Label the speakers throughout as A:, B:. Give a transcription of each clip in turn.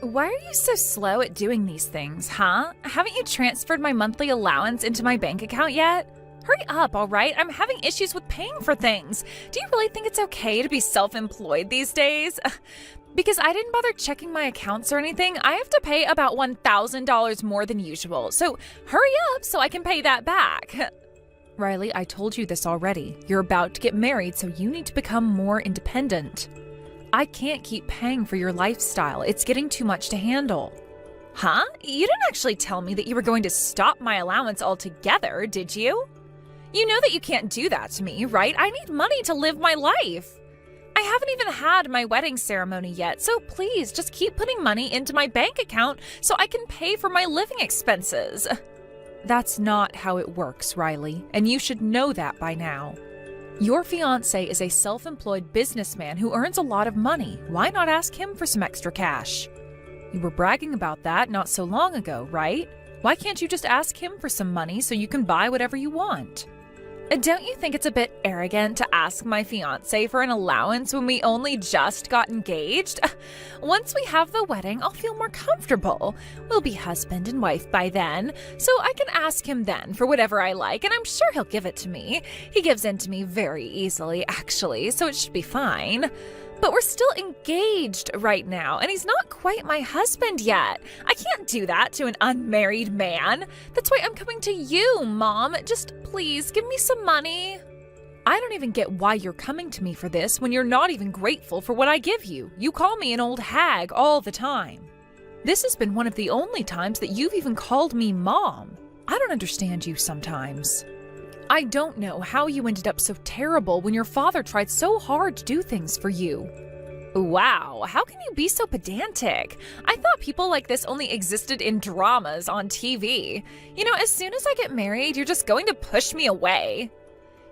A: Why are you so slow at doing these things, huh? Haven't you transferred my monthly allowance into my bank account yet? Hurry up, all right? I'm having issues with paying for things. Do you really think it's okay to be self-employed these days? Because I didn't bother checking my accounts or anything, I have to pay about $1,000 more than usual. So hurry up so I can pay that back. Riley, I told you this already. You're about to get married, so you need to become more independent. I can't keep paying for your lifestyle. It's getting too much to handle. Huh? You didn't actually tell me that you were going to stop my allowance altogether, did you? You know that you can't do that to me, right? I need money to live my life. I haven't even had my wedding ceremony yet, so please just keep putting money into my bank account so I can pay for my living expenses. That's not how it works, Riley, and you should know that by now. Your fiancé is a self-employed businessman who earns a lot of money. Why not ask him for some extra cash? You were bragging about that not so long ago, right? Why can't you just ask him for some money so you can buy whatever you want? Don't you think it's a bit arrogant to ask my fiancé for an allowance when we only just got engaged? Once we have the wedding, I'll feel more comfortable. We'll be husband and wife by then, so I can ask him then for whatever I like, and I'm sure he'll give it to me. He gives in to me very easily, actually, so it should be fine. But we're still engaged right now, and he's not quite my husband yet. I can't do that to an unmarried man. That's why I'm coming to you, Mom. Just please give me some money. I don't even get why you're coming to me for this when you're not even grateful for what I give you. You call me an old hag all the time. This has been one of the only times that you've even called me Mom. I don't understand you sometimes. I don't know how you ended up so terrible when your father tried so hard to do things for you. Wow, how can you be so pedantic? I thought people like this only existed in dramas on TV. You know, as soon as I get married, you're just going to push me away.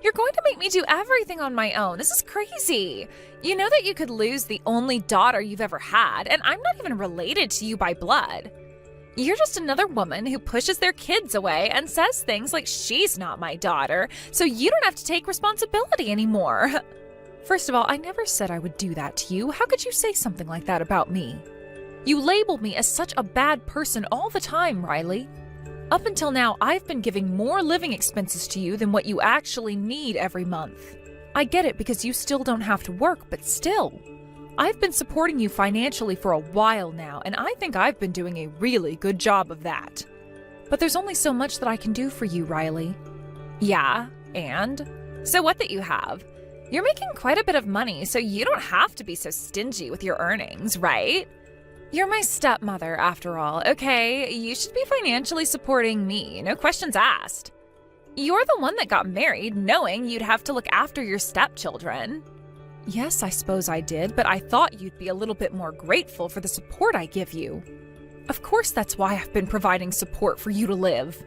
A: You're going to make me do everything on my own. This is crazy. You know that you could lose the only daughter you've ever had, and I'm not even related to you by blood. You're just another woman who pushes their kids away and says things like she's not my daughter, so you don't have to take responsibility anymore. First of all, I never said I would do that to you. How could you say something like that about me? You label me as such a bad person all the time, Riley. Up until now, I've been giving more living expenses to you than what you actually need every month. I get it because you still don't have to work, but still. I've been supporting you financially for a while now, and I think I've been doing a really good job of that. But there's only so much that I can do for you, Riley. Yeah, and? So what that you have? You're making quite a bit of money, so you don't have to be so stingy with your earnings, right? You're my stepmother, after all, okay? You should be financially supporting me, no questions asked. You're the one that got married knowing you'd have to look after your stepchildren. Yes, I suppose I did, but I thought you'd be a little bit more grateful for the support I give you. Of course that's why I've been providing support for you to live.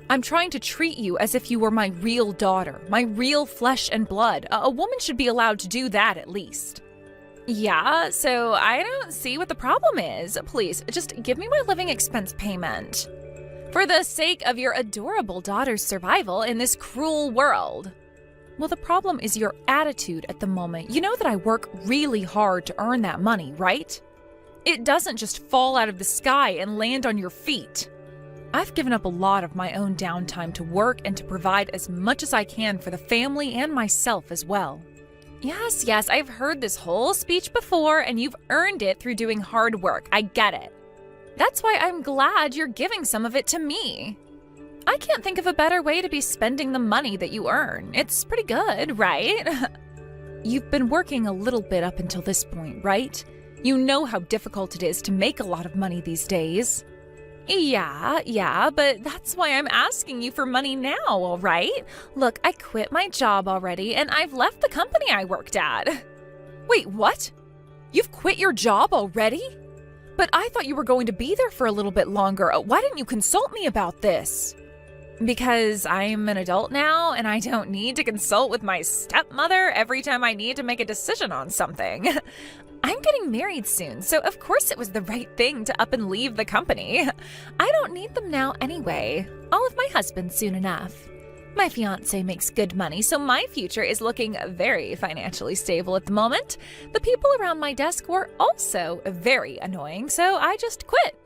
A: I'm trying to treat you as if you were my real daughter, my real flesh and blood. A woman should be allowed to do that at least. Yeah, so I don't see what the problem is. Please, just give me my living expense payment. For the sake of your adorable daughter's survival in this cruel world. Well, the problem is your attitude at the moment. You know that I work really hard to earn that money, right? It doesn't just fall out of the sky and land on your feet. I've given up a lot of my own downtime to work and to provide as much as I can for the family and myself as well. Yes, I've heard this whole speech before, and you've earned it through doing hard work. I get it. That's why I'm glad you're giving some of it to me. I can't think of a better way to be spending the money that you earn. It's pretty good, right? You've been working a little bit up until this point, right? You know how difficult it is to make a lot of money these days. Yeah, but that's why I'm asking you for money now, all right? Look, I quit my job already, and I've left the company I worked at. Wait, what? You've quit your job already? But I thought you were going to be there for a little bit longer. Why didn't you consult me about this? Because I'm an adult now, and I don't need to consult with my stepmother every time I need to make a decision on something. I'm getting married soon, so of course it was the right thing to up and leave the company. I don't need them now anyway. I'll have my husband soon enough. My fiancé makes good money, so my future is looking very financially stable at the moment. The people around my desk were also very annoying, so I just quit.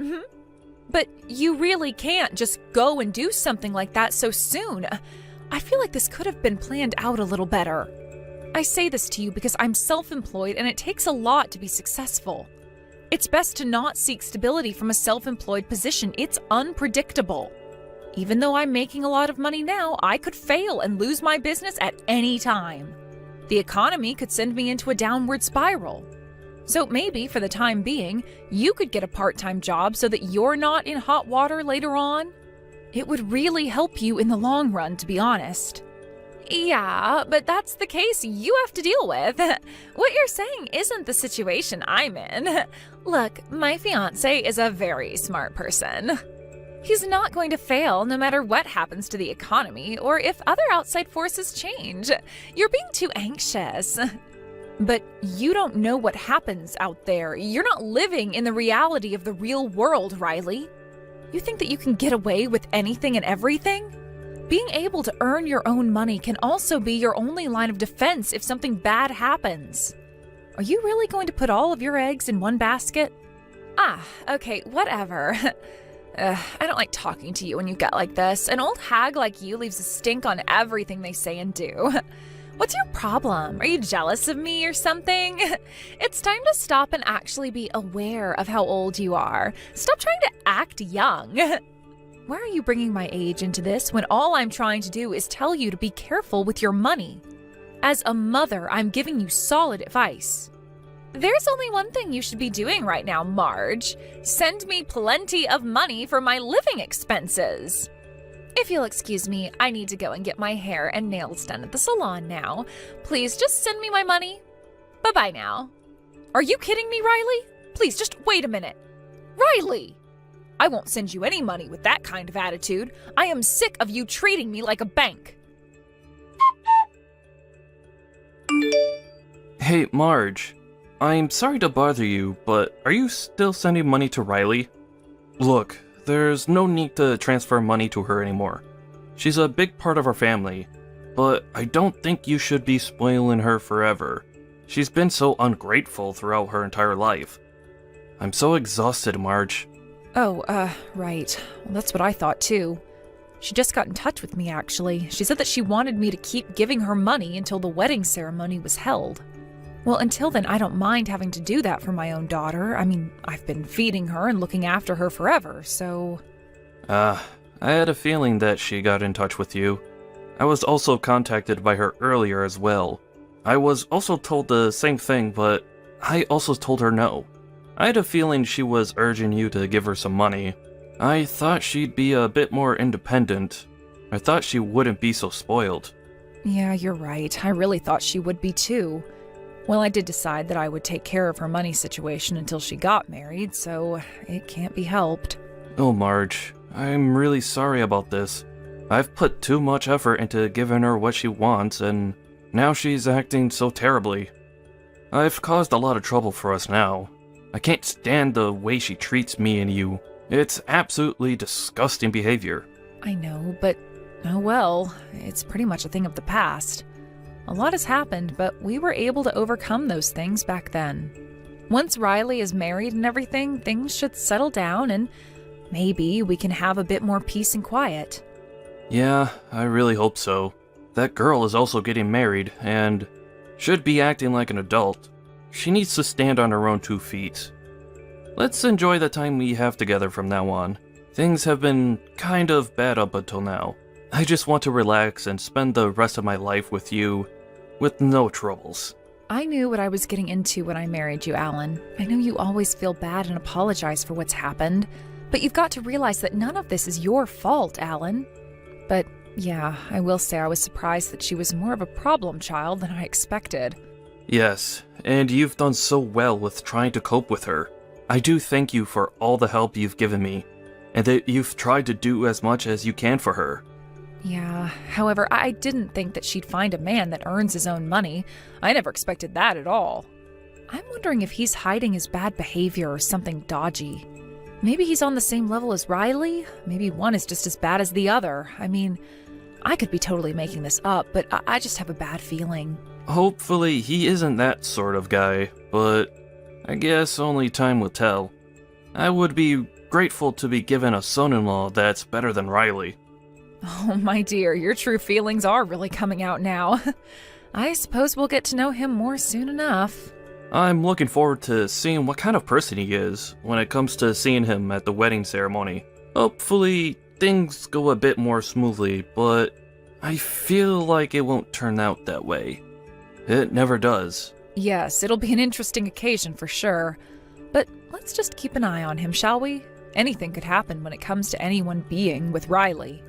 A: But you really can't just go and do something like that so soon. I feel like this could have been planned out a little better. I say this to you because I'm self-employed and it takes a lot to be successful. It's best to not seek stability from a self-employed position. It's unpredictable. Even though I'm making a lot of money now, I could fail and lose my business at any time. The economy could send me into a downward spiral. So maybe, for the time being, you could get a part-time job so that you're not in hot water later on. It would really help you in the long run, to be honest. Yeah, but that's the case you have to deal with. What you're saying isn't the situation I'm in. Look, my fiancé is a very smart person. He's not going to fail no matter what happens to the economy or if other outside forces change. You're being too anxious. But you don't know what happens out there. You're not living in the reality of the real world, Riley. You think that you can get away with anything and everything? Being able to earn your own money can also be your only line of defense if something bad happens. Are you really going to put all of your eggs in one basket? Okay, whatever. I don't like talking to you when you get like this. An old hag like you leaves a stink on everything they say and do. What's your problem? Are you jealous of me or something? It's time to stop and actually be aware of how old you are. Stop trying to act young. Why are you bringing my age into this when all I'm trying to do is tell you to be careful with your money? As a mother, I'm giving you solid advice. There's only one thing you should be doing right now, Marge. Send me plenty of money for my living expenses. If you'll excuse me, I need to go and get my hair and nails done at the salon now. Please just send me my money. Bye-bye now. Are you kidding me, Riley? Please just wait a minute. Riley! I won't send you any money with that kind of attitude. I am sick of you treating me like a bank.
B: Hey, Marge. I'm sorry to bother you, but are you still sending money to Riley? Look, there's no need to transfer money to her anymore. She's a big part of our family, but I don't think you should be spoiling her forever. She's been so ungrateful throughout her entire life. I'm so exhausted, Marge.
A: Right. Well, that's what I thought too. She just got in touch with me, actually. She said that she wanted me to keep giving her money until the wedding ceremony was held. Well, until then, I don't mind having to do that for my own daughter. I mean, I've been feeding her and looking after her forever, so...
B: I had a feeling that she got in touch with you. I was also contacted by her earlier as well. I was also told the same thing, but I also told her no. I had a feeling she was urging you to give her some money. I thought she'd be a bit more independent. I thought she wouldn't be so spoiled.
A: Yeah, you're right. I really thought she would be too. Well, I did decide that I would take care of her money situation until she got married, so it can't be helped.
B: Oh, Marge, I'm really sorry about this. I've put too much effort into giving her what she wants, and now she's acting so terribly. I've caused a lot of trouble for us now. I can't stand the way she treats me and you. It's absolutely disgusting behavior.
A: I know, but oh well, it's pretty much a thing of the past. A lot has happened, but we were able to overcome those things back then. Once Riley is married and everything, things should settle down and maybe we can have a bit more peace and quiet.
B: Yeah, I really hope so. That girl is also getting married and should be acting like an adult. She needs to stand on her own 2 feet. Let's enjoy the time we have together from now on. Things have been kind of bad up until now. I just want to relax and spend the rest of my life with you, with no troubles.
A: I knew what I was getting into when I married you, Alan. I know you always feel bad and apologize for what's happened, but you've got to realize that none of this is your fault, Alan. But yeah, I will say I was surprised that she was more of a problem child than I expected.
B: Yes, and you've done so well with trying to cope with her. I do thank you for all the help you've given me, and that you've tried to do as much as you can for her.
A: Yeah, however, I didn't think that she'd find a man that earns his own money. I never expected that at all. I'm wondering if he's hiding his bad behavior or something dodgy. Maybe he's on the same level as Riley? Maybe one is just as bad as the other. I mean, I could be totally making this up, but I just have a bad feeling.
B: Hopefully he isn't that sort of guy, but I guess only time will tell. I would be grateful to be given a son-in-law that's better than Riley.
A: Oh, my dear, your true feelings are really coming out now. I suppose we'll get to know him more soon enough.
B: I'm looking forward to seeing what kind of person he is when it comes to seeing him at the wedding ceremony. Hopefully, things go a bit more smoothly, but I feel like it won't turn out that way. It never does.
A: Yes, it'll be an interesting occasion for sure. But let's just keep an eye on him, shall we? Anything could happen when it comes to anyone being with Riley.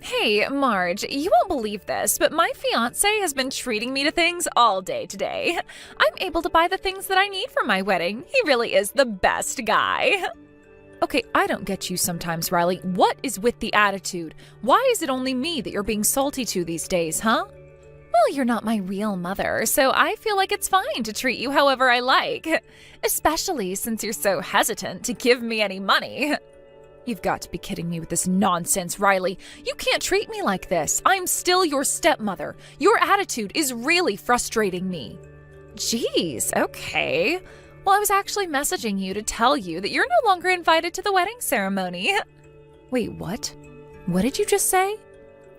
A: Hey, Marge, you won't believe this, but my fiancé has been treating me to things all day today. I'm able to buy the things that I need for my wedding. He really is the best guy. Okay, I don't get you sometimes, Riley. What is with the attitude? Why is it only me that you're being salty to these days, huh? Well, you're not my real mother, so I feel like it's fine to treat you however I like. Especially since you're so hesitant to give me any money. You've got to be kidding me with this nonsense, Riley. You can't treat me like this. I'm still your stepmother. Your attitude is really frustrating me. Jeez, okay. Well, I was actually messaging you to tell you that you're no longer invited to the wedding ceremony. Wait, what? What did you just say?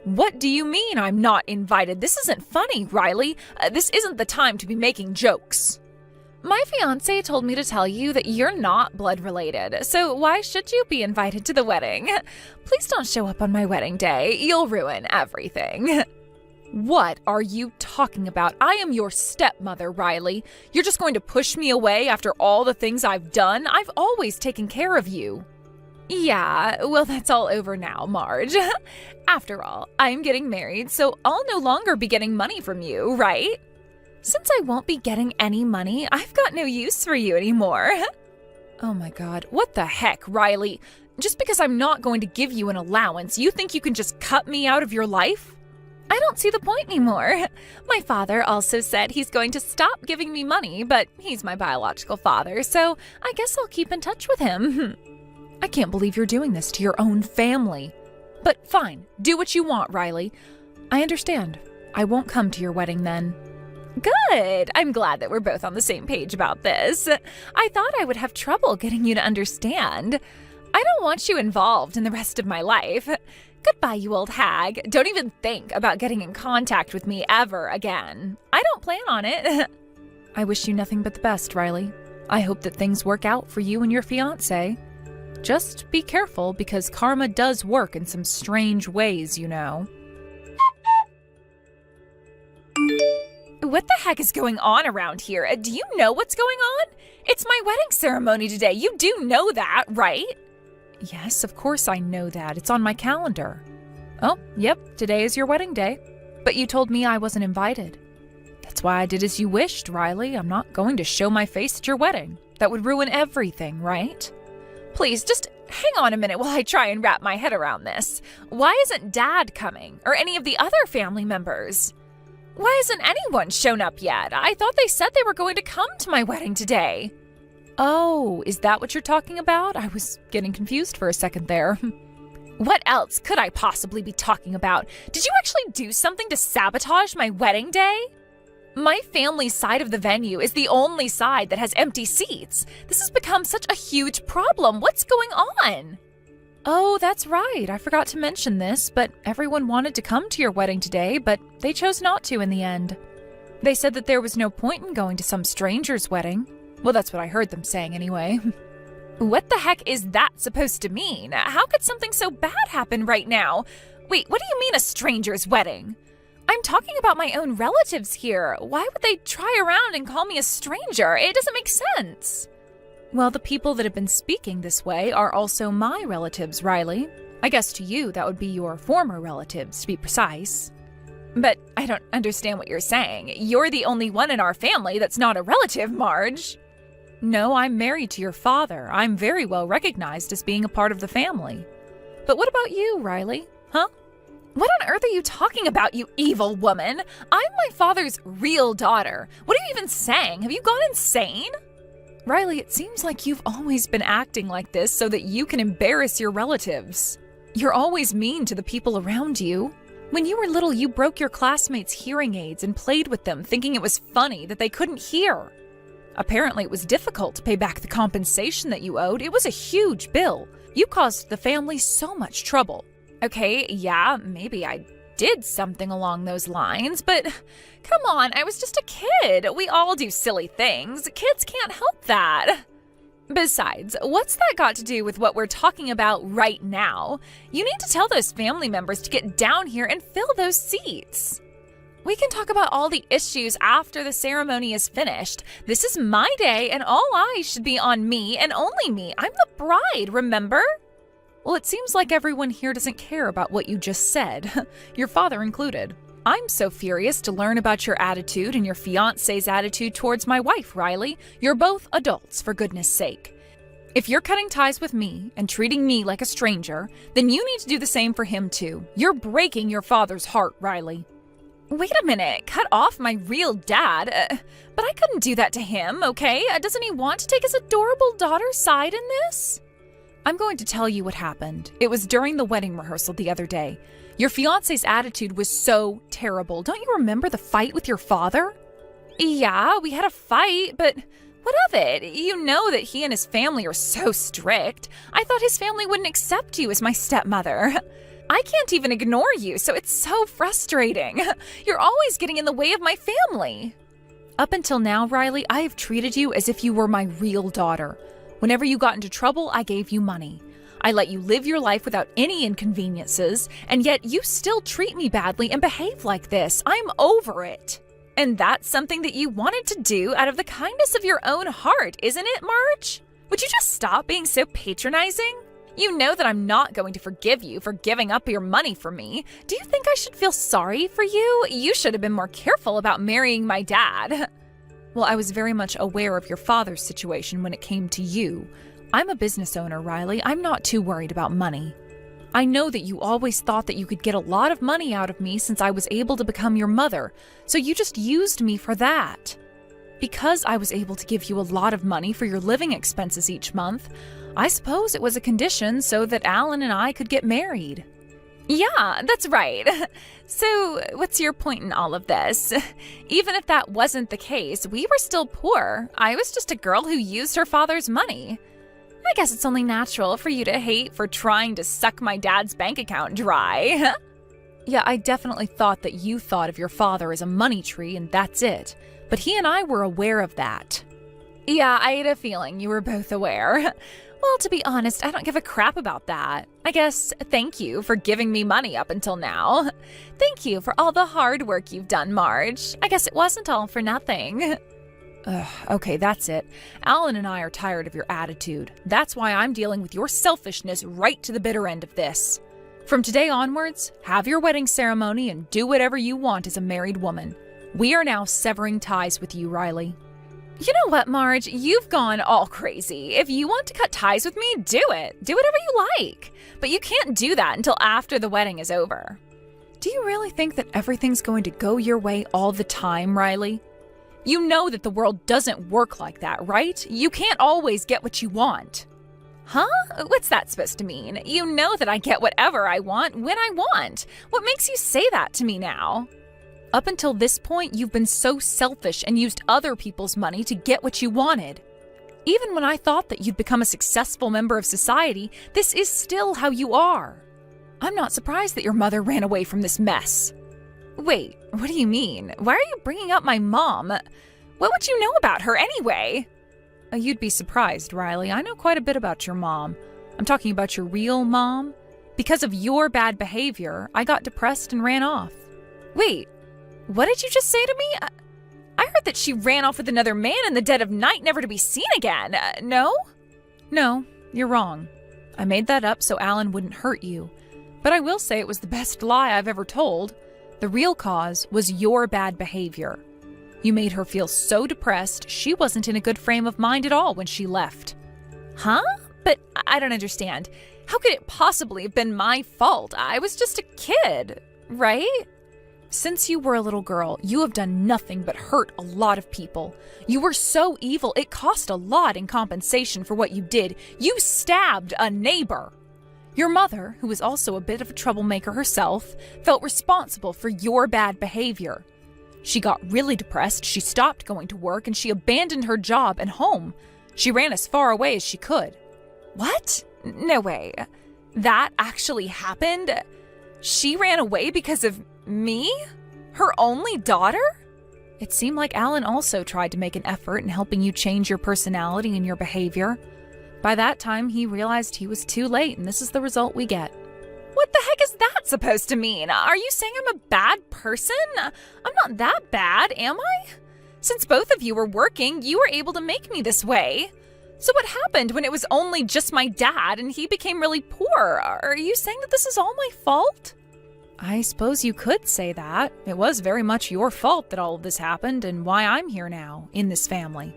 A: What do you mean I'm not invited? This isn't funny, Riley. This isn't the time to be making jokes. My fiancé told me to tell you that you're not blood related, so why should you be invited to the wedding? Please don't show up on my wedding day. You'll ruin everything. What are you talking about? I am your stepmother, Riley. You're just going to push me away after all the things I've done? I've always taken care of you. Yeah, well, that's all over now, Marge. After all, I'm getting married, so I'll no longer be getting money from you, right? Since I won't be getting any money, I've got no use for you anymore. Oh my God, what the heck, Riley? Just because I'm not going to give you an allowance, you think you can just cut me out of your life? I don't see the point anymore. My father also said he's going to stop giving me money, but he's my biological father, so I guess I'll keep in touch with him. I can't believe you're doing this to your own family. But fine, do what you want, Riley. I understand. I won't come to your wedding then. Good. I'm glad that we're both on the same page about this. I thought I would have trouble getting you to understand. I don't want you involved in the rest of my life. Goodbye, you old hag. Don't even think about getting in contact with me ever again. I don't plan on it. I wish you nothing but the best, Riley. I hope that things work out for you and your fiancé. Just be careful, because karma does work in some strange ways, you know. What the heck is going on around here? Do you know what's going on? It's my wedding ceremony today. You do know that, right? Yes, of course I know that. It's on my calendar. Oh, yep, today is your wedding day. But you told me I wasn't invited. That's why I did as you wished, Riley. I'm not going to show my face at your wedding. That would ruin everything, right? Please, just hang on a minute while I try and wrap my head around this. Why isn't Dad coming? Or any of the other family members? Why hasn't anyone shown up yet? I thought they said they were going to come to my wedding today. Oh, is that what you're talking about? I was getting confused for a second there. What else could I possibly be talking about? Did you actually do something to sabotage my wedding day? My family's side of the venue is the only side that has empty seats. This has become such a huge problem. What's going on? Oh, that's right. I forgot to mention this, but everyone wanted to come to your wedding today, but they chose not to in the end. They said that there was no point in going to some stranger's wedding. Well, that's what I heard them saying anyway. What the heck is that supposed to mean? How could something so bad happen right now? Wait, what do you mean a stranger's wedding? I'm talking about my own relatives here. Why would they try around and call me a stranger? It doesn't make sense. Well, the people that have been speaking this way are also my relatives, Riley. I guess to you, that would be your former relatives, to be precise. But I don't understand what you're saying. You're the only one in our family that's not a relative, Marge. No, I'm married to your father. I'm very well recognized as being a part of the family. But what about you, Riley? Huh? What on earth are you talking about, you evil woman? I'm my father's real daughter. What are you even saying? Have you gone insane? Riley, it seems like you've always been acting like this so that you can embarrass your relatives. You're always mean to the people around you. When you were little, you broke your classmates' hearing aids and played with them, thinking it was funny that they couldn't hear. Apparently, it was difficult to pay back the compensation that you owed. It was a huge bill. You caused the family so much trouble. Okay, yeah, maybe I did something along those lines, but come on, I was just a kid. We all do silly things. Kids can't help that. Besides, what's that got to do with what we're talking about right now? You need to tell those family members to get down here and fill those seats. We can talk about all the issues after the ceremony is finished. This is my day, and all eyes should be on me and only me. I'm the bride, remember? Well, it seems like everyone here doesn't care about what you just said, your father included. I'm so furious to learn about your attitude and your fiancé's attitude towards my wife, Riley. You're both adults, for goodness sake. If you're cutting ties with me and treating me like a stranger, then you need to do the same for him too. You're breaking your father's heart, Riley. Wait a minute, cut off my real dad? But I couldn't do that to him, okay? Doesn't he want to take his adorable daughter's side in this? I'm going to tell you what happened. It was during the wedding rehearsal the other day. Your fiancé's attitude was so terrible. Don't you remember the fight with your father? Yeah, we had a fight, but what of it? You know that he and his family are so strict. I thought his family wouldn't accept you as my stepmother. I can't even ignore you, so it's so frustrating. You're always getting in the way of my family. Up until now, Riley, I have treated you as if you were my real daughter. Whenever you got into trouble, I gave you money. I let you live your life without any inconveniences, and yet you still treat me badly and behave like this. I'm over it. And that's something that you wanted to do out of the kindness of your own heart, isn't it, Marge? Would you just stop being so patronizing? You know that I'm not going to forgive you for giving up your money for me. Do you think I should feel sorry for you? You should have been more careful about marrying my dad. Well, I was very much aware of your father's situation when it came to you. I'm a business owner, Riley. I'm not too worried about money. I know that you always thought that you could get a lot of money out of me since I was able to become your mother, so you just used me for that. Because I was able to give you a lot of money for your living expenses each month, I suppose it was a condition so that Alan and I could get married. Yeah, that's right. So, what's your point in all of this? Even if that wasn't the case, we were still poor. I was just a girl who used her father's money. I guess it's only natural for you to hate for trying to suck my dad's bank account dry. Yeah, I definitely thought that you thought of your father as a money tree and that's it. But he and I were aware of that. Yeah, I had a feeling you were both aware. Well, to be honest, I don't give a crap about that. I guess thank you for giving me money up until now. Thank you for all the hard work you've done, Marge. I guess it wasn't all for nothing. Okay, that's it. Alan and I are tired of your attitude. That's why I'm dealing with your selfishness right to the bitter end of this. From today onwards, have your wedding ceremony and do whatever you want as a married woman. We are now severing ties with you, Riley. You know what, Marge? You've gone all crazy. If you want to cut ties with me, do it. Do whatever you like. But you can't do that until after the wedding is over. Do you really think that everything's going to go your way all the time, Riley? You know that the world doesn't work like that, right? You can't always get what you want. Huh? What's that supposed to mean? You know that I get whatever I want when I want. What makes you say that to me now? Up until this point, you've been so selfish and used other people's money to get what you wanted. Even when I thought that you'd become a successful member of society, this is still how you are. I'm not surprised that your mother ran away from this mess. Wait, what do you mean? Why are you bringing up my mom? What would you know about her anyway? You'd be surprised, Riley. I know quite a bit about your mom. I'm talking about your real mom. Because of your bad behavior, I got depressed and ran off. Wait. What did you just say to me? I heard that she ran off with another man in the dead of night, never to be seen again. No? No, you're wrong. I made that up so Alan wouldn't hurt you. But I will say it was the best lie I've ever told. The real cause was your bad behavior. You made her feel so depressed, she wasn't in a good frame of mind at all when she left. Huh? But I don't understand. How could it possibly have been my fault? I was just a kid, right? Since you were a little girl, you have done nothing but hurt a lot of people. You were so evil, it cost a lot in compensation for what you did. You stabbed a neighbor. Your mother, who was also a bit of a troublemaker herself, felt responsible for your bad behavior. She got really depressed, she stopped going to work, and she abandoned her job and home. She ran as far away as she could. What? No way. That actually happened? She ran away because of me? Her only daughter? It seemed like Alan also tried to make an effort in helping you change your personality and your behavior. By that time, he realized he was too late, and this is the result we get. What the heck is that supposed to mean? Are you saying I'm a bad person? I'm not that bad, am I? Since both of you were working, you were able to make me this way. So what happened when it was only just my dad and he became really poor? Are you saying that this is all my fault? I suppose you could say that. It was very much your fault that all of this happened and why I'm here now, in this family.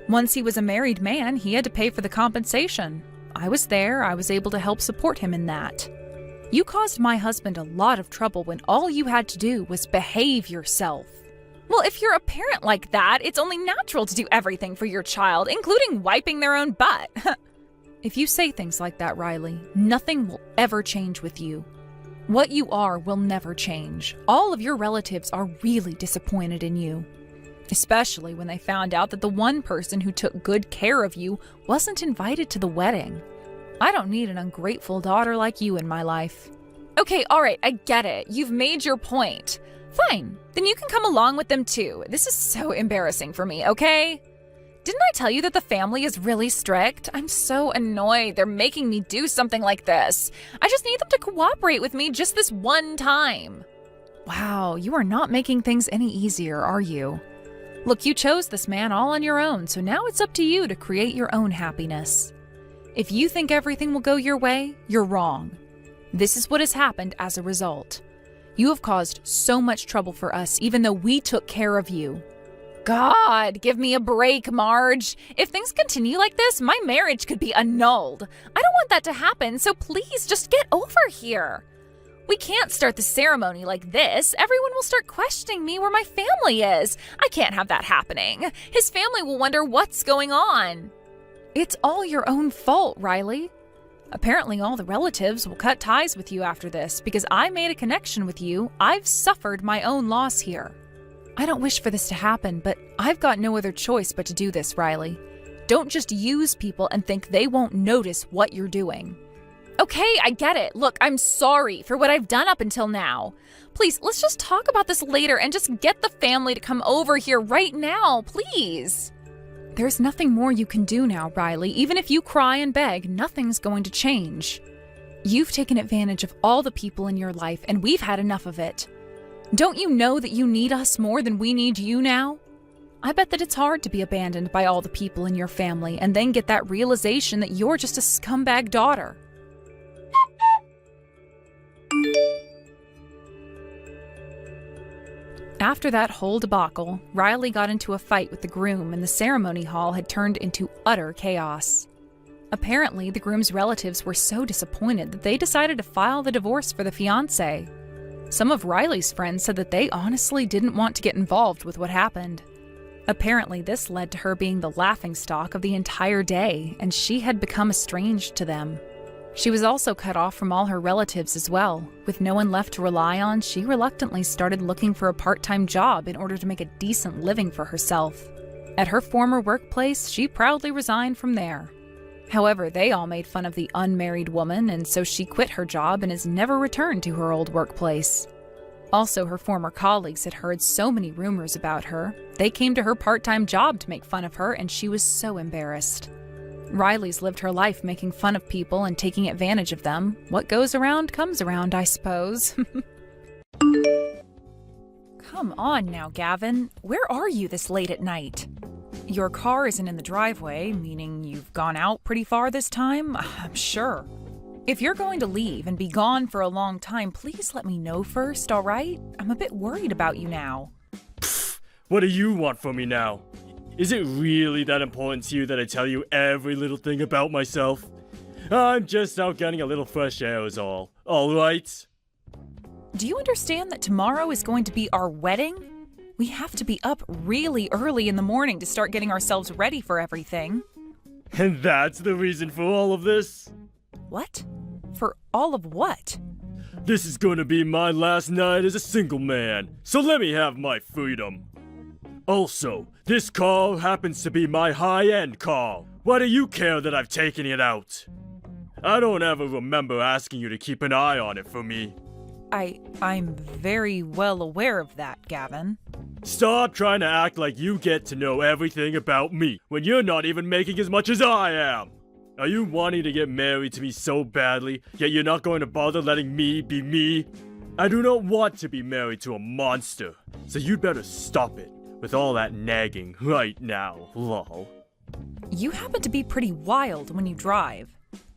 A: Once he was a married man, he had to pay for the compensation. I was there, I was able to help support him in that. You caused my husband a lot of trouble when all you had to do was behave yourself. Well, if you're a parent like that, it's only natural to do everything for your child, including wiping their own butt. If you say things like that, Riley, nothing will ever change with you. What you are will never change. All of your relatives are really disappointed in you. Especially when they found out that the one person who took good care of you wasn't invited to the wedding. I don't need an ungrateful daughter like you in my life. Okay, alright, I get it. You've made your point. Fine, then you can come along with them too. This is so embarrassing for me, okay? Didn't I tell you that the family is really strict? I'm so annoyed they're making me do something like this. I just need them to cooperate with me just this one time. Wow, you are not making things any easier, are you? Look, you chose this man all on your own, so now it's up to you to create your own happiness. If you think everything will go your way, you're wrong. This is what has happened as a result. You have caused so much trouble for us, even though we took care of you. God, give me a break, Marge. If things continue like this, my marriage could be annulled. I don't want that to happen, so please just get over here. We can't start the ceremony like this. Everyone will start questioning me where my family is. I can't have that happening. His family will wonder what's going on. It's all your own fault, Riley. Apparently all the relatives will cut ties with you after this because I made a connection with you. I've suffered my own loss here. I don't wish for this to happen, but I've got no other choice but to do this, Riley. Don't just use people and think they won't notice what you're doing. Okay, I get it. Look, I'm sorry for what I've done up until now. Please, let's just talk about this later and just get the family to come over here right now, please. There's nothing more you can do now, Riley. Even if you cry and beg, nothing's going to change. You've taken advantage of all the people in your life, and we've had enough of it. Don't you know that you need us more than we need you now? I bet that it's hard to be abandoned by all the people in your family and then get that realization that you're just a scumbag daughter. After that whole debacle, Riley got into a fight with the groom and the ceremony hall had turned into utter chaos. Apparently, the groom's relatives were so disappointed that they decided to file the divorce for the fiancé. Some of Riley's friends said that they honestly didn't want to get involved with what happened. Apparently, this led to her being the laughingstock of the entire day, and she had become estranged to them. She was also cut off from all her relatives as well. With no one left to rely on, she reluctantly started looking for a part-time job in order to make a decent living for herself. At her former workplace, she proudly resigned from there. However, they all made fun of the unmarried woman, and so she quit her job and has never returned to her old workplace. Also, her former colleagues had heard so many rumors about her. They came to her part-time job to make fun of her, and she was so embarrassed. Riley's lived her life making fun of people and taking advantage of them. What goes around comes around, I suppose. Come on now, Gavin. Where are you this late at night? Your car isn't in the driveway, meaning you've gone out pretty far this time, I'm sure. If you're going to leave and be gone for a long time, please let me know first, all right? I'm a bit worried about you now.
C: Pfft, what do you want from me now? Is it really that important to you that I tell you every little thing about myself? I'm just out getting a little fresh air is all right?
A: Do you understand that tomorrow is going to be our wedding? We have to be up really early in the morning to start getting ourselves ready for everything.
C: And that's the reason for all of this?
A: What? For All of what?
C: This is gonna be my last night as a single man, so let me have my freedom. Also, this car happens to be my high-end car. Why do you care that I've taken it out? I don't ever remember asking you to keep an eye on it for me.
A: I'm very well aware of that, Gavin.
C: Stop trying to act like you get to know everything about me when you're not even making as much as I am. Are you wanting to get married to me so badly, yet you're not going to bother letting me be me? I do not want to be married to a monster, so you'd better stop it with all that nagging right now, lol.
A: You happen to be pretty wild when you drive.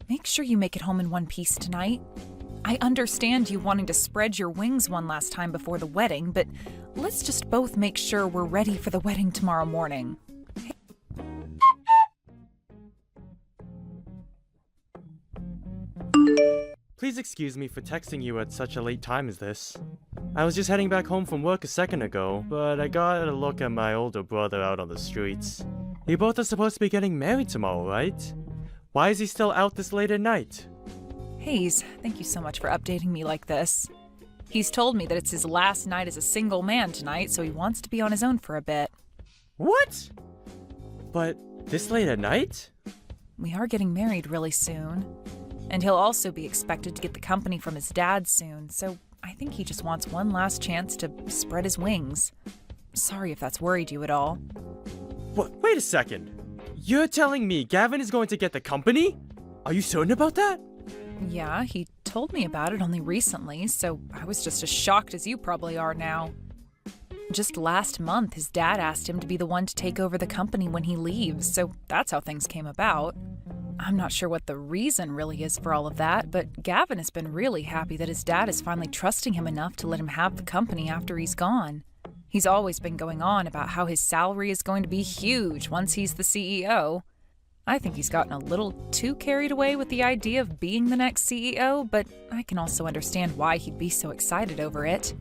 A: Make sure you make it home in one piece tonight. I understand you wanting to spread your wings one last time before the wedding, but let's just both make sure we're ready for the wedding tomorrow morning.
C: Please excuse me for texting you at such a late time as this. I was just heading back home from work a second ago, but I got a look at my older brother out on the streets. You both are supposed to be getting married tomorrow, right? Why is he still out this late at night?
A: Hayes, thank you so much for updating me like this. He's told me that it's his last night as a single man tonight, so he wants to be on his own for a bit.
C: What? But this late at night?
A: We are getting married really soon. And he'll also be expected to get the company from his dad soon, so I think he just wants one last chance to spread his wings. Sorry if that's worried you at all.
C: What? Wait a second. You're telling me Gavin is going to get the company? Are you certain about that?
A: Yeah, he told me about it only recently, so I was just as shocked as you probably are now. Just last month, his dad asked him to be the one to take over the company when he leaves, so that's how things came about. I'm not sure what the reason really is for all of that, but Gavin has been really happy that his dad is finally trusting him enough to let him have the company after he's gone. He's always been going on about how his salary is going to be huge once he's the CEO. I think he's gotten a little too carried away with the idea of being the next CEO, but I can also understand why he'd be so excited over it.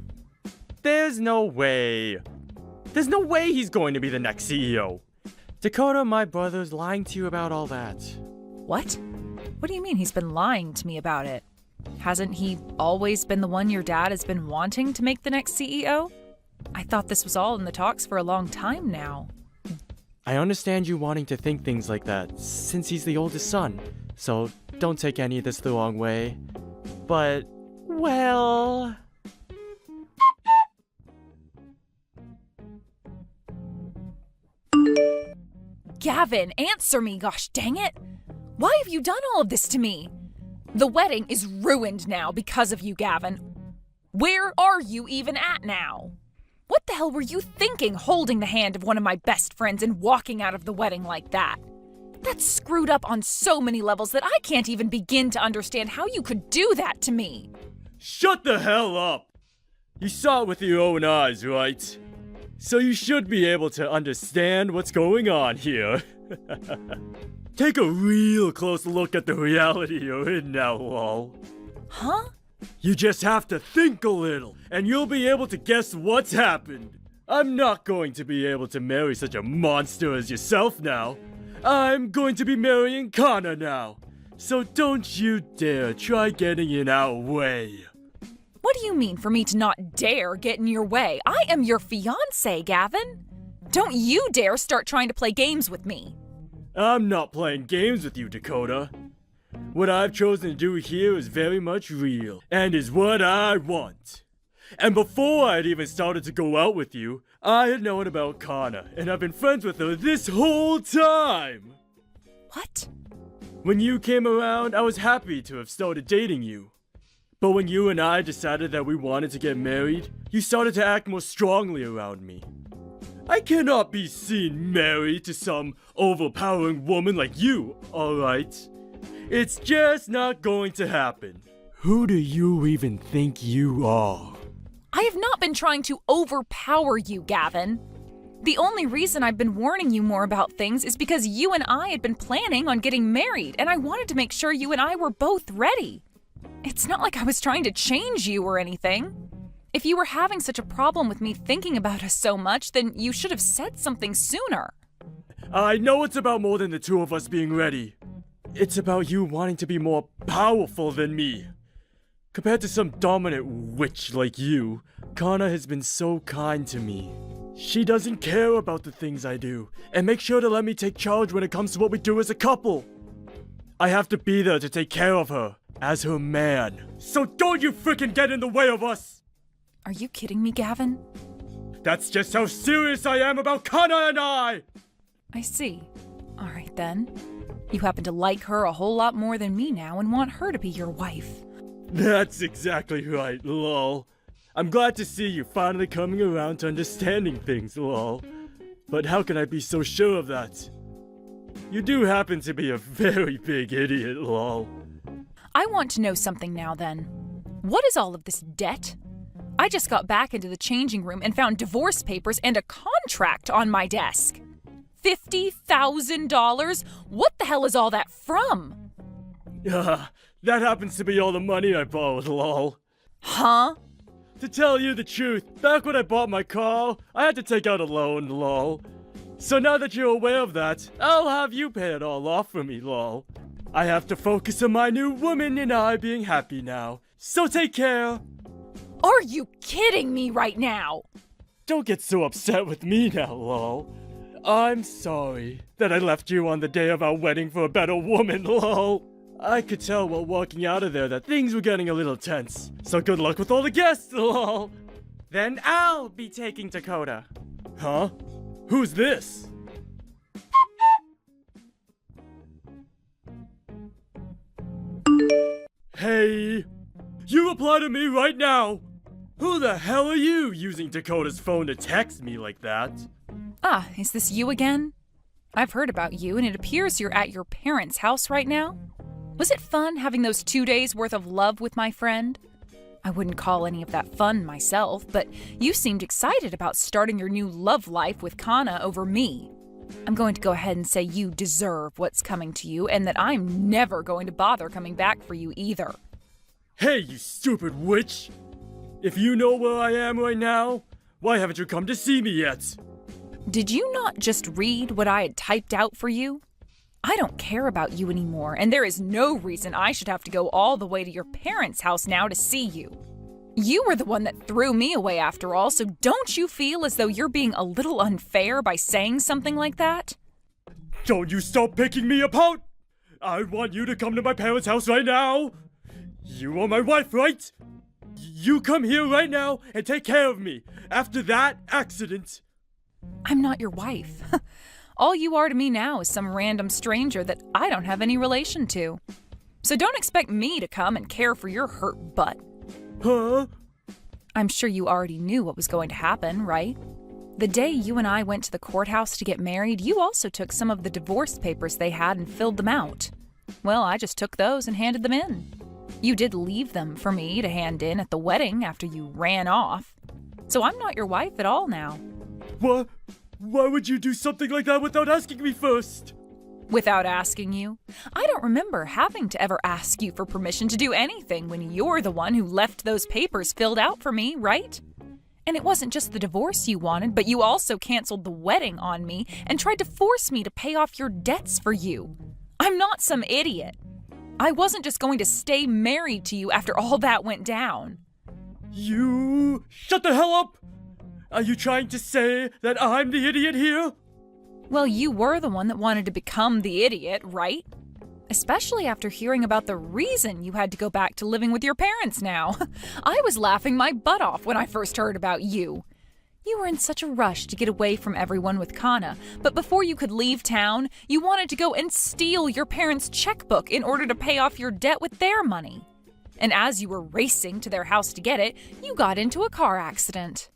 C: There's no way. There's no way he's going to be the next CEO. Dakota, my brother's lying to you about all that.
A: What? What do you mean he's been lying to me about it? Hasn't he always been the one your dad has been wanting to make the next CEO? I thought this was all in the talks for a long time now.
C: I understand you wanting to think things like that, since he's the oldest son, so don't take any of this the wrong way. But, well...
A: Gavin, answer me, gosh dang it! Why have you done all of this to me? The wedding is ruined now because of you, Gavin. Where are you even at now? What the hell were you thinking, holding the hand of one of my best friends and walking out of the wedding like that? That's screwed up on so many levels that I can't even begin to understand how you could do that to me.
C: Shut the hell up! You saw it with your own eyes, right? So you should be able to understand what's going on here. Take a real close look at the reality you're in now, lol.
A: Huh?
C: You just have to think a little, and you'll be able to guess what's happened. I'm not going to be able to marry such a monster as yourself now. I'm going to be marrying Kana now. So don't you dare try getting in our way.
A: What do you mean for me to not dare get in your way? I am your fiancé, Gavin. Don't you dare start trying to play games with me.
C: I'm not playing games with you, Dakota. What I've chosen to do here is very much real, and is what I want. And before I'd even started to go out with you, I had known about Kana, and I've been friends with her this whole time!
A: What?
C: When you came around, I was happy to have started dating you. But when you and I decided that we wanted to get married, you started to act more strongly around me. I cannot be seen married to some overpowering woman like you, alright? It's just not going to happen. Who do you even think you are?
A: I have not been trying to overpower you, Gavin. The only reason I've been warning you more about things is because you and I had been planning on getting married, and I wanted to make sure you and I were both ready. It's not like I was trying to change you or anything. If you were having such a problem with me thinking about us so much, then you should have said something sooner.
C: I know it's about more than the two of us being ready. It's about you wanting to be more powerful than me. Compared to some dominant witch like you, Kana has been so kind to me. She doesn't care about the things I do, and makes sure to let me take charge when it comes to what we do as a couple. I have to be there to take care of her, as her man. So don't you frickin' get in the way of us!
A: Are you kidding me, Gavin?
C: That's just how serious I am about Kana and I!
A: I see. All right, then. You happen to like her a whole lot more than me now and want her to be your wife.
C: That's exactly right, lol. I'm glad to see you finally coming around to understanding things, lol. But how can I be so sure of that? You do happen to be a very big idiot, lol.
A: I want to know something now, then. What is all of this debt? I just got back into the changing room and found divorce papers and a contract on my desk. $50,000? What the hell is all that from?
C: That happens to be all the money I borrowed, lol.
A: Huh?
C: To tell you the truth, back when I bought my car, I had to take out a loan, lol. So now that you're aware of that, I'll have you pay it all off for me, lol. I have to focus on my new woman and I being happy now. So take care.
A: Are you kidding me right now?
C: Don't get so upset with me now, lol. I'm sorry that I left you on the day of our wedding for a better woman, lol. I could tell while walking out of there that things were getting a little tense. So good luck with all the guests, lol. Then I'll be taking Dakota. Huh? Who's this? Hey! You reply to me right now! Who the hell are you using Dakota's phone to text me like that?
A: Ah, is this you again? I've heard about you, and it appears you're at your parents' house right now. Was it fun having those 2 days worth of love with my friend? I wouldn't call any of that fun myself, but you seemed excited about starting your new love life with Kana over me. I'm going to go ahead and say you deserve what's coming to you, and that I'm never going to bother coming back for you either.
C: Hey, you stupid witch! If you know where I am right now, why haven't you come to see me yet?
A: Did you not just read what I had typed out for you? I don't care about you anymore, and there is no reason I should have to go all the way to your parents' house now to see you. You were the one that threw me away after all, so don't you feel as though you're being a little unfair by saying something like that?
C: Don't you stop picking me apart! I want you to come to my parents' house right now! You are my wife, right? You come here right now and take care of me after that accident.
A: I'm not your wife. All you are to me now is some random stranger that I don't have any relation to. So don't expect me to come and care for your hurt butt.
C: Huh?
A: I'm sure you already knew what was going to happen, right? The day you and I went to the courthouse to get married, you also took some of the divorce papers they had and filled them out. Well, I just took those and handed them in. You did leave them for me to hand in at the wedding after you ran off. So I'm not your wife at all now.
C: What? Why would you do something like that without asking me first?
A: Without asking you? I don't remember having to ever ask you for permission to do anything when you're the one who left those papers filled out for me, right? And it wasn't just the divorce you wanted, but you also canceled the wedding on me and tried to force me to pay off your debts for you. I'm not some idiot. I wasn't just going to stay married to you after all that went down.
C: You... Shut the hell up! Are you trying to say that I'm the idiot here?
A: Well, you were the one that wanted to become the idiot, right? Especially after hearing about the reason you had to go back to living with your parents now. I was laughing my butt off when I first heard about you. You were in such a rush to get away from everyone with Kana, but before you could leave town, you wanted to go and steal your parents' checkbook in order to pay off your debt with their money. And as you were racing to their house to get it, you got into a car accident.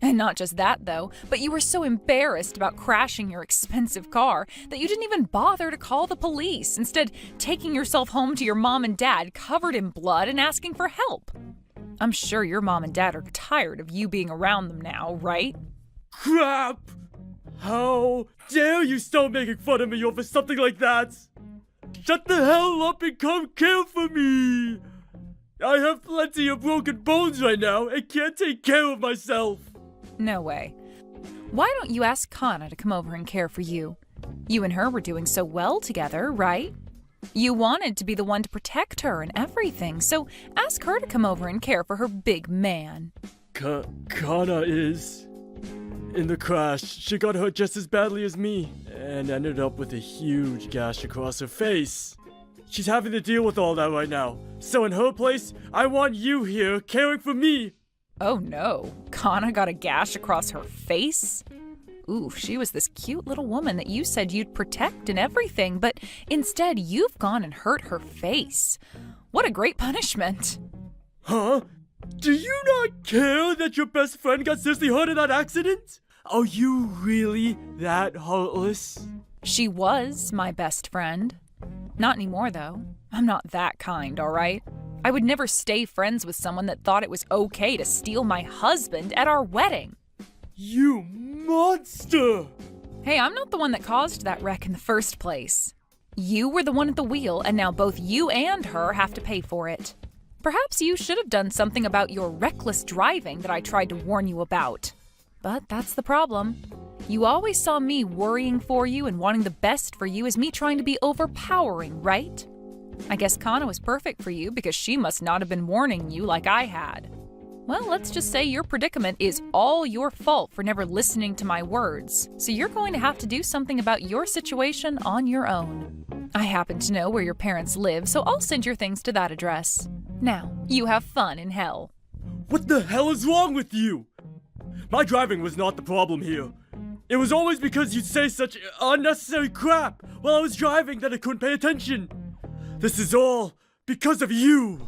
A: And not just that, though, but you were so embarrassed about crashing your expensive car that you didn't even bother to call the police, instead taking yourself home to your mom and dad covered in blood and asking for help. I'm sure your mom and dad are tired of you being around them now, right?
C: Crap! How dare you start making fun of me over something like that? Shut the hell up and come care for me! I have plenty of broken bones right now and can't take care of myself.
A: No way. Why don't you ask Kana to come over and care for you? You and her were doing so well together, right? You wanted to be the one to protect her and everything, so ask her to come over and care for her big man.
C: Kana is in the crash. She got hurt just as badly as me and ended up with a huge gash across her face. She's having to deal with all that right now. So in her place, I want you here caring for me.
A: Oh no, Kana got a gash across her face? Ooh, she was this cute little woman that you said you'd protect and everything, but instead you've gone and hurt her face. What a great punishment.
C: Huh? Do you not care that your best friend got seriously hurt in that accident? Are you really that heartless?
A: She was my best friend. Not anymore, though. I'm not that kind, all right? I would never stay friends with someone that thought it was okay to steal my husband at our wedding.
C: You monster!
A: Hey, I'm not the one that caused that wreck in the first place. You were the one at the wheel, and now both you and her have to pay for it. Perhaps you should have done something about your reckless driving that I tried to warn you about. But that's the problem. You always saw me worrying for you and wanting the best for you as me trying to be overpowering, right? I guess Kana was perfect for you because she must not have been warning you like I had. Well, let's just say your predicament is all your fault for never listening to my words, so you're going to have to do something about your situation on your own. I happen to know where your parents live, so I'll send your things to that address. Now, you have fun in hell.
C: What the hell is wrong with you? My driving was not the problem here. It was always because you'd say such unnecessary crap while I was driving that I couldn't pay attention. This is all because of you.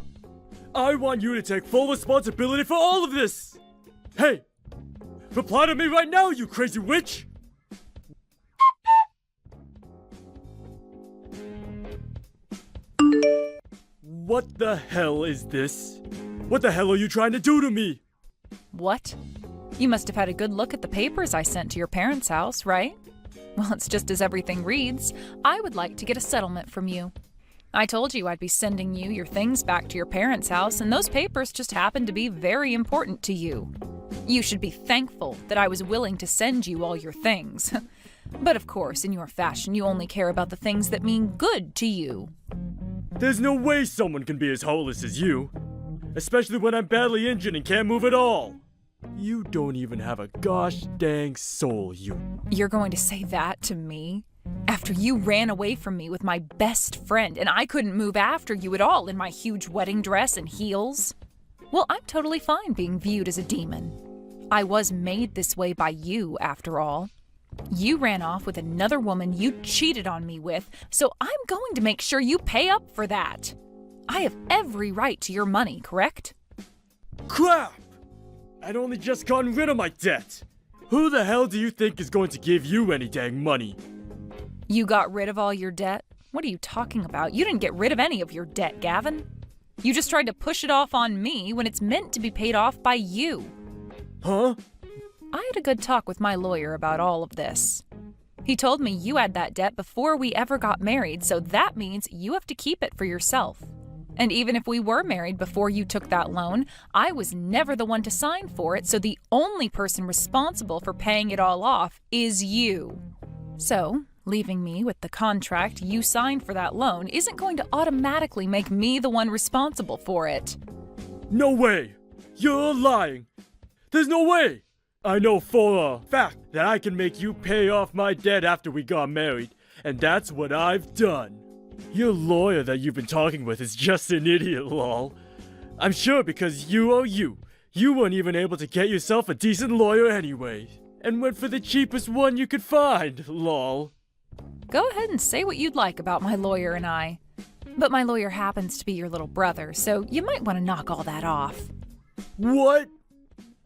C: I want you to take full responsibility for all of this. Hey, reply to me right now, you crazy witch. What the hell is this? What the hell are you trying to do to me?
A: What? You must have had a good look at the papers I sent to your parents' house, right? Well, it's just as everything reads. I would like to get a settlement from you. I told you I'd be sending you your things back to your parents' house, and those papers just happened to be very important to you. You should be thankful that I was willing to send you all your things. But of course, in your fashion, you only care about the things that mean good to you.
C: There's no way someone can be as heartless as you. Especially when I'm badly injured and can't move at all. You don't even have a gosh dang soul, you.
A: You're going to say that to me? After you ran away from me with my best friend and I couldn't move after you at all in my huge wedding dress and heels? Well, I'm totally fine being viewed as a demon. I was made this way by you, after all. You ran off with another woman you cheated on me with, so I'm going to make sure you pay up for that. I have every right to your money, correct?
C: Crap! I'd only just gotten rid of my debt. Who the hell do you think is going to give you any dang money?
A: You got rid of all your debt? What are you talking about? You didn't get rid of any of your debt, Gavin. You just tried to push it off on me when it's meant to be paid off by you.
C: Huh?
A: I had a good talk with my lawyer about all of this. He told me you had that debt before we ever got married, so that means you have to keep it for yourself. And even if we were married before you took that loan, I was never the one to sign for it, so the only person responsible for paying it all off is you. So, leaving me with the contract you signed for that loan isn't going to automatically make me the one responsible for it.
C: No way! You're lying! There's no way! I know for a fact that I can make you pay off my debt after we got married, and that's what I've done. Your lawyer that you've been talking with is just an idiot, lol. I'm sure because you weren't even able to get yourself a decent lawyer anyway, and went for the cheapest one you could find, lol.
A: Go ahead and say what you'd like about my lawyer and I. But my lawyer happens to be your little brother, so you might want to knock all that off.
C: What?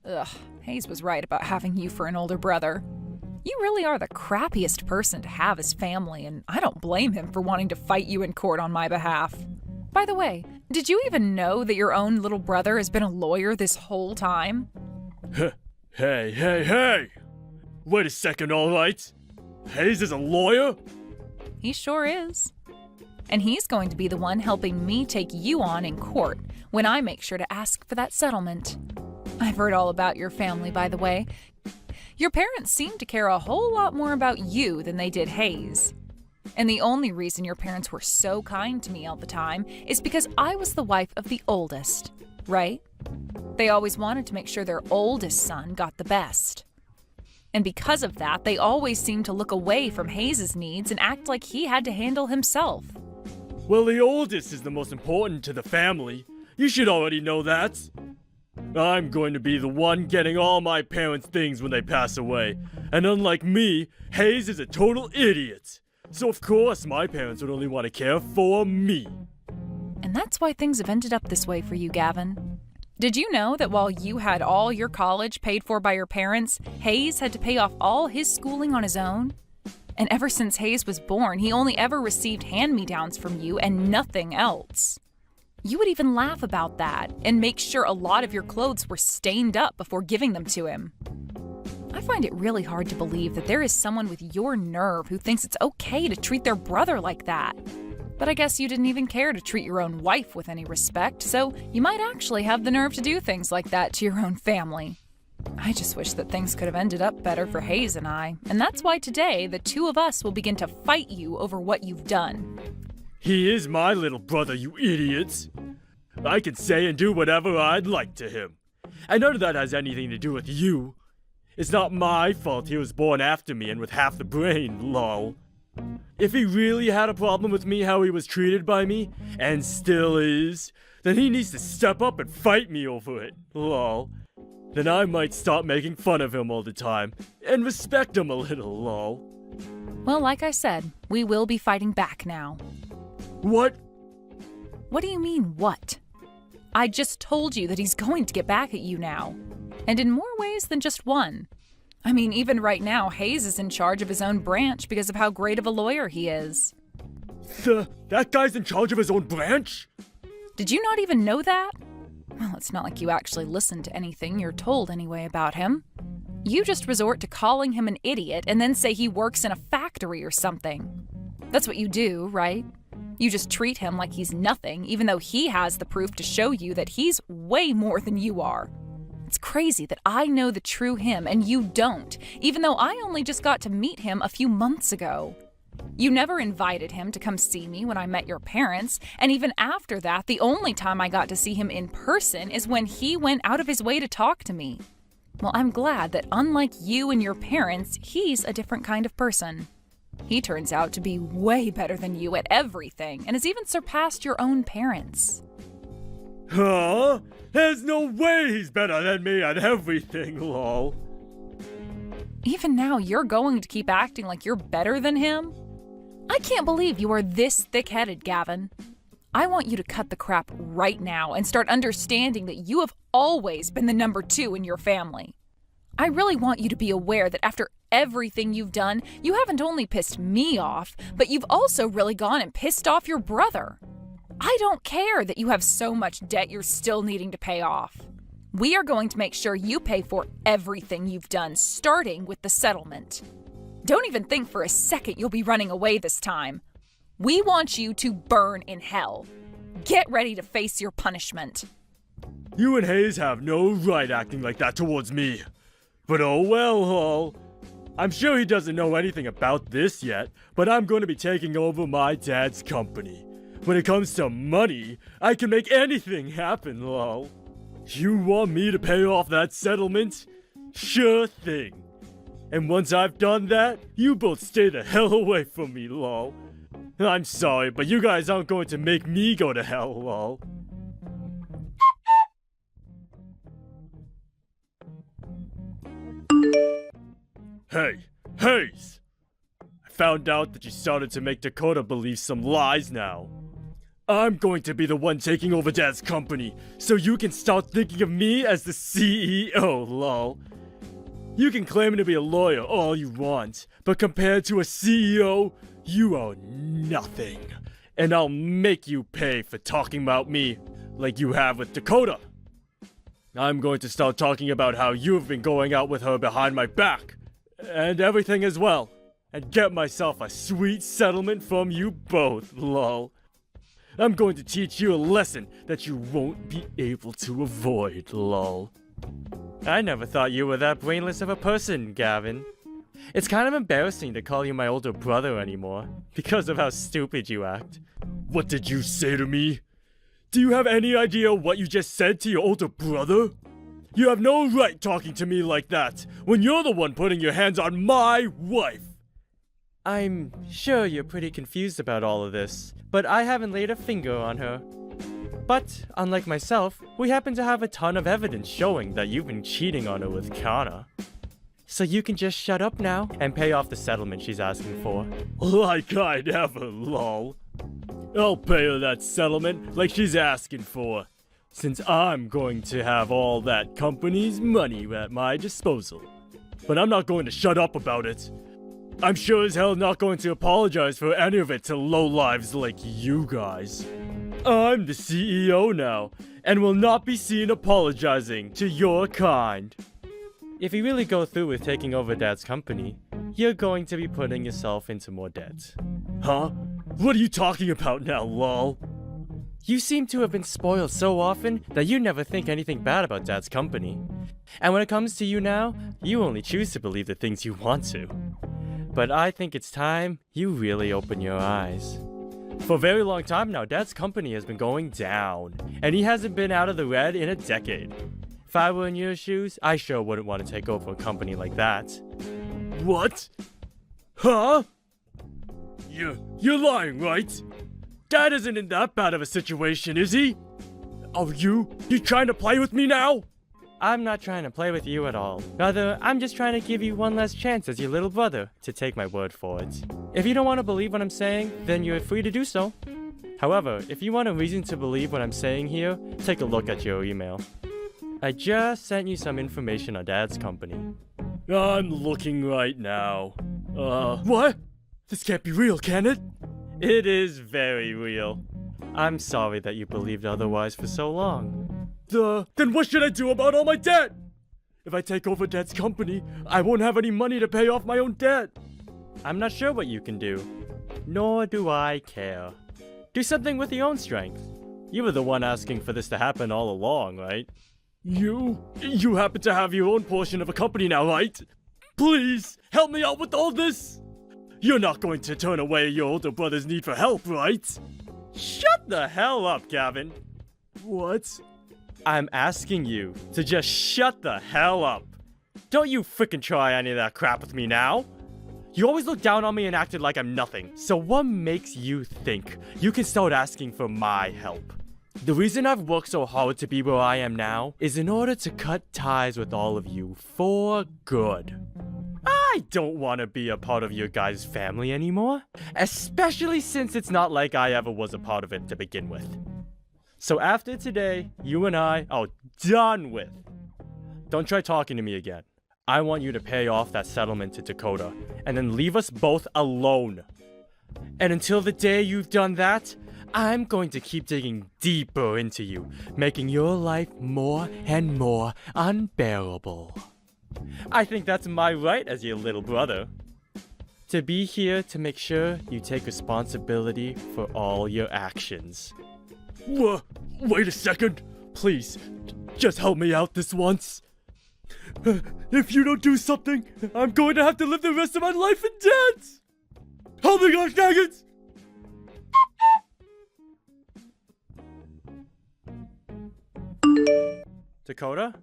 A: Ugh, Hayes was right about having you for an older brother. You really are the crappiest person to have as family, and I don't blame him for wanting to fight you in court on my behalf. By the way, did you even know that your own little brother has been a lawyer this whole time?
C: Hey! Wait a second, alright? Hayes is a lawyer?
A: He sure is. And he's going to be the one helping me take you on in court when I make sure to ask for that settlement. I've heard all about your family, by the way. Your parents seem to care a whole lot more about you than they did Hayes. And the only reason your parents were so kind to me all the time is because I was the wife of the oldest, right? They always wanted to make sure their oldest son got the best. And because of that, they always seemed to look away from Hayes' needs and act like he had to handle himself.
C: Well, the oldest is the most important to the family. You should already know that. I'm going to be the one getting all my parents' things when they pass away. And unlike me, Hayes is a total idiot. So of course my parents would only want to care for me.
A: And that's why things have ended up this way for you, Gavin. Did you know that while you had all your college paid for by your parents, Hayes had to pay off all his schooling on his own? And ever since Hayes was born, he only ever received hand-me-downs from you and nothing else. You would even laugh about that and make sure a lot of your clothes were stained up before giving them to him. I find it really hard to believe that there is someone with your nerve who thinks it's okay to treat their brother like that. But I guess you didn't even care to treat your own wife with any respect, so you might actually have the nerve to do things like that to your own family. I just wish that things could have ended up better for Hayes and I, and that's why today the two of us will begin to fight you over what you've done.
C: He is my little brother, you idiots. I can say and do whatever I'd like to him. And none of that has anything to do with you. It's not my fault he was born after me and with half the brain, lol. If he really had a problem with me how he was treated by me, and still is, then he needs to step up and fight me over it, lol. Then I might stop making fun of him all the time, and respect him a little, lol.
A: Well, like I said, we will be fighting back now.
C: What?
A: What do you mean, what? I just told you that he's going to get back at you now. And in more ways than just one. I mean, even right now, Hayes is in charge of his own branch because of how great of a lawyer he is.
C: That guy's in charge of his own branch?
A: Did you not even know that? Well, it's not like you actually listen to anything you're told anyway about him. You just resort to calling him an idiot and then say he works in a factory or something. That's what you do, right? You just treat him like he's nothing, even though he has the proof to show you that he's way more than you are. It's crazy that I know the true him and you don't, even though I only just got to meet him a few months ago. You never invited him to come see me when I met your parents, and even after that, the only time I got to see him in person is when he went out of his way to talk to me. Well, I'm glad that unlike you and your parents, he's a different kind of person. He turns out to be way better than you at everything, and has even surpassed your own parents.
C: Huh? There's no way he's better than me at everything, lol.
A: Even now, you're going to keep acting like you're better than him? I can't believe you are this thick-headed, Gavin. I want you to cut the crap right now and start understanding that you have always been the number 2 in your family. I really want you to be aware that after everything you've done, you haven't only pissed me off, but you've also really gone and pissed off your brother. I don't care that you have so much debt you're still needing to pay off. We are going to make sure you pay for everything you've done, starting with the settlement. Don't even think for a second you'll be running away this time. We want you to burn in hell. Get ready to face your punishment.
C: You and Hayes have no right acting like that towards me. But oh well, lol. I'm sure he doesn't know anything about this yet, but I'm going to be taking over my dad's company. When it comes to money, I can make anything happen, lol. You want me to pay off that settlement? Sure thing. And once I've done that, you both stay the hell away from me, lol. I'm sorry, but you guys aren't going to make me go to hell, lol. Hey, Hayes! I found out that you started to make Dakota believe some lies now. I'm going to be the one taking over Dad's company, so you can start thinking of me as the CEO, lol. You can claim to be a lawyer all you want, but compared to a CEO, you are nothing. And I'll make you pay for talking about me like you have with Dakota. I'm going to start talking about how you've been going out with her behind my back, and everything as well, and get myself a sweet settlement from you both, lol. I'm going to teach you a lesson that you won't be able to avoid, lol. I never thought you were that brainless of a person, Gavin. It's kind of embarrassing to call you my older brother anymore, because of how stupid you act. What did you say to me? Do you have any idea what you just said to your older brother? You have no right talking to me like that, when you're the one putting your hands on my wife! I'm sure you're pretty confused about all of this, but I haven't laid a finger on her. But, unlike myself, we happen to have a ton of evidence showing that you've been cheating on her with Kana. So you can just shut up now and pay off the settlement she's asking for. Like I never, lol. I'll pay her that settlement like she's asking for, since I'm going to have all that company's money at my disposal. But I'm not going to shut up about it. I'm sure as hell not going to apologize for any of it to lowlives like you guys. I'm the CEO now, and will not be seen apologizing to your kind. If you really go through with taking over Dad's company, you're going to be putting yourself into more debt. Huh? What are you talking about now, lol? You seem to have been spoiled so often that you never think anything bad about Dad's company. And when it comes to you now, you only choose to believe the things you want to. But I think it's time you really open your eyes. For a very long time now, Dad's company has been going down, and he hasn't been out of the red in a decade. If I were in your shoes, I sure wouldn't want to take over a company like that. What? Huh? You're lying, right? Dad isn't in that bad of a situation, is he? Oh, you trying to play with me now? I'm not trying to play with you at all. Rather, I'm just trying to give you one last chance as your little brother to take my word for it. If you don't want to believe what I'm saying, then you're free to do so. However, if you want a reason to believe what I'm saying here, take a look at your email. I just sent you some information on Dad's company. I'm looking right now. What? This can't be real, can it? It is very real. I'm sorry that you believed otherwise for so long. Then what should I do about all my debt? If I take over Dad's company, I won't have any money to pay off my own debt. I'm not sure what you can do. Nor do I care. Do something with your own strength. You were the one asking for this to happen all along, right? You happen to have your own portion of a company now, right? Please, help me out with all this! You're not going to turn away your older brother's need for help, right? Shut the hell up, Gavin. What? I'm asking you to just shut the hell up. Don't you frickin' try any of that crap with me now. You always look down on me and acted like I'm nothing. So what makes you think you can start asking for my help? The reason I've worked so hard to be where I am now is in order to cut ties with all of you for good. I don't want to be a part of your guys' family anymore, especially since it's not like I ever was a part of it to begin with. So after today, you and I are done with. Don't try talking to me again. I want you to pay off that settlement to Dakota, and then leave us both alone. And until the day you've done that, I'm going to keep digging deeper into you, making your life more and more unbearable. I think that's my right as your little brother. To be here to make sure you take responsibility for all your actions. Wait a second. Please, just help me out this once. If you don't do something, I'm going to have to live the rest of my life in debt! Help me, gosh dang it! Dakota,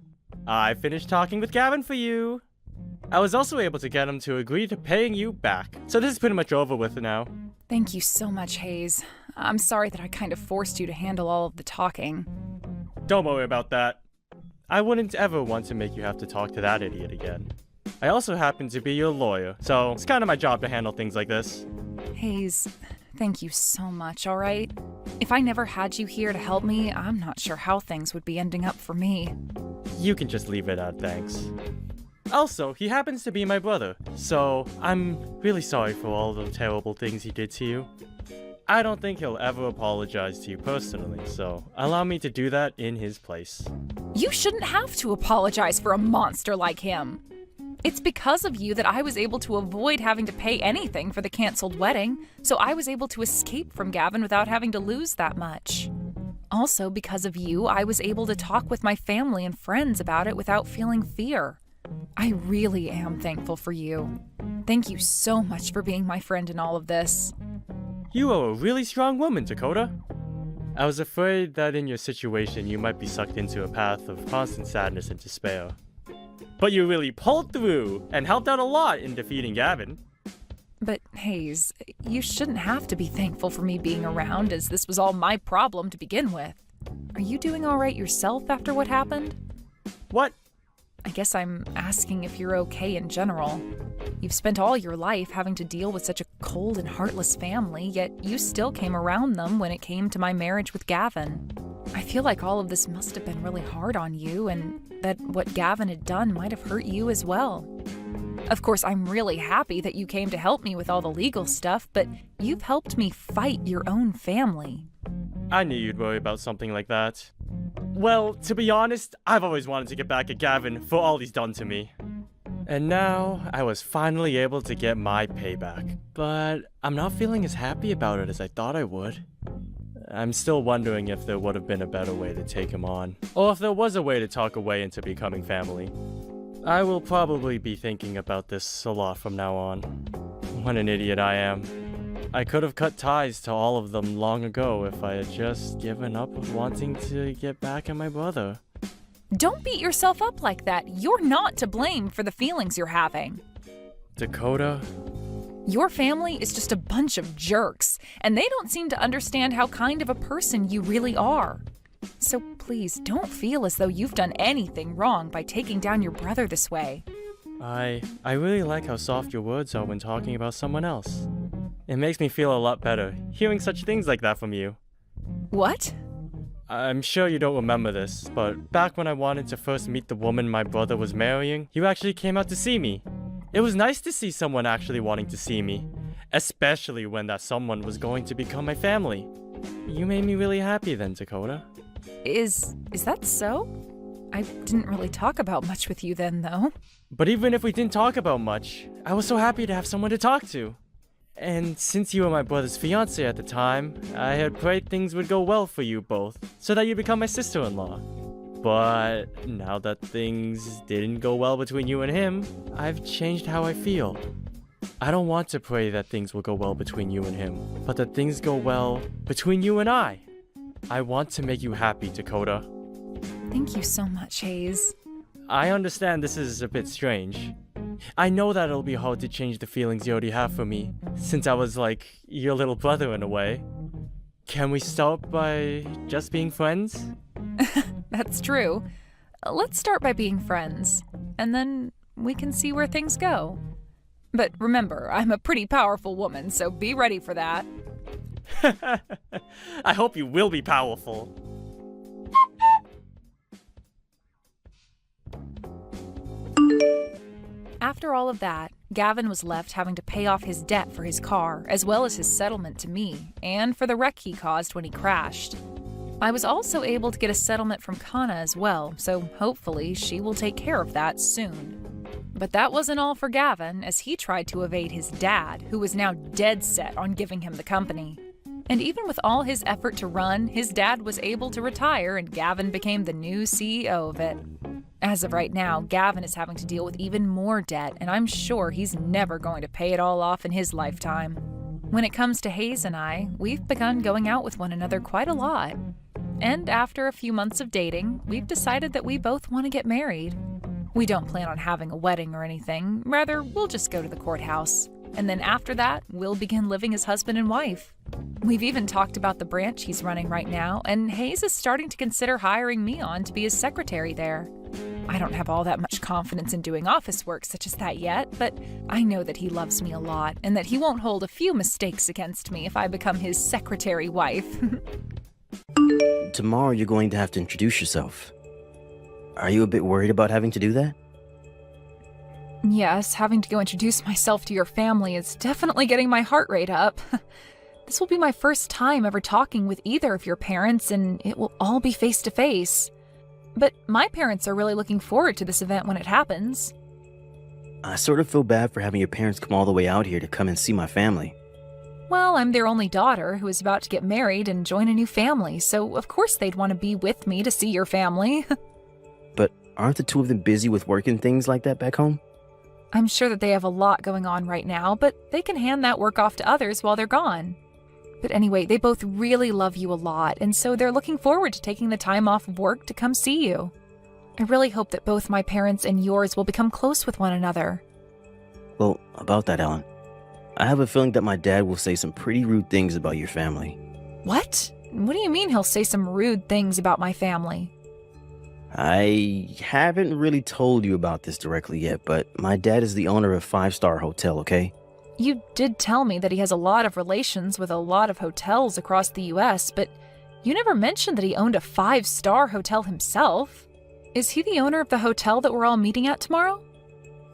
C: I finished talking with Gavin for you. I was also able to get him to agree to paying you back, so this is pretty much over with now.
A: Thank you so much, Hayes. I'm sorry that I kind of forced you to handle all of the talking.
C: Don't worry about that. I wouldn't ever want to make you have to talk to that idiot again. I also happen to be your lawyer, so it's kind of my job to handle things like this.
A: Hayes, thank you so much, alright? If I never had you here to help me, I'm not sure how things would be ending up for me.
C: You can just leave it at thanks. Also, he happens to be my brother, so I'm really sorry for all the terrible things he did to you. I don't think he'll ever apologize to you personally, so allow me to do that in his place.
A: You shouldn't have to apologize for a monster like him. It's because of you that I was able to avoid having to pay anything for the canceled wedding, so I was able to escape from Gavin without having to lose that much. Also, because of you, I was able to talk with my family and friends about it without feeling fear. I really am thankful for you. Thank you so much for being my friend in all of this.
C: You are a really strong woman, Dakota. I was afraid that in your situation you might be sucked into a path of constant sadness and despair. But you really pulled through and helped out a lot in defeating Gavin.
A: But Hayes, you shouldn't have to be thankful for me being around, as this was all my problem to begin with. Are you doing all right yourself after what happened?
C: What?
A: I guess I'm asking if you're okay in general. You've spent all your life having to deal with such a cold and heartless family, yet you still came around them when it came to my marriage with Gavin. I feel like all of this must have been really hard on you, and that what Gavin had done might have hurt you as well. Of course, I'm really happy that you came to help me with all the legal stuff, but you've helped me fight your own family.
C: I knew you'd worry about something like that. Well, to be honest, I've always wanted to get back at Gavin for all he's done to me. And now, I was finally able to get my payback. But I'm not feeling as happy about it as I thought I would. I'm still wondering if there would have been a better way to take him on. Or if there was a way to talk away into becoming family. I will probably be thinking about this a lot from now on. What an idiot I am. I could have cut ties to all of them long ago if I had just given up wanting to get back at my brother.
A: Don't beat yourself up like that. You're not to blame for the feelings you're having.
C: Dakota?
A: Your family is just a bunch of jerks, and they don't seem to understand how kind of a person you really are. So please, don't feel as though you've done anything wrong by taking down your brother this way.
C: I really like how soft your words are when talking about someone else. It makes me feel a lot better, hearing such things like that from you.
A: What?
C: I'm sure you don't remember this, but back when I wanted to first meet the woman my brother was marrying, you actually came out to see me. It was nice to see someone actually wanting to see me, especially when that someone was going to become my family. You made me really happy then, Dakota.
A: Is that so? I didn't really talk about much with you then, though.
C: But even if we didn't talk about much, I was so happy to have someone to talk to. And since you were my brother's fiancé at the time, I had prayed things would go well for you both, so that you'd become my sister-in-law. But now that things didn't go well between you and him, I've changed how I feel. I don't want to pray that things will go well between you and him, but that things go well between you and I. I want to make you happy, Dakota.
A: Thank you so much, Hayes.
C: I understand this is a bit strange. I know that it'll be hard to change the feelings you already have for me, since I was like your little brother in a way. Can we start by just being friends?
A: That's true. Let's start by being friends, and then we can see where things go. But remember, I'm a pretty powerful woman, so be ready for that.
C: I hope you will be powerful.
A: After all of that, Gavin was left having to pay off his debt for his car, as well as his settlement to me, and for the wreck he caused when he crashed. I was also able to get a settlement from Kana as well, so hopefully she will take care of that soon. But that wasn't all for Gavin, as he tried to evade his dad, who was now dead set on giving him the company. And even with all his effort to run, his dad was able to retire and Gavin became the new CEO of it. As of right now, Gavin is having to deal with even more debt, and I'm sure he's never going to pay it all off in his lifetime. When it comes to Hayes and I, we've begun going out with one another quite a lot. And after a few months of dating, we've decided that we both want to get married. We don't plan on having a wedding or anything, rather, we'll just go to the courthouse. And then after that, we'll begin living as husband and wife. We've even talked about the branch he's running right now, and Hayes is starting to consider hiring me on to be his secretary there. I don't have all that much confidence in doing office work such as that yet, but I know that he loves me a lot and that he won't hold a few mistakes against me if I become his secretary wife.
D: Tomorrow you're going to have to introduce yourself. Are you a bit worried about having to do that?
A: Yes, having to go introduce myself to your family is definitely getting my heart rate up. This will be my first time ever talking with either of your parents, and it will all be face to face. But my parents are really looking forward to this event when it happens.
D: I sort of feel bad for having your parents come all the way out here to come and see my family.
A: Well, I'm their only daughter who is about to get married and join a new family, so of course they'd want to be with me to see your family.
D: But aren't the two of them busy with work and things like that back home?
A: I'm sure that they have a lot going on right now, but they can hand that work off to others while they're gone. But anyway, they both really love you a lot, and so they're looking forward to taking the time off of work to come see you. I really hope that both my parents and yours will become close with one another.
D: Well, about that, Ellen, I have a feeling that my dad will say some pretty rude things about your family.
A: What? What do you mean he'll say some rude things about my family?
D: I haven't really told you about this directly yet, but my dad is the owner of a 5-star hotel, okay?
A: You did tell me that he has a lot of relations with a lot of hotels across the US, but you never mentioned that he owned a 5-star hotel himself. Is he the owner of the hotel that we're all meeting at tomorrow?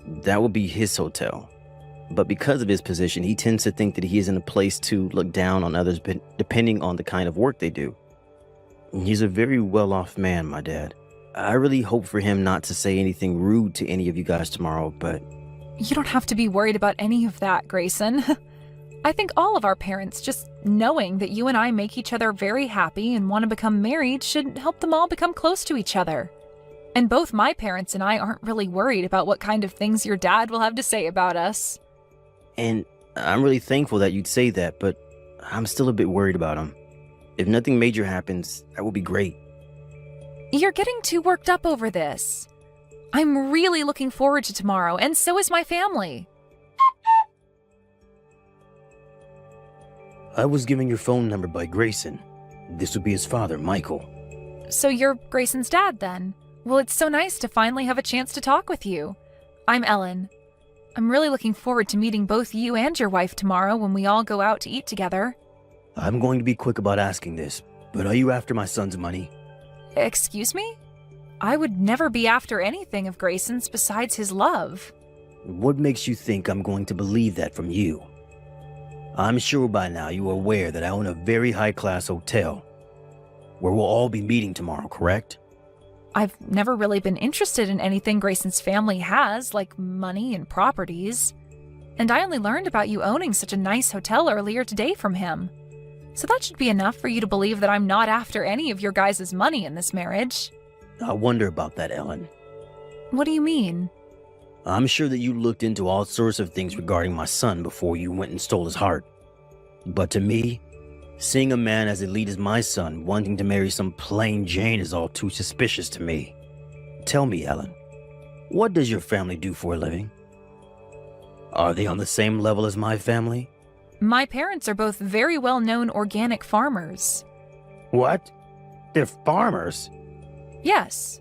D: That would be his hotel. But because of his position, he tends to think that he is in a place to look down on others depending on the kind of work they do. He's a very well-off man, my dad. I really hope for him not to say anything rude to any of you guys tomorrow, but...
A: You don't have to be worried about any of that, Grayson. I think all of our parents, just knowing that you and I make each other very happy and want to become married, should help them all become close to each other. And both my parents and I aren't really worried about what kind of things your dad will have to say about us.
D: And I'm really thankful that you'd say that, but I'm still a bit worried about him. If nothing major happens, that would be great.
A: You're getting too worked up over this. I'm really looking forward to tomorrow, and so is my family.
D: I was given your phone number by Grayson. This would be his father, Michael.
A: So you're Grayson's dad, then? Well, it's so nice to finally have a chance to talk with you. I'm Ellen. I'm really looking forward to meeting both you and your wife tomorrow when we all go out to eat together.
D: I'm going to be quick about asking this, but are you after my son's money?
A: Excuse me? I would never be after anything of Grayson's besides his love.
D: What makes you think I'm going to believe that from you? I'm sure by now you are aware that I own a very high-class hotel, where we'll all be meeting tomorrow, correct?
A: I've never really been interested in anything Grayson's family has, like money and properties. And I only learned about you owning such a nice hotel earlier today from him. So that should be enough for you to believe that I'm not after any of your guys' money in this marriage.
D: I wonder about that, Ellen.
A: What do you mean?
D: I'm sure that you looked into all sorts of things regarding my son before you went and stole his heart. But to me, seeing a man as elite as my son wanting to marry some plain Jane is all too suspicious to me. Tell me, Ellen, what does your family do for a living? Are they on the same level as my family?
A: My parents are both very well-known organic farmers.
D: What? They're farmers?
A: Yes.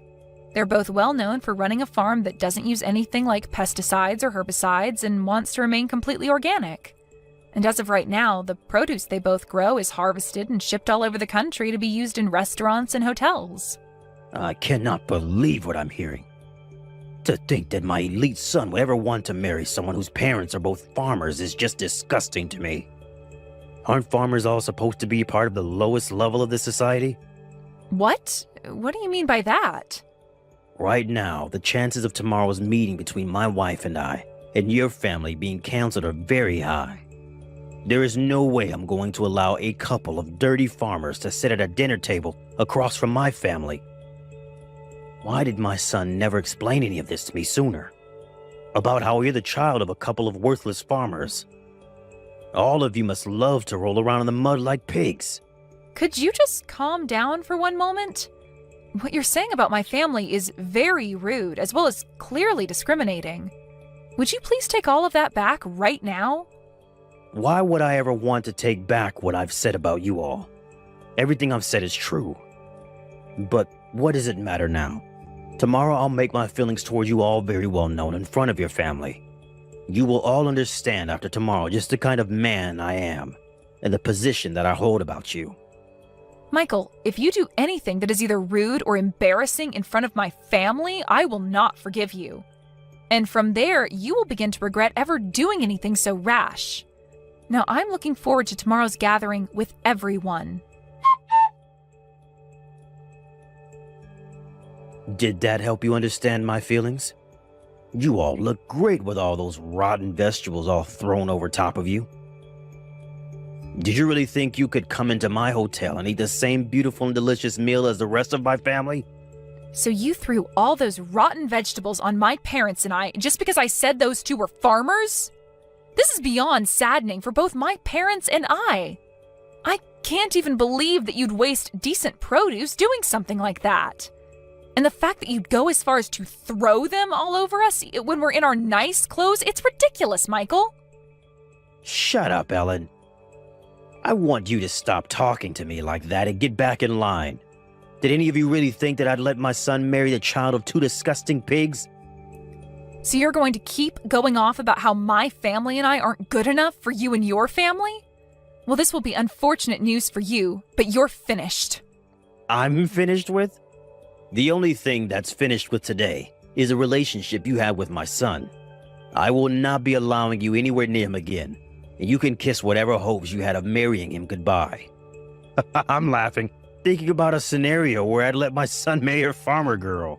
A: They're both well-known for running a farm that doesn't use anything like pesticides or herbicides and wants to remain completely organic. And as of right now, the produce they both grow is harvested and shipped all over the country to be used in restaurants and hotels.
D: I cannot believe what I'm hearing. To think that my elite son would ever want to marry someone whose parents are both farmers is just disgusting to me. Aren't farmers all supposed to be part of the lowest level of this society?
A: What? What do you mean by that?
D: Right now, the chances of tomorrow's meeting between my wife and I, and your family being canceled are very high. There is no way I'm going to allow a couple of dirty farmers to sit at a dinner table across from my family. Why did my son never explain any of this to me sooner? About how you're the child of a couple of worthless farmers. All of you must love to roll around in the mud like pigs.
A: Could you just calm down for one moment? What you're saying about my family is very rude, as well as clearly discriminating. Would you please take all of that back right now?
D: Why would I ever want to take back what I've said about you all? Everything I've said is true. But what does it matter now? Tomorrow I'll make my feelings toward you all very well known in front of your family. You will all understand after tomorrow just the kind of man I am and the position that I hold about you.
A: Michael, if you do anything that is either rude or embarrassing in front of my family, I will not forgive you. And from there, you will begin to regret ever doing anything so rash. Now, I'm looking forward to tomorrow's gathering with everyone.
D: Did that help you understand my feelings? You all look great with all those rotten vegetables all thrown over top of you. Did you really think you could come into my hotel and eat the same beautiful and delicious meal as the rest of my family?
A: So you threw all those rotten vegetables on my parents and I just because I said those two were farmers? This is beyond saddening for both my parents and I. I can't even believe that you'd waste decent produce doing something like that. And the fact that you'd go as far as to throw them all over us when we're in our nice clothes, it's ridiculous, Michael.
D: Shut up, Ellen. I want you to stop talking to me like that and get back in line. Did any of you really think that I'd let my son marry the child of two disgusting pigs?
A: So you're going to keep going off about how my family and I aren't good enough for you and your family? Well, this will be unfortunate news for you, but you're finished.
D: I'm finished with? The only thing that's finished with today is a relationship you have with my son. I will not be allowing you anywhere near him again, and you can kiss whatever hopes you had of marrying him goodbye. I'm laughing, thinking about a scenario where I'd let my son marry a farmer girl.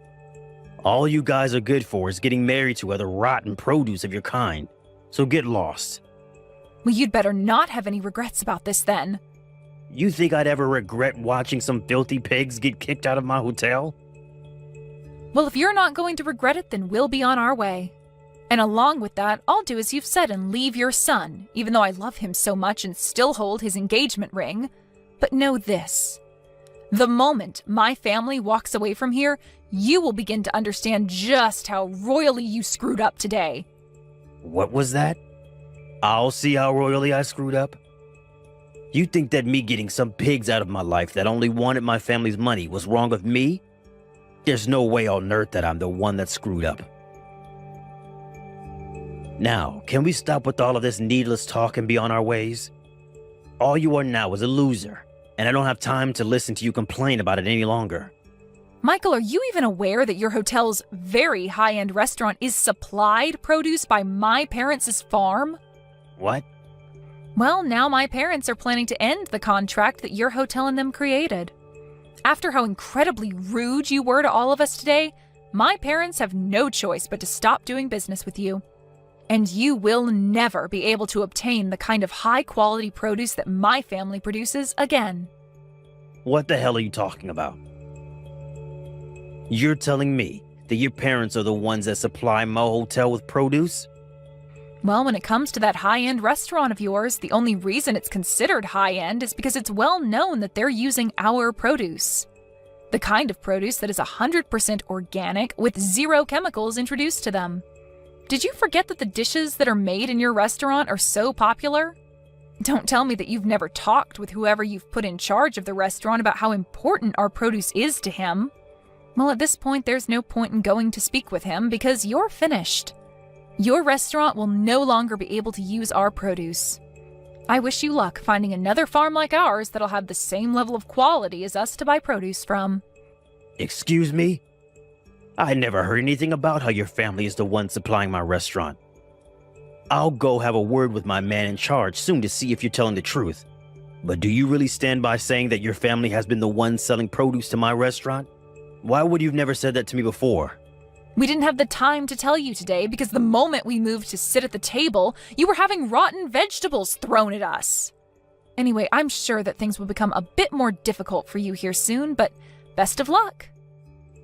D: All you guys are good for is getting married to other rotten produce of your kind, so get lost.
A: Well, you'd better not have any regrets about this then.
D: You think I'd ever regret watching some filthy pigs get kicked out of my hotel?
A: Well, if you're not going to regret it, then we'll be on our way. And along with that, I'll do as you've said and leave your son, even though I love him so much and still hold his engagement ring. But know this. The moment my family walks away from here, you will begin to understand just how royally you screwed up today.
D: What was that? I'll see how royally I screwed up? You think that me getting some pigs out of my life that only wanted my family's money was wrong of me? There's no way on earth that I'm the one that screwed up. Now, can we stop with all of this needless talk and be on our ways? All you are now is a loser, and I don't have time to listen to you complain about it any longer.
A: Michael, are you even aware that your hotel's very high-end restaurant is supplied produce by my parents' farm?
D: What?
A: Well, now my parents are planning to end the contract that your hotel and them created. After how incredibly rude you were to all of us today, my parents have no choice but to stop doing business with you. And you will never be able to obtain the kind of high-quality produce that my family produces again.
D: What the hell are you talking about? You're telling me that your parents are the ones that supply my hotel with produce?
A: Well, when it comes to that high-end restaurant of yours, the only reason it's considered high-end is because it's well known that they're using our produce. The kind of produce that is 100% organic with zero chemicals introduced to them. Did you forget that the dishes that are made in your restaurant are so popular? Don't tell me that you've never talked with whoever you've put in charge of the restaurant about how important our produce is to him. Well, at this point, there's no point in going to speak with him because you're finished. Your restaurant will no longer be able to use our produce. I wish you luck finding another farm like ours that'll have the same level of quality as us to buy produce from.
D: Excuse me? I never heard anything about how your family is the one supplying my restaurant. I'll go have a word with my man in charge soon to see if you're telling the truth. But do you really stand by saying that your family has been the one selling produce to my restaurant? Why would you have never said that to me before?
A: We didn't have the time to tell you today because the moment we moved to sit at the table, you were having rotten vegetables thrown at us. Anyway, I'm sure that things will become a bit more difficult for you here soon, but best of luck.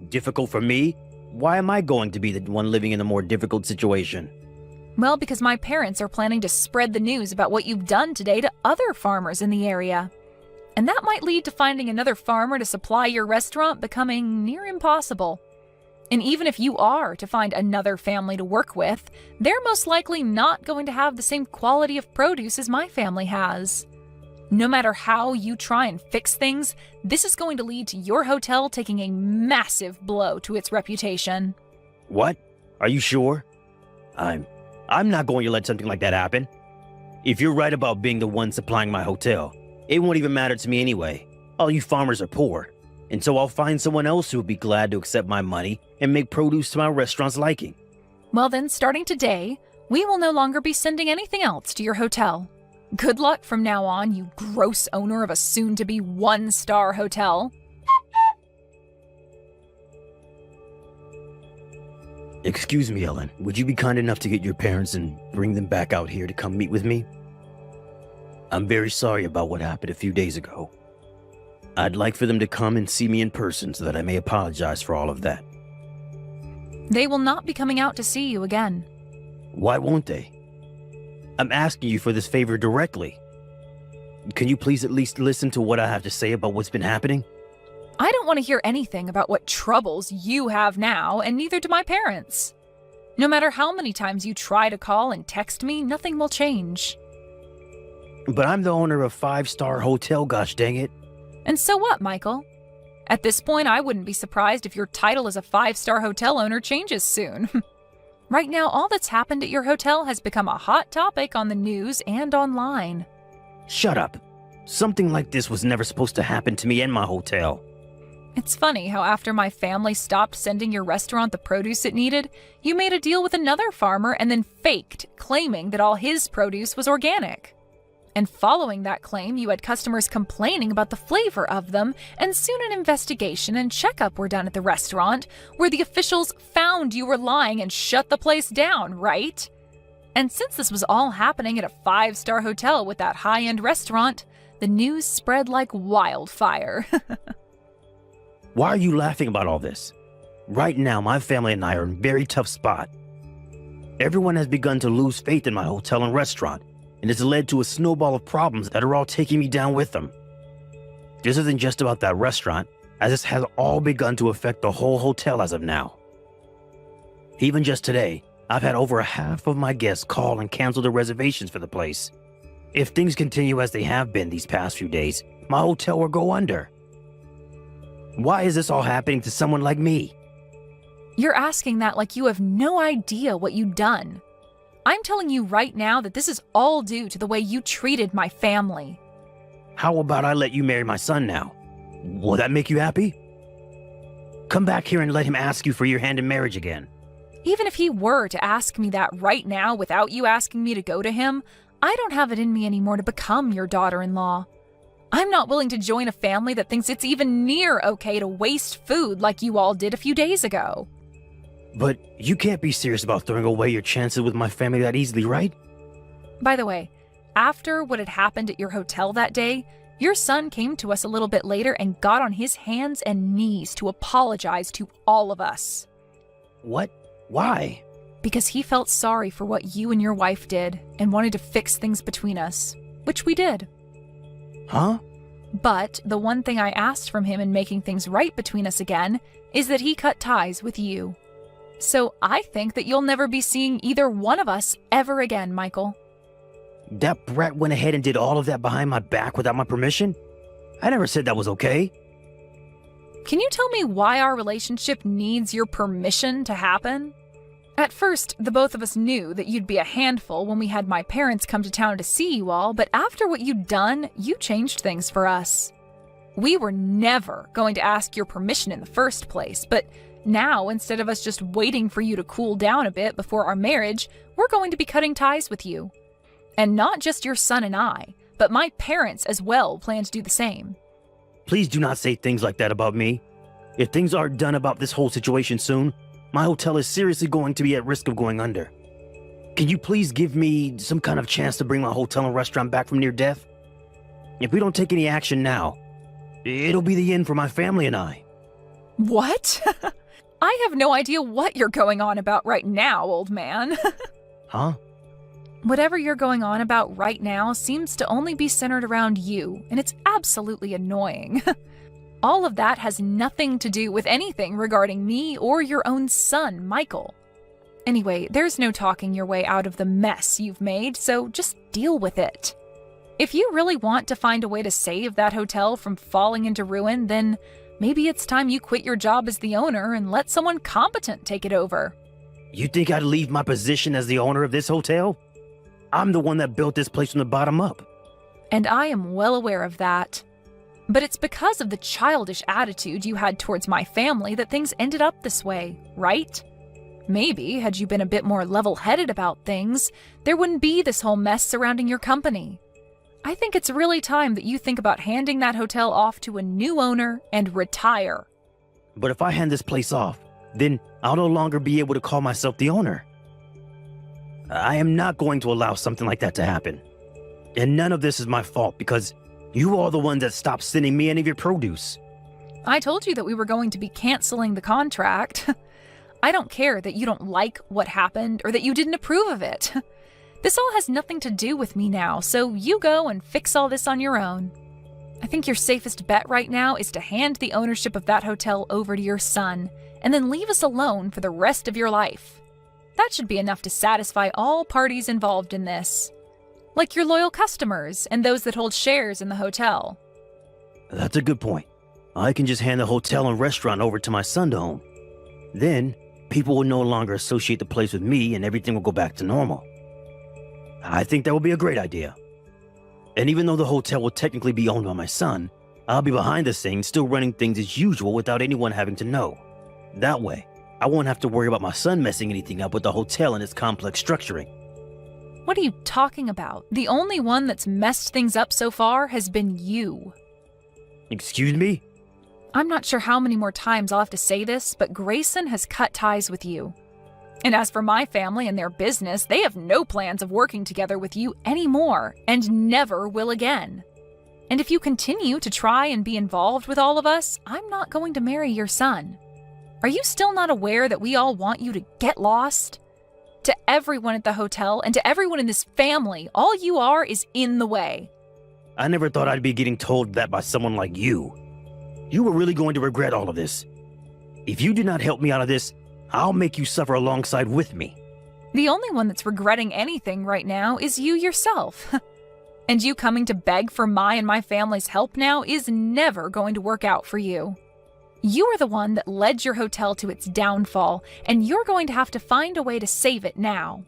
D: Difficult for me? Why am I going to be the one living in a more difficult situation?
A: Well, because my parents are planning to spread the news about what you've done today to other farmers in the area. And that might lead to finding another farmer to supply your restaurant becoming near impossible. And even if you are to find another family to work with, they're most likely not going to have the same quality of produce as my family has. No matter how you try and fix things, this is going to lead to your hotel taking a massive blow to its reputation.
D: What? Are you sure? I'm not going to let something like that happen. If you're right about being the one supplying my hotel, it won't even matter to me anyway. All you farmers are poor. And so I'll find someone else who would be glad to accept my money and make produce to my restaurant's liking.
A: Well then, starting today, we will no longer be sending anything else to your hotel. Good luck from now on, you gross owner of a soon-to-be one-star hotel.
D: Excuse me, Ellen. Would you be kind enough to get your parents and bring them back out here to come meet with me? I'm very sorry about what happened a few days ago. I'd like for them to come and see me in person so that I may apologize for all of that.
A: They will not be coming out to see you again.
D: Why won't they? I'm asking you for this favor directly. Can you please at least listen to what I have to say about what's been happening?
A: I don't want to hear anything about what troubles you have now, and neither do my parents. No matter how many times you try to call and text me, nothing will change.
D: But I'm the owner of 5-star hotel, gosh dang it.
A: And so what, Michael? At this point, I wouldn't be surprised if your title as a 5-star hotel owner changes soon. Right now, all that's happened at your hotel has become a hot topic on the news and online.
D: Shut up. Something like this was never supposed to happen to me and my hotel.
A: It's funny how after my family stopped sending your restaurant the produce it needed, you made a deal with another farmer and then faked, claiming that all his produce was organic. And following that claim, you had customers complaining about the flavor of them, and soon an investigation and checkup were done at the restaurant, where the officials found you were lying and shut the place down, right? And since this was all happening at a 5-star hotel with that high-end restaurant, the news spread like wildfire.
D: Why are you laughing about all this? Right now, my family and I are in a very tough spot. Everyone has begun to lose faith in my hotel and restaurant, and it's led to a snowball of problems that are all taking me down with them. This isn't just about that restaurant, as this has all begun to affect the whole hotel as of now. Even just today, I've had over half of my guests call and cancel their reservations for the place. If things continue as they have been these past few days, my hotel will go under. Why is this all happening to someone like me?
A: You're asking that like you have no idea what you've done. I'm telling you right now that this is all due to the way you treated my family.
D: How about I let you marry my son now? Will that make you happy? Come back here and let him ask you for your hand in marriage again.
A: Even if he were to ask me that right now without you asking me to go to him, I don't have it in me anymore to become your daughter-in-law. I'm not willing to join a family that thinks it's even near okay to waste food like you all did a few days ago.
D: But you can't be serious about throwing away your chances with my family that easily, right?
A: By the way, after what had happened at your hotel that day, your son came to us a little bit later and got on his hands and knees to apologize to all of us.
D: What? Why?
A: Because he felt sorry for what you and your wife did and wanted to fix things between us, which we did.
D: Huh?
A: But the one thing I asked from him in making things right between us again is that he cut ties with you. So I think that you'll never be seeing either one of us ever again, Michael.
D: That brat went ahead and did all of that behind my back without my permission? I never said that was okay.
A: Can you tell me why our relationship needs your permission to happen? At first, the both of us knew that you'd be a handful when we had my parents come to town to see you all, but after what you'd done, you changed things for us. We were never going to ask your permission in the first place, but now, instead of us just waiting for you to cool down a bit before our marriage, we're going to be cutting ties with you. And not just your son and I, but my parents as well plan to do the same.
D: Please do not say things like that about me. If things aren't done about this whole situation soon, my hotel is seriously going to be at risk of going under. Can you please give me some kind of chance to bring my hotel and restaurant back from near death? If we don't take any action now, it'll be the end for my family and I.
A: What? I have no idea what you're going on about right now, old man.
D: Huh?
A: Whatever you're going on about right now seems to only be centered around you, and it's absolutely annoying. All of that has nothing to do with anything regarding me or your own son, Michael. Anyway, there's no talking your way out of the mess you've made, so just deal with it. If you really want to find a way to save that hotel from falling into ruin, then maybe it's time you quit your job as the owner and let someone competent take it over.
D: You think I'd leave my position as the owner of this hotel? I'm the one that built this place from the bottom up.
A: And I am well aware of that. But it's because of the childish attitude you had towards my family that things ended up this way, right? Maybe, had you been a bit more level-headed about things, there wouldn't be this whole mess surrounding your company. I think it's really time that you think about handing that hotel off to a new owner and retire.
D: But if I hand this place off, then I'll no longer be able to call myself the owner. I am not going to allow something like that to happen. And none of this is my fault because You are the one that stopped sending me any of your produce.
A: I told you that we were going to be canceling the contract. I don't care that you don't like what happened or that you didn't approve of it. This all has nothing to do with me now, so you go and fix all this on your own. I think your safest bet right now is to hand the ownership of that hotel over to your son, and then leave us alone for the rest of your life. That should be enough to satisfy all parties involved in this. Like your loyal customers and those that hold shares in the hotel.
D: That's a good point. I can just hand the hotel and restaurant over to my son to own. Then, people will no longer associate the place with me and everything will go back to normal. I think that would be a great idea. And even though the hotel will technically be owned by my son, I'll be behind the scenes still running things as usual without anyone having to know. That way, I won't have to worry about my son messing anything up with the hotel and its complex structuring.
A: What are you talking about? The only one that's messed things up so far has been you.
D: Excuse me?
A: I'm not sure how many more times I'll have to say this, but Grayson has cut ties with you. And as for my family and their business, they have no plans of working together with you anymore, and never will again. And if you continue to try and be involved with all of us, I'm not going to marry your son. Are you still not aware that we all want you to get lost? To everyone at the hotel and to everyone in this family, all you are is in the way.
D: I never thought I'd be getting told that by someone like you. You were really going to regret all of this. If you do not help me out of this, I'll make you suffer alongside with me.
A: The only one that's regretting anything right now is you yourself. And you coming to beg for my and my family's help now is never going to work out for you. You are the one that led your hotel to its downfall, and you're going to have to find a way to save it now.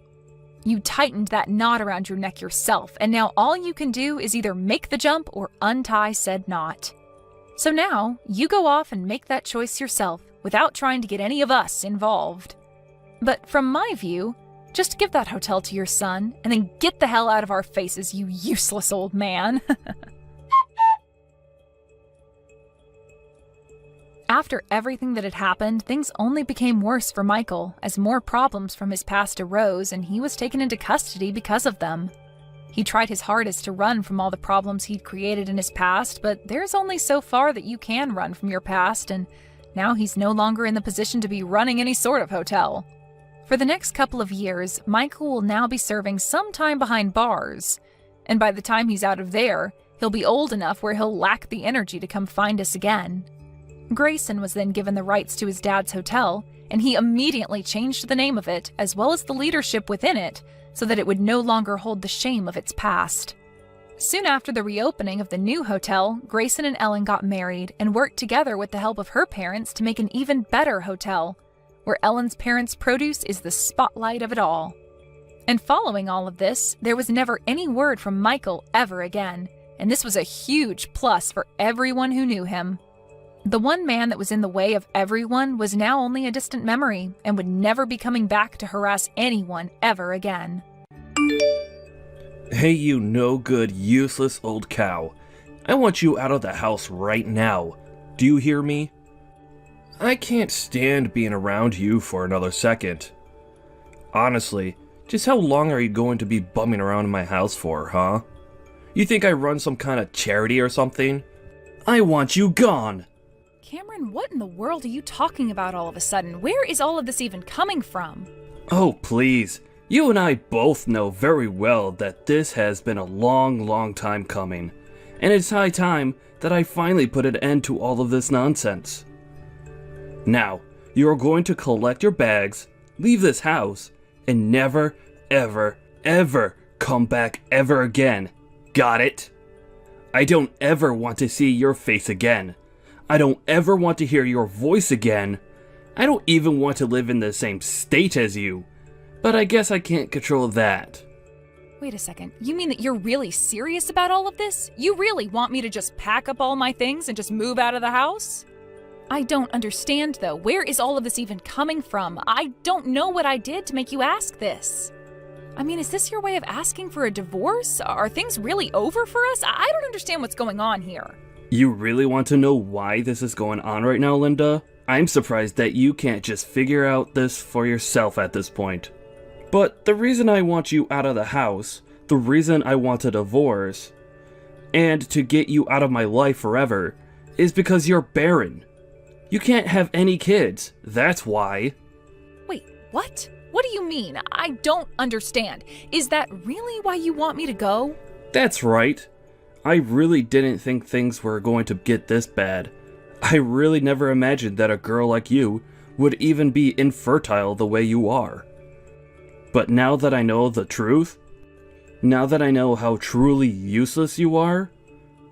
A: You tightened that knot around your neck yourself, and now all you can do is either make the jump or untie said knot. So now, you go off and make that choice yourself, without trying to get any of us involved. But from my view, just give that hotel to your son, and then get the hell out of our faces, you useless old man. After everything that had happened, things only became worse for Michael, as more problems from his past arose and he was taken into custody because of them. He tried his hardest to run from all the problems he'd created in his past, but there's only so far that you can run from your past, and now he's no longer in the position to be running any sort of hotel. For the next couple of years, Michael will now be serving some time behind bars, and by the time he's out of there, he'll be old enough where he'll lack the energy to come find us again. Grayson was then given the rights to his dad's hotel, and he immediately changed the name of it, as well as the leadership within it, so that it would no longer hold the shame of its past. Soon after the reopening of the new hotel, Grayson and Ellen got married and worked together with the help of her parents to make an even better hotel, where Ellen's parents' produce is the spotlight of it all. And following all of this, there was never any word from Michael ever again, and this was a huge plus for everyone who knew him. The one man that was in the way of everyone was now only a distant memory and would never be coming back to harass anyone ever again.
B: Hey, you no-good, useless old cow. I want you out of the house right now. Do you hear me? I can't stand being around you for another second. Honestly, just how long are you going to be bumming around in my house for, huh? You think I run some kind of charity or something? I want you gone!
A: Cameron, what in the world are you talking about all of a sudden? Where is all of this even coming from?
B: Oh, please. You and I both know very well that this has been a long time coming, and it's high time that I finally put an end to all of this nonsense. Now, you are going to collect your bags, leave this house, and never, ever come back ever again. Got it? I don't ever want to see your face again. I don't ever want to hear your voice again. I don't even want to live in the same state as you. But I guess I can't control that.
A: Wait a second, you mean that you're really serious about all of this? You really want me to just pack up all my things and just move out of the house? I don't understand though, where is all of this even coming from? I don't know what I did to make you ask this. I mean, is this your way of asking for a divorce? Are things really over for us? I don't understand what's going on here.
B: You really want to know why this is going on right now, Linda? I'm surprised that you can't just figure out this for yourself at this point. But the reason I want you out of the house, the reason I want a divorce, and to get you out of my life forever is because you're barren. You can't have any kids, that's why.
A: Wait, what? What do you mean? I don't understand. Is that really why you want me to go?
B: That's right. I really didn't think things were going to get this bad. I really never imagined that a girl like you would even be infertile the way you are. But now that I know the truth, now that I know how truly useless you are,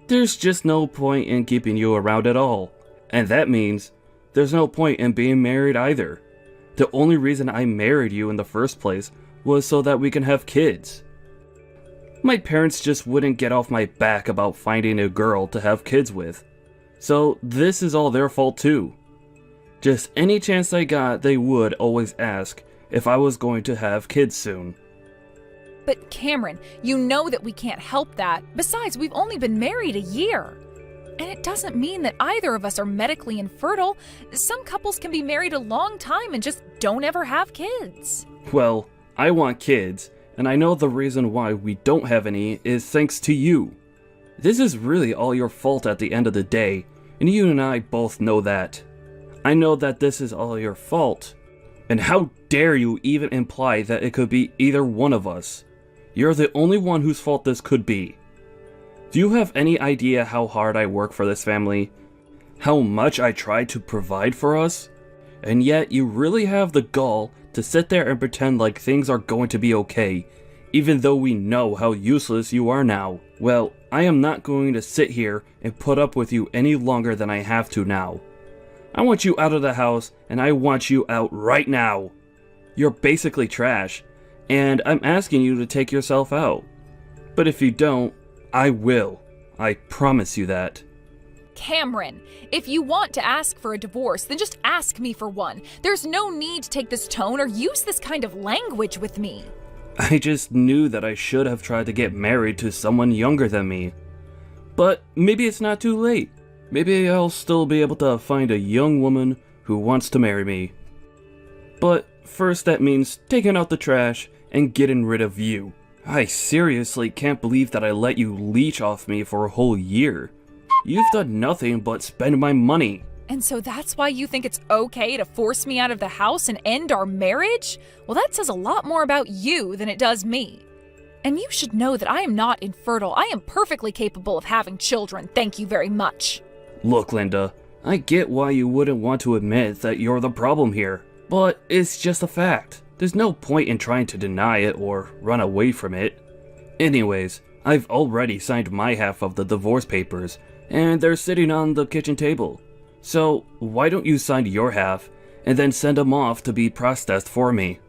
B: there's just no point in keeping you around at all. And that means there's no point in being married either. The only reason I married you in the first place was so that we can have kids. My parents just wouldn't get off my back about finding a girl to have kids with. So this is all their fault too. Just any chance I got, they would always ask if I was going to have kids soon.
A: But Cameron, you know that we can't help that. Besides, we've only been married a year. And it doesn't mean that either of us are medically infertile. Some couples can be married a long time and just don't ever have kids.
B: Well, I want kids, and I know the reason why we don't have any is thanks to you. This is really all your fault at the end of the day, and you and I both know that. I know that this is all your fault. And how dare you even imply that it could be either one of us? You're the only one whose fault this could be. Do you have any idea how hard I work for this family? How much I try to provide for us? And yet you really have the gall to sit there and pretend like things are going to be okay, even though we know how useless you are now. Well, I am not going to sit here and put up with you any longer than I have to now. I want you out of the house, and I want you out right now. You're basically trash, and I'm asking you to take yourself out. But if you don't, I will. I promise you that.
A: Cameron, if you want to ask for a divorce, then just ask me for one. There's no need to take this tone or use this kind of language with me.
B: I just knew that I should have tried to get married to someone younger than me. But maybe it's not too late. Maybe I'll still be able to find a young woman who wants to marry me. But first that means taking out the trash and getting rid of you. I seriously can't believe that I let you leech off me for a whole year. You've done nothing but spend my money.
A: And so that's why you think it's okay to force me out of the house and end our marriage? Well, that says a lot more about you than it does me. And you should know that I am not infertile. I am perfectly capable of having children. Thank you very much.
B: Look, Linda, I get why you wouldn't want to admit that you're the problem here, but it's just a fact. There's no point in trying to deny it or run away from it. Anyways, I've already signed my half of the divorce papers, and they're sitting on the kitchen table. So why don't you sign your half, and then send them off to be processed for me?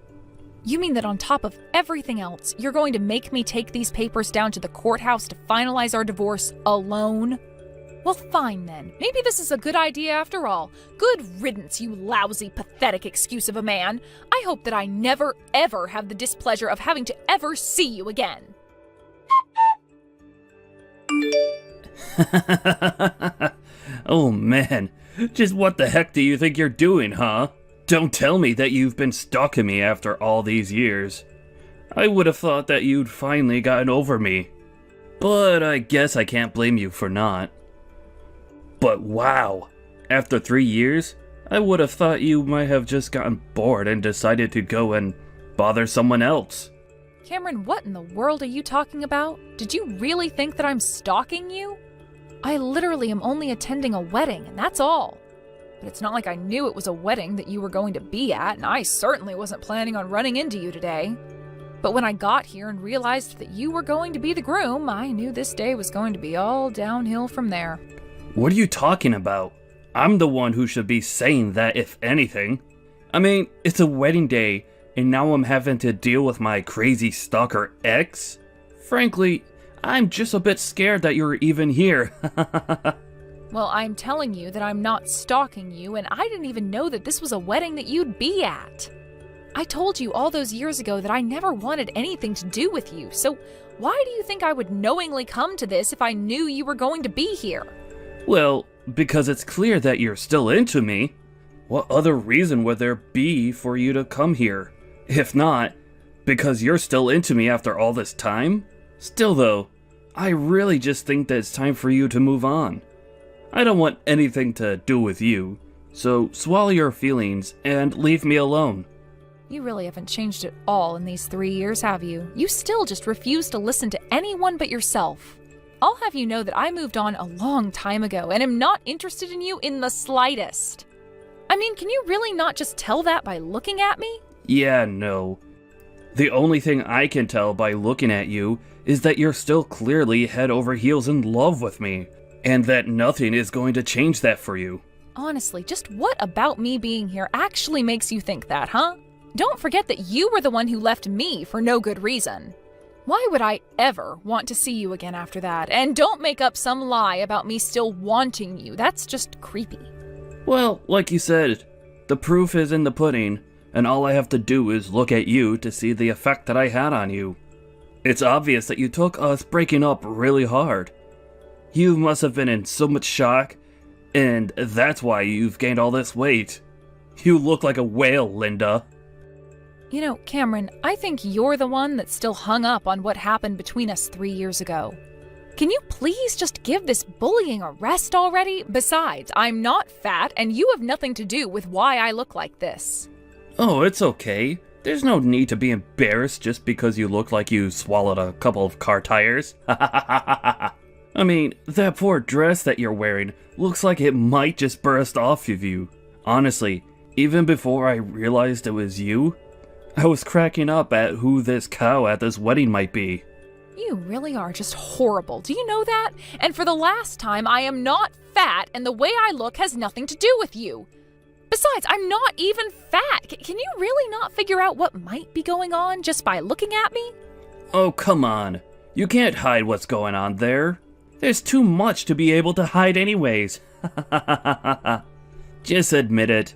A: You mean that on top of everything else, you're going to make me take these papers down to the courthouse to finalize our divorce alone? Well, fine then. Maybe this is a good idea after all. Good riddance, you lousy, pathetic excuse of a man. I hope that I never, ever have the displeasure of having to ever see you again.
B: Oh man, just what the heck do you think you're doing, huh? Don't tell me that you've been stalking me after all these years. I would have thought that you'd finally gotten over me. But I guess I can't blame you for not. But wow, after 3 years, I would have thought you might have just gotten bored and decided to go and bother someone else.
A: Cameron, what in the world are you talking about? Did you really think that I'm stalking you? I literally am only attending a wedding, and that's all. But it's not like I knew it was a wedding that you were going to be at, and I certainly wasn't planning on running into you today. But when I got here and realized that you were going to be the groom, I knew this day was going to be all downhill from there.
B: What are you talking about? I'm the one who should be saying that, if anything. I mean, it's a wedding day, and now I'm having to deal with my crazy stalker ex? Frankly, I'm just a bit scared that you're even here.
A: Well, I'm telling you that I'm not stalking you, and I didn't even know that this was a wedding that you'd be at. I told you all those years ago that I never wanted anything to do with you, so why do you think I would knowingly come to this if I knew you were going to be here?
B: Well, because it's clear that you're still into me. What other reason would there be for you to come here? If not, because you're still into me after all this time? Still though, I really just think that it's time for you to move on. I don't want anything to do with you, so swallow your feelings and leave me alone.
A: You really haven't changed at all in these 3 years, have you? You still just refuse to listen to anyone but yourself. I'll have you know that I moved on a long time ago and am not interested in you in the slightest. I mean, can you really not just tell that by looking at me?
B: Yeah, no. The only thing I can tell by looking at you is that you're still clearly head over heels in love with me, and that nothing is going to change that for you.
A: Honestly, just what about me being here actually makes you think that, huh? Don't forget that you were the one who left me for no good reason. Why would I ever want to see you again after that? And don't make up some lie about me still wanting you. That's just creepy.
B: Well, like you said, the proof is in the pudding, and all I have to do is look at you to see the effect that I had on you. It's obvious that you took us breaking up really hard. You must have been in so much shock, and that's why you've gained all this weight. You look like a whale, Linda.
A: You know, Cameron, I think you're the one that's still hung up on what happened between us 3 years ago. Can you please just give this bullying a rest already? Besides, I'm not fat, and you have nothing to do with why I look like this.
B: Oh, it's okay. There's no need to be embarrassed just because you look like you swallowed a couple of car tires. I mean, that poor dress that you're wearing looks like it might just burst off of you. Honestly, even before I realized it was you, I was cracking up at who this cow at this wedding might be.
A: You really are just horrible. Do you know that? And for the last time, I am not fat, and the way I look has nothing to do with you. Besides, I'm not even fat. Can you really not figure out what might be going on just by looking at me?
B: Oh, come on. You can't hide what's going on there. There's too much to be able to hide anyways. Just admit it.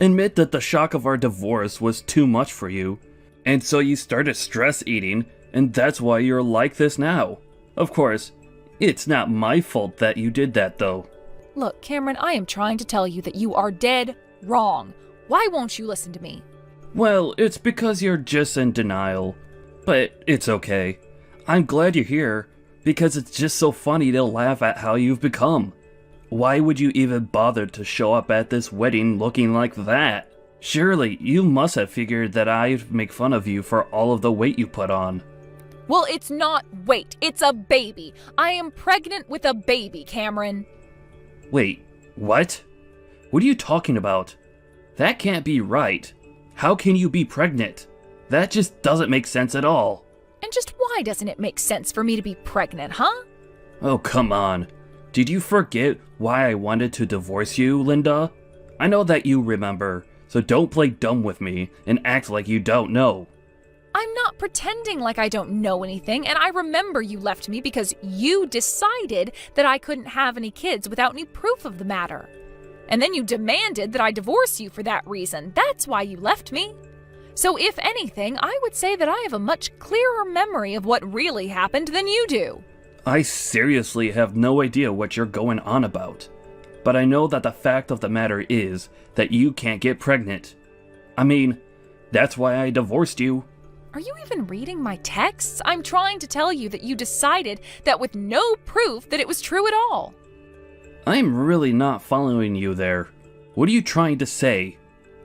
B: Admit that the shock of our divorce was too much for you, and so you started stress eating, and that's why you're like this now. Of course, it's not my fault that you did that though.
A: Look, Cameron, I am trying to tell you that you are dead wrong. Why won't you listen to me?
B: Well, it's because you're just in denial. But it's okay. I'm glad you're here, because it's just so funny to laugh at how you've become. Why would you even bother to show up at this wedding looking like that? Surely, you must have figured that I'd make fun of you for all of the weight you put on.
A: Well, it's not weight. It's a baby. I am pregnant with a baby, Cameron.
B: Wait, what? What are you talking about? That can't be right. How can you be pregnant? That just doesn't make sense at all.
A: And just why doesn't it make sense for me to be pregnant, huh?
B: Oh, come on. Did you forget why I wanted to divorce you, Linda? I know that you remember, so don't play dumb with me and act like you don't know.
A: I'm not pretending like I don't know anything, and I remember you left me because you decided that I couldn't have any kids without any proof of the matter. And then you demanded that I divorce you for that reason. That's why you left me. So if anything, I would say that I have a much clearer memory of what really happened than you do.
B: I seriously have no idea what you're going on about. But I know that the fact of the matter is that you can't get pregnant. I mean, that's why I divorced you.
A: Are you even reading my texts? I'm trying to tell you that you decided that with no proof that it was true at all.
B: I'm really not following you there. What are you trying to say?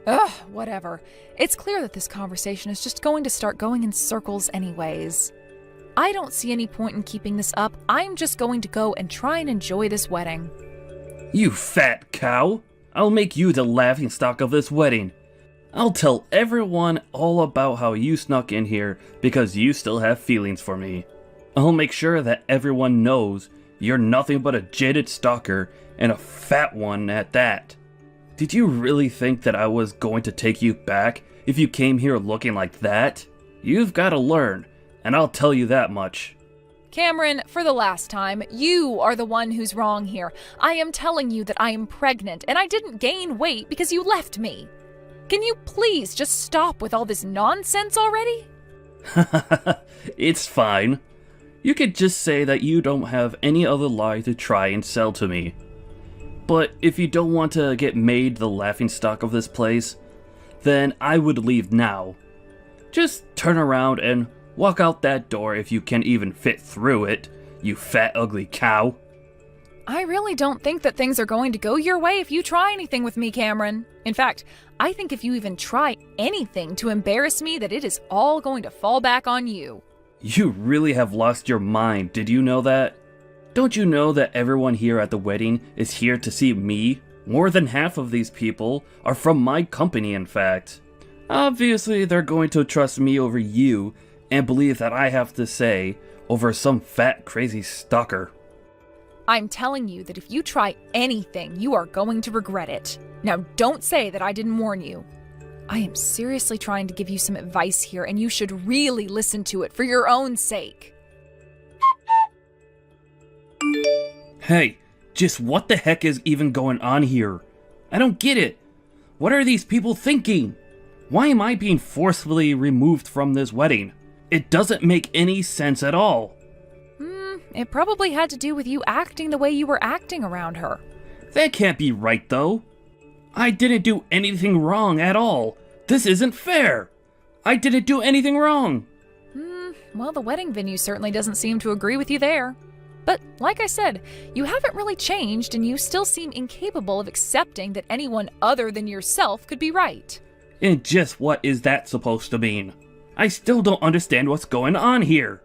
A: Ugh, whatever. It's clear that this conversation is just going to start going in circles anyways. I don't see any point in keeping this up. I'm just going to go and try and enjoy this wedding.
B: You fat cow! I'll make you the laughingstock of this wedding. I'll tell everyone all about how you snuck in here because you still have feelings for me. I'll make sure that everyone knows you're nothing but a jaded stalker and a fat one at that. Did you really think that I was going to take you back if you came here looking like that? You've got to learn, and I'll tell you that much.
A: Cameron, for the last time, you are the one who's wrong here. I am telling you that I am pregnant, and I didn't gain weight because you left me. Can you please just stop with all this nonsense already?
B: It's fine. You could just say that you don't have any other lie to try and sell to me. But if you don't want to get made the laughingstock of this place, then I would leave now. Just turn around and walk out that door if you can even fit through it. you fat, ugly cow.
A: I really don't think that things are going to go your way if you try anything with me, Cameron. In fact, I think if you even try anything to embarrass me, that it is all going to fall back on you.
B: You really have lost your mind, did you know that? Don't you know that everyone here at the wedding is here to see me? More than half of these people are from my company, in fact. Obviously, they're going to trust me over you and believe that I have to say over some fat, crazy stalker.
A: I'm telling you that if you try anything, you are going to regret it. Now, don't say that I didn't warn you. I am seriously trying to give you some advice here, and you should really listen to it for your own sake.
B: Hey, just what the heck is even going on here? I don't get it. What are these people thinking? Why am I being forcefully removed from this wedding? It doesn't make any sense at all.
A: It probably had to do with you acting the way you were acting around her.
B: That can't be right, though. I didn't do anything wrong at all. This isn't fair. I didn't do anything wrong.
A: Well, the wedding venue certainly doesn't seem to agree with you there. But like I said, you haven't really changed and you still seem incapable of accepting that anyone other than yourself could be right.
B: And just what is that supposed to mean? I still don't understand what's going on here.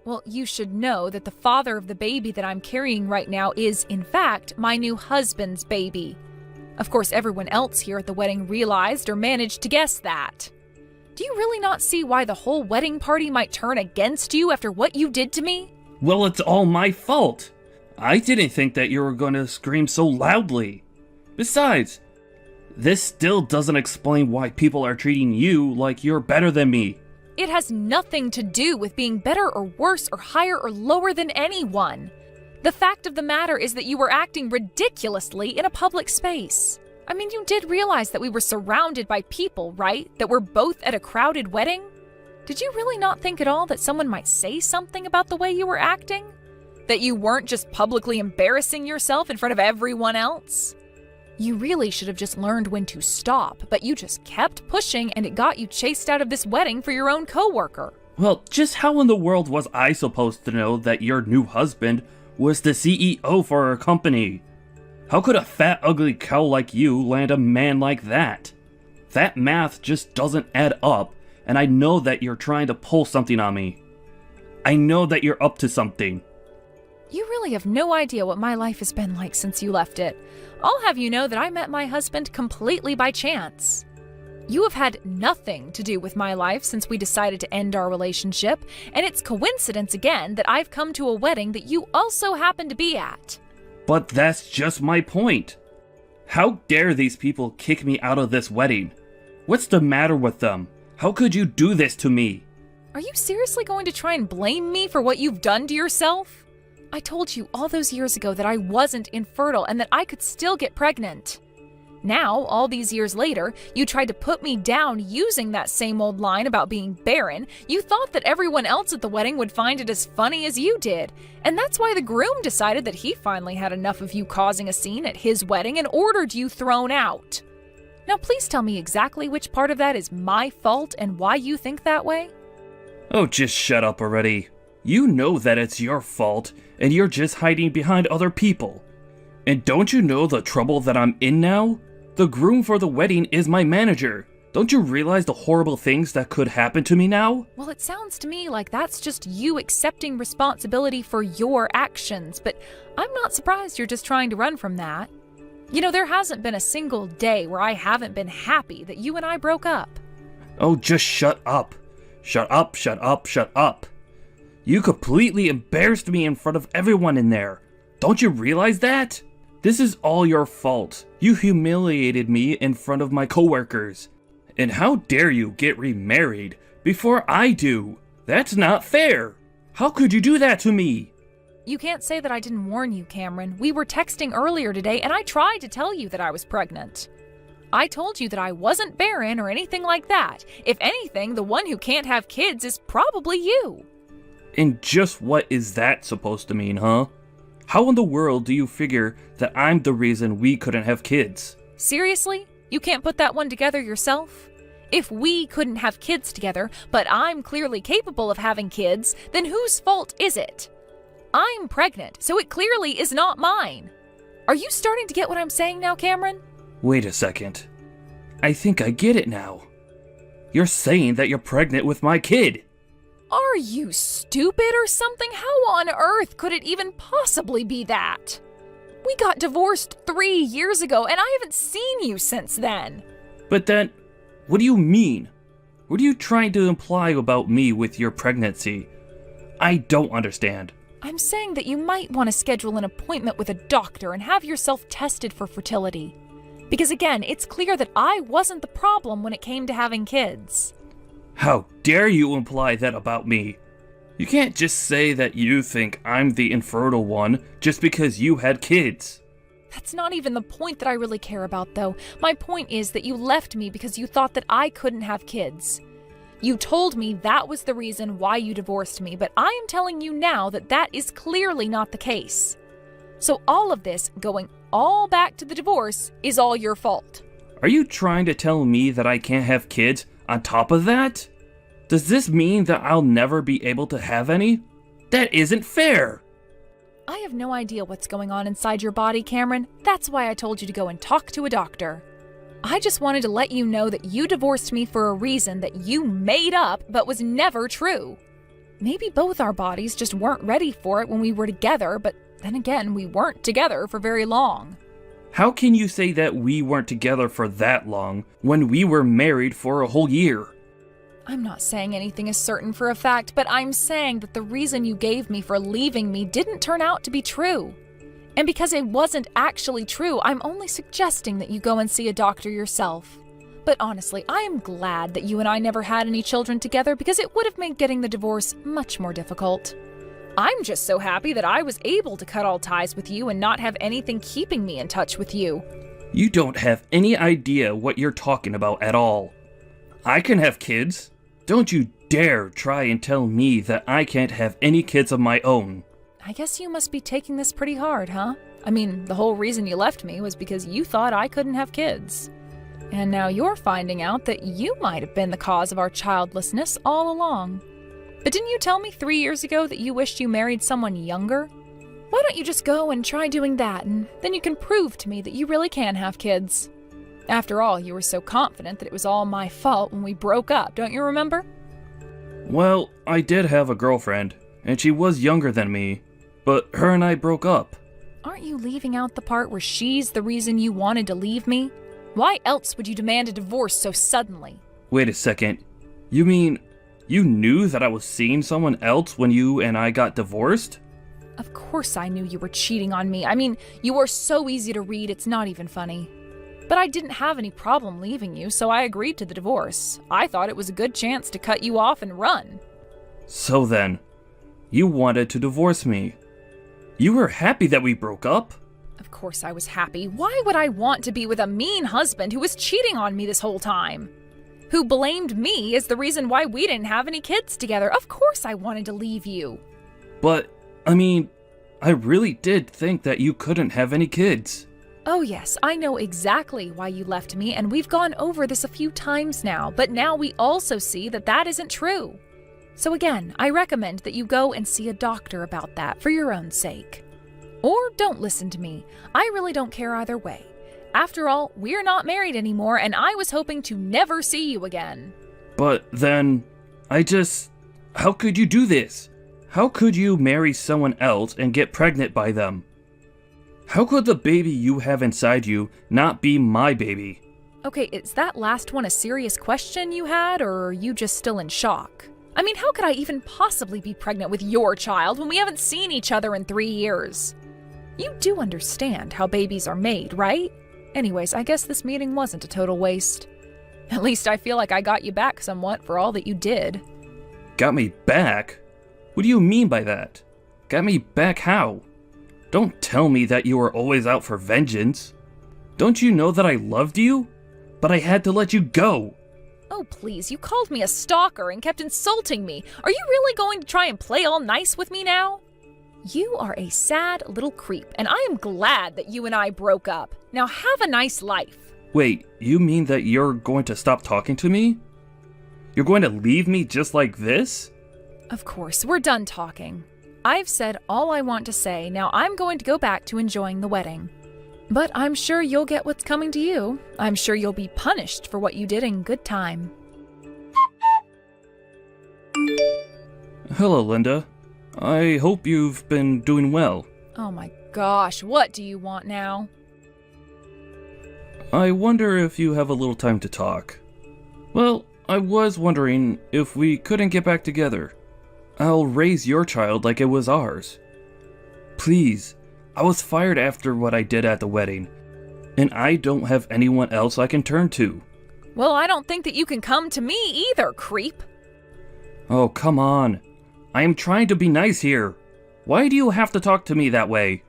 A: Well, you should know that the father of the baby that I'm carrying right now is, in fact, my new husband's baby. Of course, everyone else here at the wedding realized or managed to guess that. Do you really not see why the whole wedding party might turn against you after what you did to me?
B: Well, it's all my fault. I didn't think that you were going to scream so loudly. Besides, this still doesn't explain why people are treating you like you're better than me.
A: It has nothing to do with being better or worse or higher or lower than anyone. The fact of the matter is that you were acting ridiculously in a public space. I mean, you did realize that we were surrounded by people, right? That we're both at a crowded wedding? Did you really not think at all that someone might say something about the way you were acting? That you weren't just publicly embarrassing yourself in front of everyone else? You really should have just learned when to stop, but you just kept pushing and it got you chased out of this wedding for your own coworker.
B: Well, just how in the world was I supposed to know that your new husband was the CEO for our company? How could a fat, ugly cow like you land a man like that? That math just doesn't add up, and I know that you're trying to pull something on me. I know that you're up to something.
A: You really have no idea what my life has been like since you left it. I'll have you know that I met my husband completely by chance. You have had nothing to do with my life since we decided to end our relationship, and it's coincidence again that I've come to a wedding that you also happen to be at.
B: But that's just my point. How dare these people kick me out of this wedding? What's the matter with them? How could you do this to me?
A: Are you seriously going to try and blame me for what you've done to yourself? I told you all those years ago that I wasn't infertile and that I could still get pregnant. Now, all these years later, you tried to put me down using that same old line about being barren. You thought that everyone else at the wedding would find it as funny as you did. And that's why the groom decided that he finally had enough of you causing a scene at his wedding and ordered you thrown out. Now, please tell me exactly which part of that is my fault and why you think that way.
B: Oh, just shut up already. You know that it's your fault, and you're just hiding behind other people. And don't you know the trouble that I'm in now? The groom for the wedding is my manager. Don't you realize the horrible things that could happen to me now?
A: Well, it sounds to me like that's just you accepting responsibility for your actions, but I'm not surprised you're just trying to run from that. You know, there hasn't been a single day where I haven't been happy that you and I broke up.
B: Oh, just shut up. Shut up, shut up, shut up. You completely embarrassed me in front of everyone in there. Don't you realize that? This is all your fault. You humiliated me in front of my coworkers. And how dare you get remarried before I do? That's not fair. How could you do that to me?
A: You can't say that I didn't warn you, Cameron. We were texting earlier today and I tried to tell you that I was pregnant. I told you that I wasn't barren or anything like that. If anything, the one who can't have kids is probably you.
B: And just what is that supposed to mean, huh? How in the world do you figure that I'm the reason we couldn't have kids?
A: Seriously? You can't put that one together yourself? If we couldn't have kids together, but I'm clearly capable of having kids, then whose fault is it? I'm pregnant, so it clearly is not mine. Are you starting to get what I'm saying now, Cameron?
B: Wait a second. I think I get it now. You're saying that you're pregnant with my kid.
A: Are you stupid or something? How on earth could it even possibly be that? We got divorced 3 years ago, and I haven't seen you since then.
B: But then, what do you mean? What are you trying to imply about me with your pregnancy? I don't understand.
A: I'm saying that you might want to schedule an appointment with a doctor and have yourself tested for fertility. Because again, it's clear that I wasn't the problem when it came to having kids.
B: How dare you imply that about me? You can't just say that you think I'm the infertile one just because you had kids.
A: That's not even the point that I really care about, though. My point is that you left me because you thought that I couldn't have kids. You told me that was the reason why you divorced me, but I am telling you now that that is clearly not the case. So all of this, going all back to the divorce, is all your fault.
B: Are you trying to tell me that I can't have kids on top of that? Does this mean that I'll never be able to have any? That isn't fair!
A: I have no idea what's going on inside your body, Cameron. That's why I told you to go and talk to a doctor. I just wanted to let you know that you divorced me for a reason that you made up but was never true. Maybe both our bodies just weren't ready for it when we were together, but then again, we weren't together for very long.
B: How can you say that we weren't together for that long when we were married for a whole year?
A: I'm not saying anything is certain for a fact, but I'm saying that the reason you gave me for leaving me didn't turn out to be true. And because it wasn't actually true, I'm only suggesting that you go and see a doctor yourself. But honestly, I am glad that you and I never had any children together because it would have made getting the divorce much more difficult. I'm just so happy that I was able to cut all ties with you and not have anything keeping me in touch with you.
B: You don't have any idea what you're talking about at all. I can have kids. Don't you dare try and tell me that I can't have any kids of my own.
A: I guess you must be taking this pretty hard, huh? I mean, the whole reason you left me was because you thought I couldn't have kids. And now you're finding out that you might have been the cause of our childlessness all along. But didn't you tell me 3 years ago that you wished you married someone younger? Why don't you just go and try doing that, and then you can prove to me that you really can have kids? After all, you were so confident that it was all my fault when we broke up, don't you remember?
B: Well, I did have a girlfriend, and she was younger than me, but her and I broke up.
A: Aren't you leaving out the part where she's the reason you wanted to leave me? Why else would you demand a divorce so suddenly?
B: Wait a second. You mean you knew that I was seeing someone else when you and I got divorced?
A: Of course I knew you were cheating on me. I mean, you are so easy to read, it's not even funny. But I didn't have any problem leaving you, so I agreed to the divorce. I thought it was a good chance to cut you off and run.
B: So then, you wanted to divorce me. You were happy that we broke up?
A: Of course I was happy. Why would I want to be with a mean husband who was cheating on me this whole time? Who blamed me as the reason why we didn't have any kids together. Of course I wanted to leave you.
B: But, I mean, I really did think that you couldn't have any kids.
A: Oh yes, I know exactly why you left me, and we've gone over this a few times now, but now we also see that that isn't true. So again, I recommend that you go and see a doctor about that for your own sake. Or don't listen to me. I really don't care either way. After all, we're not married anymore, and I was hoping to never see you again.
B: But then, how could you do this? How could you marry someone else and get pregnant by them? How could the baby you have inside you not be my baby?
A: Okay, is that last one a serious question you had, or are you just still in shock? I mean, how could I even possibly be pregnant with your child when we haven't seen each other in 3 years? You do understand how babies are made, right? Anyways, I guess this meeting wasn't a total waste. At least I feel like I got you back somewhat for all that you did.
B: Got me back? What do you mean by that? Got me back how? Don't tell me that you were always out for vengeance. Don't you know that I loved you? But I had to let you go.
A: Oh, please, you called me a stalker and kept insulting me. Are you really going to try and play all nice with me now? You are a sad little creep, and I am glad that you and I broke up. Now have a nice life.
B: Wait, you mean that you're going to stop talking to me? You're going to leave me just like this?
A: Of course, we're done talking. I've said all I want to say. Now I'm going to go back to enjoying the wedding. But I'm sure you'll get what's coming to you. I'm sure you'll be punished for what you did in good time.
B: Hello, Linda. I hope you've been doing well.
A: Oh my gosh, what do you want now?
B: I wonder if you have a little time to talk. Well, I was wondering if we couldn't get back together. I'll raise your child like it was ours. Please, I was fired after what I did at the wedding, and I don't have anyone else I can turn to.
A: Well, I don't think that you can come to me either, creep.
B: Oh, come on. I am trying to be nice here. Why do you have to talk to me that way?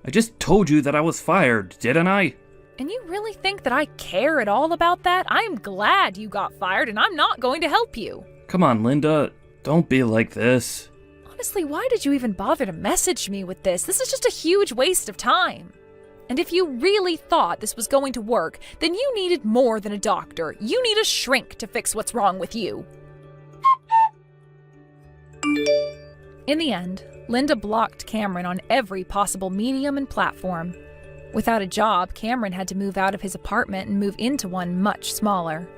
B: I just told you that I was fired, didn't I?
A: And you really think that I care at all about that? I'm glad you got fired, and I'm not going to help you.
B: Come on, Linda. Don't be like this.
A: Honestly, why did you even bother to message me with this? This is just a huge waste of time. And if you really thought this was going to work, then you needed more than a doctor. You need a shrink to fix what's wrong with you. In the end, Linda blocked Cameron on every possible medium and platform. Without a job, Cameron had to move out of his apartment and move into one much smaller.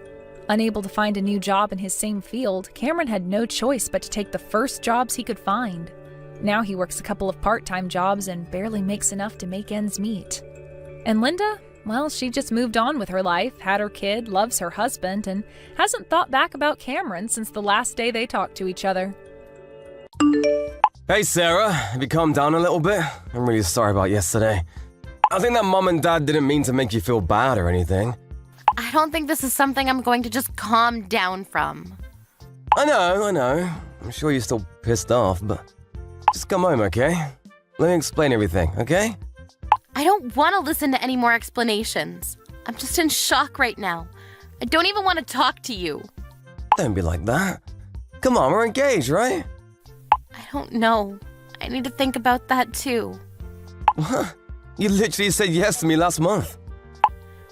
A: Unable to find a new job in his same field, Cameron had no choice but to take the first jobs he could find. Now he works a couple of part-time jobs and barely makes enough to make ends meet. And Linda, well, she just moved on with her life, had her kid, loves her husband, and hasn't thought back about Cameron since the last day they talked to each other.
E: Hey Sarah, have you calmed down a little bit? I'm really sorry about yesterday. I think that Mom and Dad didn't mean to make you feel bad or anything.
F: I don't think this is something I'm going to just calm down from.
E: I know. I'm sure you're still pissed off, but just come home, okay? Let me explain everything, okay?
F: I don't want to listen to any more explanations. I'm just in shock right now. I don't even want to talk to you.
E: Don't be like that. Come on, we're engaged, right?
F: I don't know. I need to think about that too.
E: What? You literally said yes to me last month.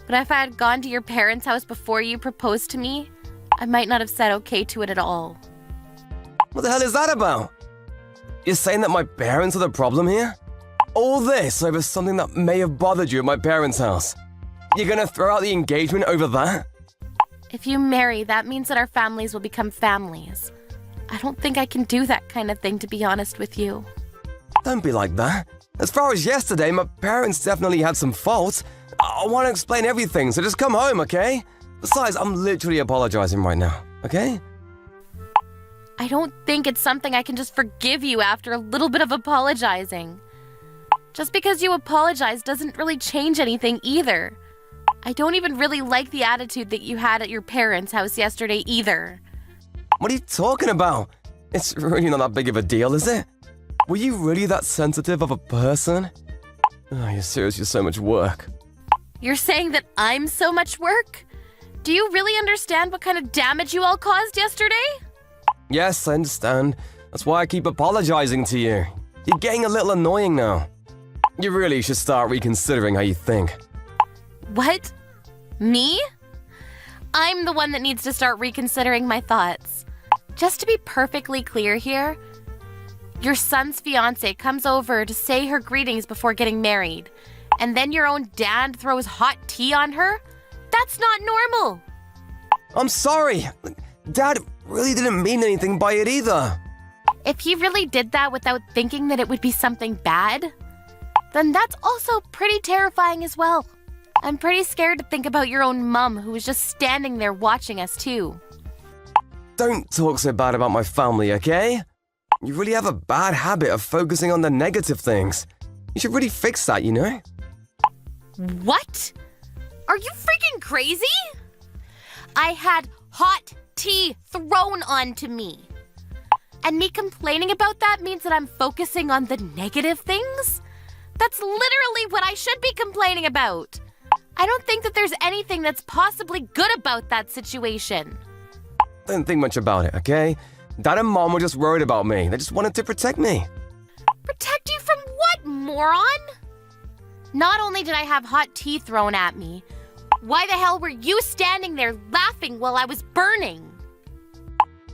F: But if I had gone to your parents' house before you proposed to me, I might not have said okay to it at all.
E: What the hell is that about? You're saying that my parents are the problem here? All this over something that may have bothered you at my parents' house. You're gonna throw out the engagement over that?
F: If you marry, that means that our families will become families. I don't think I can do that kind of thing, to be honest with you.
E: Don't be like that. As far as yesterday, my parents definitely had some faults. I want to explain everything, so just come home, okay? Besides, I'm literally apologizing right now, okay?
F: I don't think it's something I can just forgive you after a little bit of apologizing. Just because you apologize doesn't really change anything either. I don't even really like the attitude that you had at your parents' house yesterday either.
E: What are you talking about? It's really not that big of a deal, is it? Were you really that sensitive of a person? Oh, you're seriously so much work.
F: You're saying that I'm so much work? Do you really understand what kind of damage you all caused yesterday?
E: Yes, I understand. That's why I keep apologizing to you. You're getting a little annoying now. You really should start reconsidering how you think.
F: What? Me? I'm the one that needs to start reconsidering my thoughts. Just to be perfectly clear here, your son's fiancé comes over to say her greetings before getting married, and then your own dad throws hot tea on her? That's not normal!
E: I'm sorry. Dad really didn't mean anything by it either.
F: If he really did that without thinking that it would be something bad, then that's also pretty terrifying as well. I'm pretty scared to think about your own mum who was just standing there watching us too.
E: Don't talk so bad about my family, okay? You really have a bad habit of focusing on the negative things. You should really fix that, you know?
F: What? Are you freaking crazy? I had hot tea thrown onto me. And me complaining about that means that I'm focusing on the negative things? That's literally what I should be complaining about. I don't think that there's anything that's possibly good about that situation.
E: Don't think much about it, okay? Dad and Mom were just worried about me. They just wanted to protect me.
F: Protect you from what, moron? Not only did I have hot tea thrown at me, why the hell were you standing there laughing while I was burning?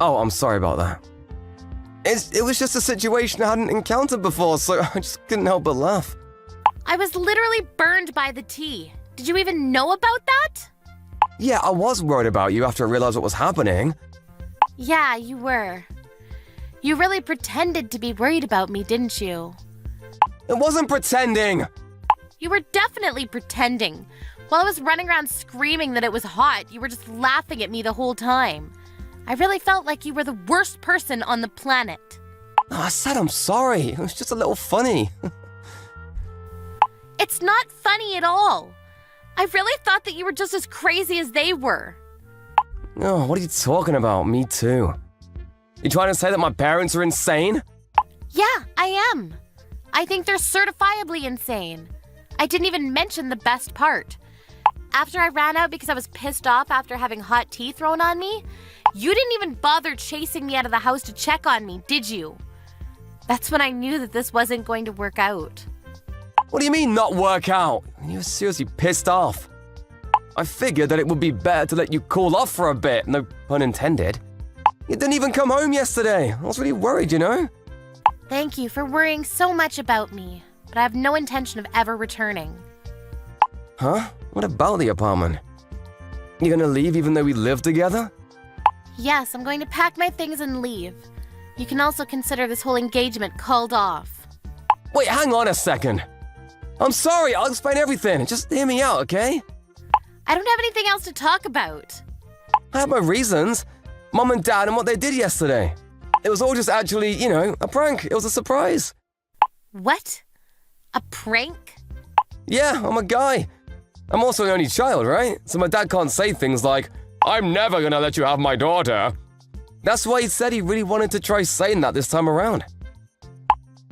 E: Oh, I'm sorry about that. It was just a situation I hadn't encountered before, so I just couldn't help but laugh.
F: I was literally burned by the tea. Did you even know about that?
E: Yeah, I was worried about you after I realized what was happening.
F: Yeah, you were. You really pretended to be worried about me, didn't you?
E: It wasn't pretending!
F: You were definitely pretending. While I was running around screaming that it was hot, you were just laughing at me the whole time. I really felt like you were the worst person on the planet.
E: Oh, I said I'm sorry. It was just a little funny.
F: It's not funny at all. I really thought that you were just as crazy as they were.
E: Oh, what are you talking about? Me too. You trying to say that my parents are insane?
F: Yeah, I am. I think they're certifiably insane. I didn't even mention the best part. After I ran out because I was pissed off after having hot tea thrown on me, you didn't even bother chasing me out of the house to check on me, did you? That's when I knew that this wasn't going to work out.
E: What do you mean not work out? You were seriously pissed off. I figured that it would be better to let you cool off for a bit, no pun intended. You didn't even come home yesterday. I was really worried, you know?
F: Thank you for worrying so much about me, but I have no intention of ever returning.
E: Huh? What about the apartment? You gonna leave even though we live together?
F: Yes, I'm going to pack my things and leave. You can also consider this whole engagement called off.
E: Wait, hang on a second. I'm sorry, I'll explain everything. Just hear me out, okay?
F: I don't have anything else to talk about.
E: I have my reasons. Mom and Dad and what they did yesterday. It was all just actually, you know, a prank. It was a surprise.
F: What? A prank?
E: Yeah, I'm a guy. I'm also an only child, right? So my dad can't say things like, I'm never gonna let you have my daughter. That's why he said he really wanted to try saying that this time around.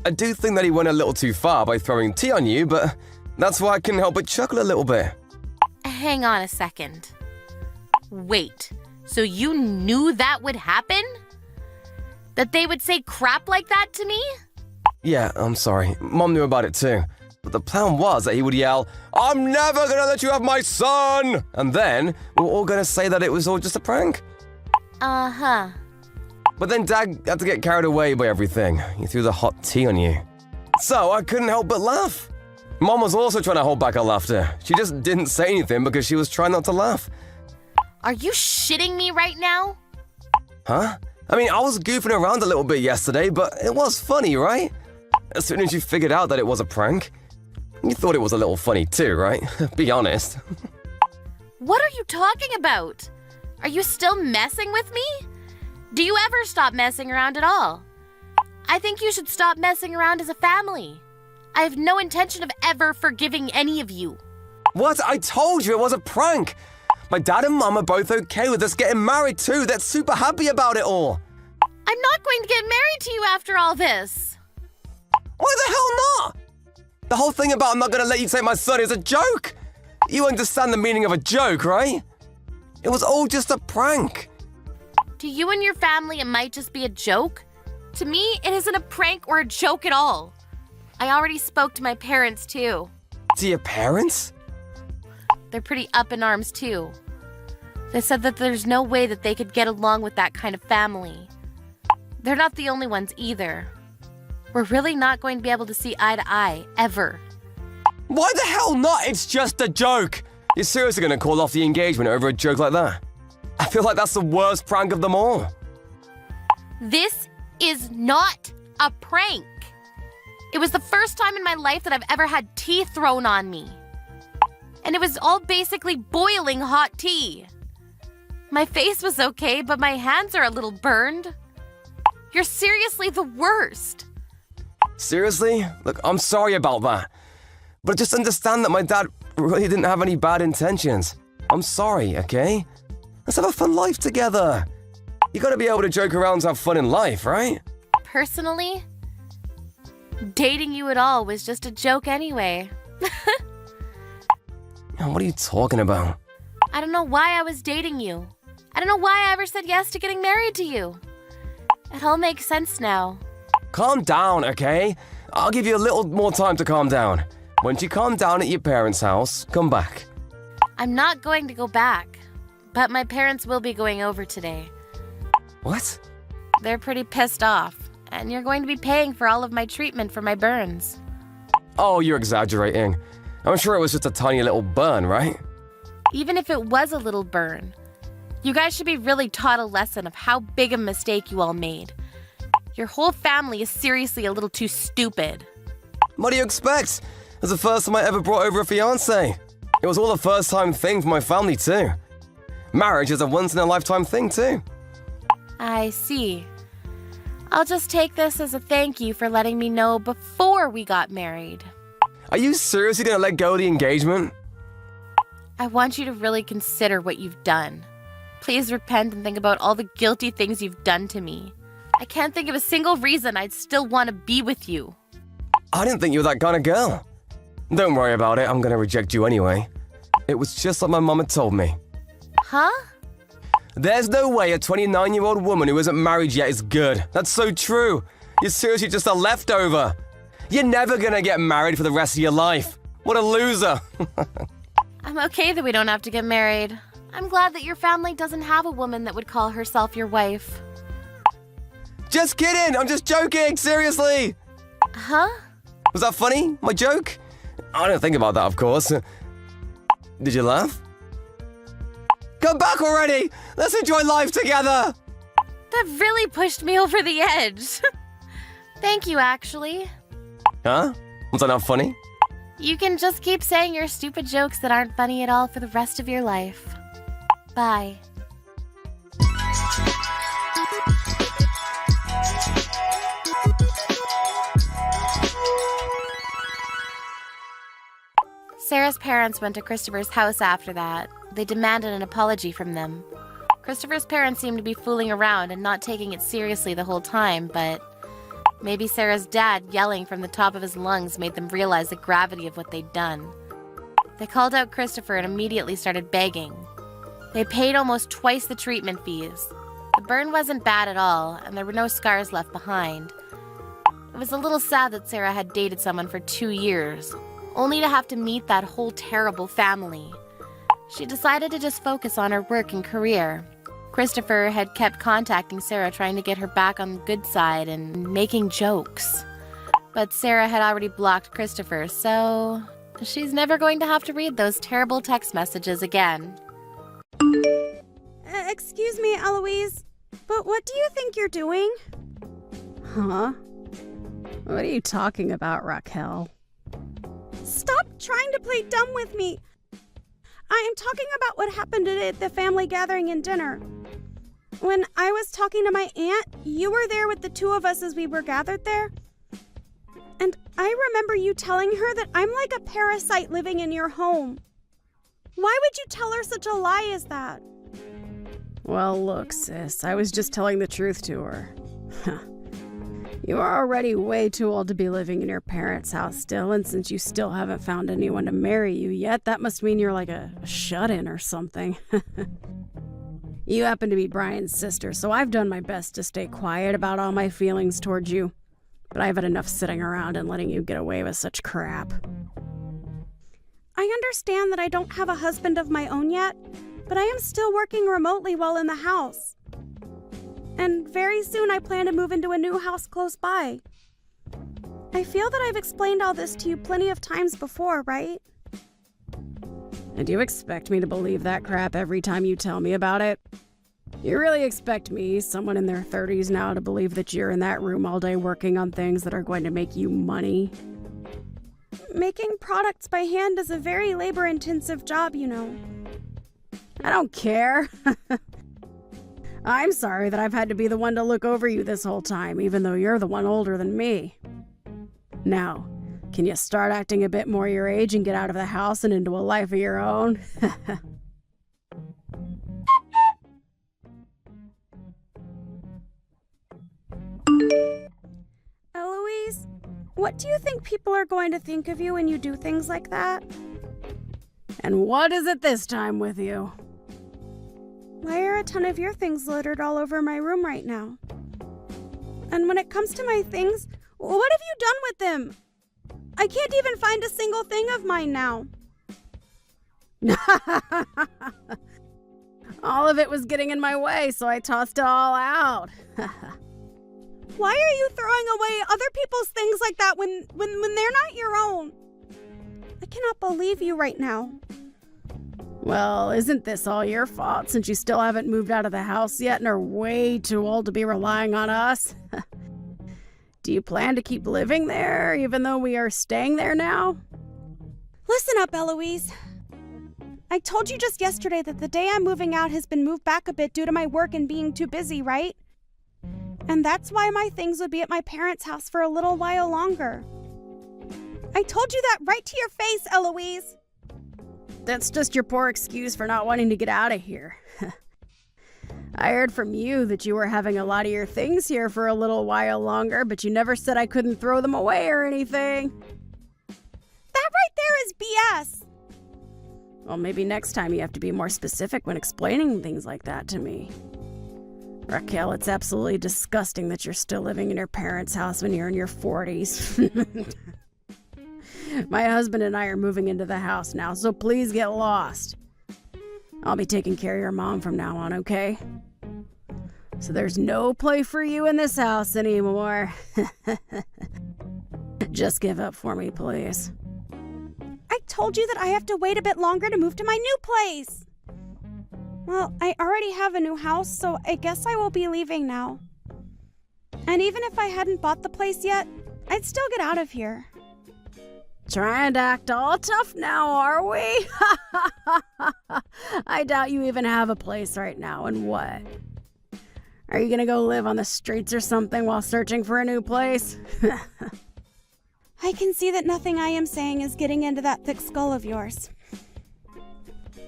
E: I do think that he went a little too far by throwing tea on you, but that's why I couldn't help but chuckle a little bit.
F: Hang on a second. Wait, so you knew that would happen? That they would say crap like that to me?
E: Yeah, I'm sorry. Mom knew about it too. But the plan was that he would yell, I'm never gonna let you have my son! And then we were all gonna say that it was all just a prank.
F: Uh-huh.
E: But then Dad had to get carried away by everything. He threw the hot tea on you. So I couldn't help but laugh. Mom was also trying to hold back her laughter. She just didn't say anything because she was trying not to laugh.
F: Are you shitting me right now?
E: Huh? I mean, I was goofing around a little bit yesterday, but it was funny, right? As soon as you figured out that it was a prank, you thought it was a little funny too, right? Be honest.
F: What are you talking about? Are you still messing with me? Do you ever stop messing around at all? I think you should stop messing around as a family. I have no intention of ever forgiving any of you.
E: What? I told you it was a prank. My dad and mom are both okay with us getting married too. They're super happy about it all.
F: I'm not going to get married to you after all this.
E: Why the hell not? The whole thing about I'm not gonna let you take my son is a joke. You understand the meaning of a joke, right? It was all just a prank.
F: To you and your family, it might just be a joke. To me, it isn't a prank or a joke at all. I already spoke to my parents too.
E: To your parents?
F: They're pretty up in arms too. They said that there's no way that they could get along with that kind of family. They're not the only ones either. We're really not going to be able to see eye to eye, ever.
E: Why the hell not? It's just a joke. You're seriously gonna call off the engagement over a joke like that? I feel like that's the worst prank of them all.
F: This is not a prank. It was the first time in my life that I've ever had tea thrown on me. And it was all basically boiling hot tea. My face was okay, but my hands are a little burned. You're seriously the worst.
E: Seriously? Look, I'm sorry about that. But just understand that my dad really didn't have any bad intentions. I'm sorry, okay? Let's have a fun life together. You gotta be able to joke around to have fun in life, right?
F: Personally, dating you at all was just a joke anyway.
E: What are you talking about?
F: I don't know why I was dating you. I don't know why I ever said yes to getting married to you. It all makes sense now.
E: Calm down, okay? I'll give you a little more time to calm down. Once you calm down at your parents' house, come back.
F: I'm not going to go back, but my parents will be going over today.
E: What?
F: They're pretty pissed off, and you're going to be paying for all of my treatment for my burns.
E: Oh, you're exaggerating. I'm sure it was just a tiny little burn, right?
F: Even if it was a little burn, you guys should be really taught a lesson of how big a mistake you all made. Your whole family is seriously a little too stupid.
E: What do you expect? It's the first time I ever brought over a fiancé. It was all a first-time thing for my family, too. Marriage is a once-in-a-lifetime thing, too.
F: I see. I'll just take this as a thank you for letting me know before we got married.
E: Are you seriously gonna let go of the engagement?
F: I want you to really consider what you've done. Please repent and think about all the guilty things you've done to me. I can't think of a single reason I'd still want to be with you.
E: I didn't think you were that kind of girl. Don't worry about it, I'm gonna reject you anyway. It was just like my mom had told me.
F: Huh?
E: There's no way a 29-year-old woman who isn't married yet is good. That's so true. You're seriously just a leftover. You're never gonna get married for the rest of your life. What a loser.
F: I'm okay that we don't have to get married. I'm glad that your family doesn't have a woman that would call herself your wife.
E: Just kidding, I'm just joking, seriously.
F: Huh?
E: Was that funny, my joke? I don't think about that, of course. Did you laugh? Come back already! Let's enjoy life together!
F: That really pushed me over the edge. Thank you, actually.
E: Huh? Was that not funny?
F: You can just keep saying your stupid jokes that aren't funny at all for the rest of your life. Bye. Sarah's parents went to Christopher's house after that. They demanded an apology from them. Christopher's parents seemed to be fooling around and not taking it seriously the whole time, but maybe Sarah's dad yelling from the top of his lungs made them realize the gravity of what they'd done. They called out Christopher and immediately started begging. They paid almost twice the treatment fees. The burn wasn't bad at all, and there were no scars left behind. It was a little sad that Sarah had dated someone for 2 years, only to have to meet that whole terrible family. She decided to just focus on her work and career. Christopher had kept contacting Sarah trying to get her back on the good side and making jokes. But Sarah had already blocked Christopher, so she's never going to have to read those terrible text messages again.
G: Excuse me, Eloise, but what do you think you're doing?
H: Huh? What are you talking about, Raquel?
G: Stop trying to play dumb with me. I am talking about what happened today at the family gathering and dinner. When I was talking to my aunt, you were there with the two of us as we were gathered there. And I remember you telling her that I'm like a parasite living in your home. Why would you tell her such a lie as that?
H: Well, look, sis, I was just telling the truth to her. You are already way too old to be living in your parents' house still, and since you still haven't found anyone to marry you yet, that must mean you're like a shut-in or something. You happen to be Brian's sister, so I've done my best to stay quiet about all my feelings towards you. But I've had enough sitting around and letting you get away with such crap.
G: I understand that I don't have a husband of my own yet, but I am still working remotely while in the house. And very soon I plan to move into a new house close by. I feel that I've explained all this to you plenty of times before, right?
H: And you expect me to believe that crap every time you tell me about it? You really expect me, someone in their 30s now, to believe that you're in that room all day working on things that are going to make you money?
G: Making products by hand is a very labor-intensive job, you know.
H: I don't care. I'm sorry that I've had to be the one to look over you this whole time, even though you're the one older than me. Now, can you start acting a bit more your age and get out of the house and into a life of your own?
G: Eloise, what do you think people are going to think of you when you do things like that?
H: And what is it this time with you?
G: Why are a ton of your things littered all over my room right now? And when it comes to my things, what have you done with them? I can't even find a single thing of mine now.
H: All of it was getting in my way, so I tossed it all out.
G: Why are you throwing away other people's things like that when they're not your own? I cannot believe you right now.
H: Well, isn't this all your fault since you still haven't moved out of the house yet and are way too old to be relying on us? Do you plan to keep living there even though we are staying there now?
G: Listen up, Eloise. I told you just yesterday that the day I'm moving out has been moved back a bit due to my work and being too busy, right? And that's why my things would be at my parents' house for a little while longer. I told you that right to your face, Eloise.
H: That's just your poor excuse for not wanting to get out of here. I heard from you that you were having a lot of your things here for a little while longer, but you never said I couldn't throw them away or anything.
G: That right there is BS.
H: Well, maybe next time you have to be more specific when explaining things like that to me. Raquel, it's absolutely disgusting that you're still living in your parents' house when you're in your 40s. My husband and I are moving into the house now, so please get lost. I'll be taking care of your mom from now on, okay? So there's no play for you in this house anymore. Just give up for me, please.
G: I told you that I have to wait a bit longer to move to my new place. Well, I already have a new house, so I guess I will be leaving now. And even if I hadn't bought the place yet, I'd still get out of here.
H: Trying to act all tough now, are we? I doubt you even have a place right now, and what? Are you gonna go live on the streets or something while searching for a new place?
G: I can see that nothing I am saying is getting into that thick skull of yours.